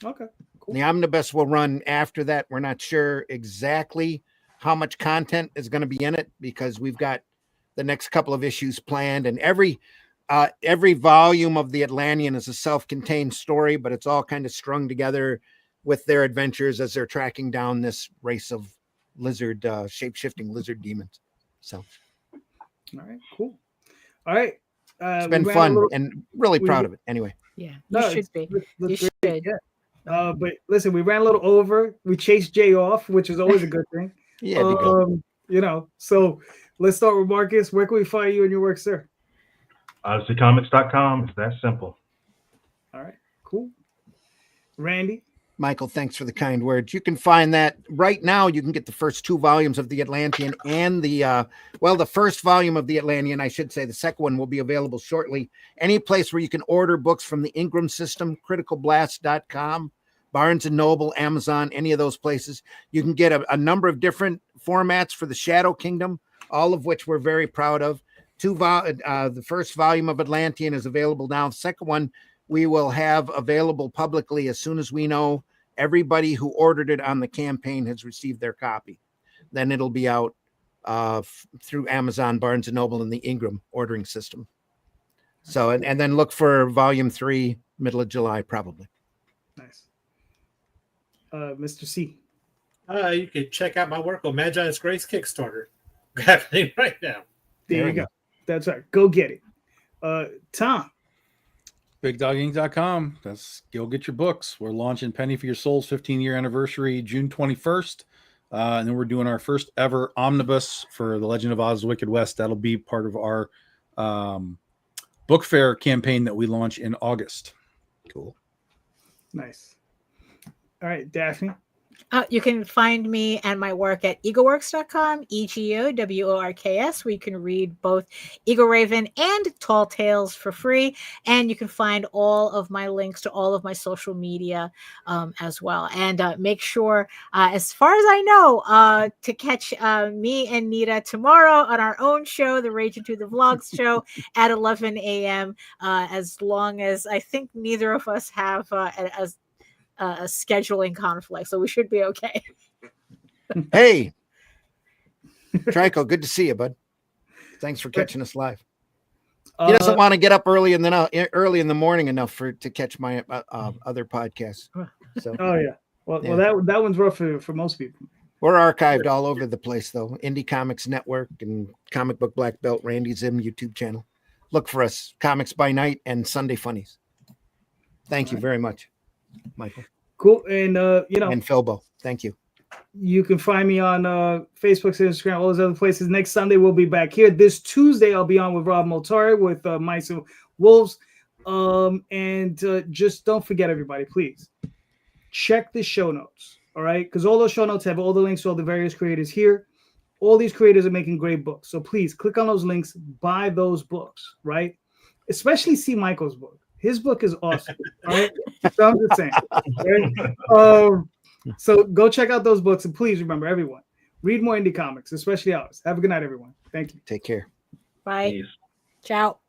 Okay. Cool. The omnibus will run after that. We're not sure exactly how much content is going to be in it because we've got the next couple of issues planned, and every volume of the Atlantean is a self-contained story, but it's all kind of strung together with their adventures as they're tracking down this race of lizard, shape-shifting lizard demons. So, All right. Cool. All right. it's been fun and really proud of it. Anyway, Yeah. No, You should be. Let's You great. should. Yeah. But listen, we ran a little over. We chased Jay off, which is always a good thing. yeah, it'd be good. You know, so let's start with Marcus. Where can we find you and your work, sir? OdysseyComics.com. It's that simple. All right. Cool. Randy. Michael, thanks for the kind words. You can find that right now. You can get the first 2 volumes of the Atlantean and the first volume of the Atlantean, I should say. The second one will be available shortly. Any place where you can order books from the Ingram system, criticalblast.com, Barnes & Noble, Amazon, any of those places. You can get a number of different formats for the Shadow Kingdom, all of which we're very proud of. The first volume of Atlantean is available now. The second one we will have available publicly as soon as we know everybody who ordered it on the campaign has received their copy. Then it'll be out through Amazon, Barnes & Noble, and the Ingram ordering system. So, and then look for volume 3, middle of July, probably. Nice. Mr. C. You can check out my work on Magi's Grace Kickstarter happening right now. There you go. That's right. Go get it. Tom. BigDogInc.com. That's go get your books. We're launching Penny for Your Soul's 15-year anniversary, June 21st. And then we're doing our first ever omnibus for The Legend of Oz: The Wicked West. That'll be part of our book fair campaign that we launch in August. Cool. Nice. All right, Daphne. You can find me and my work at egoworks.com, EGOWORKS, where you can read both Eagle Raven and Tall Tales for free. And you can find all of my links to all of my social media as well. And make sure, as far as I know, to catch me and Nita tomorrow on our own show, the Rage Into the Vlogs show at 11 a.m., as long as I think neither of us have a scheduling conflict, so we should be okay. Hey, Trico, good to see you, bud. Thanks for catching us live. He doesn't want to get up early in the morning enough to catch my other podcasts. So, Oh yeah. Well, Yeah. well, that one's rough for most people. we're archived all over the place, though. Indie Comics Network and Comic Book Black Belt, Randy Zim YouTube channel. Look for us, Comics by Night and Sunday Funnies. Thank you very much, Michael Cool. And and Philbo. Thank you. you can find me on Facebook, Instagram, all those other places. Next Sunday we'll be back here. This Tuesday I'll be on with Rob Motari with Mice and Wolves. Just don't forget, everybody, please check the show notes. All right, because all those show notes have all the links to all the various creators here. All these creators are making great books, so please click on those links, buy those books, right? Especially see Michael's book. His book is awesome. All right, so I'm just saying. Right? So go check out those books, and please remember, everyone, read more indie comics, especially ours. Have a good night, everyone. Thank you. Take care. Bye. Peace. Ciao.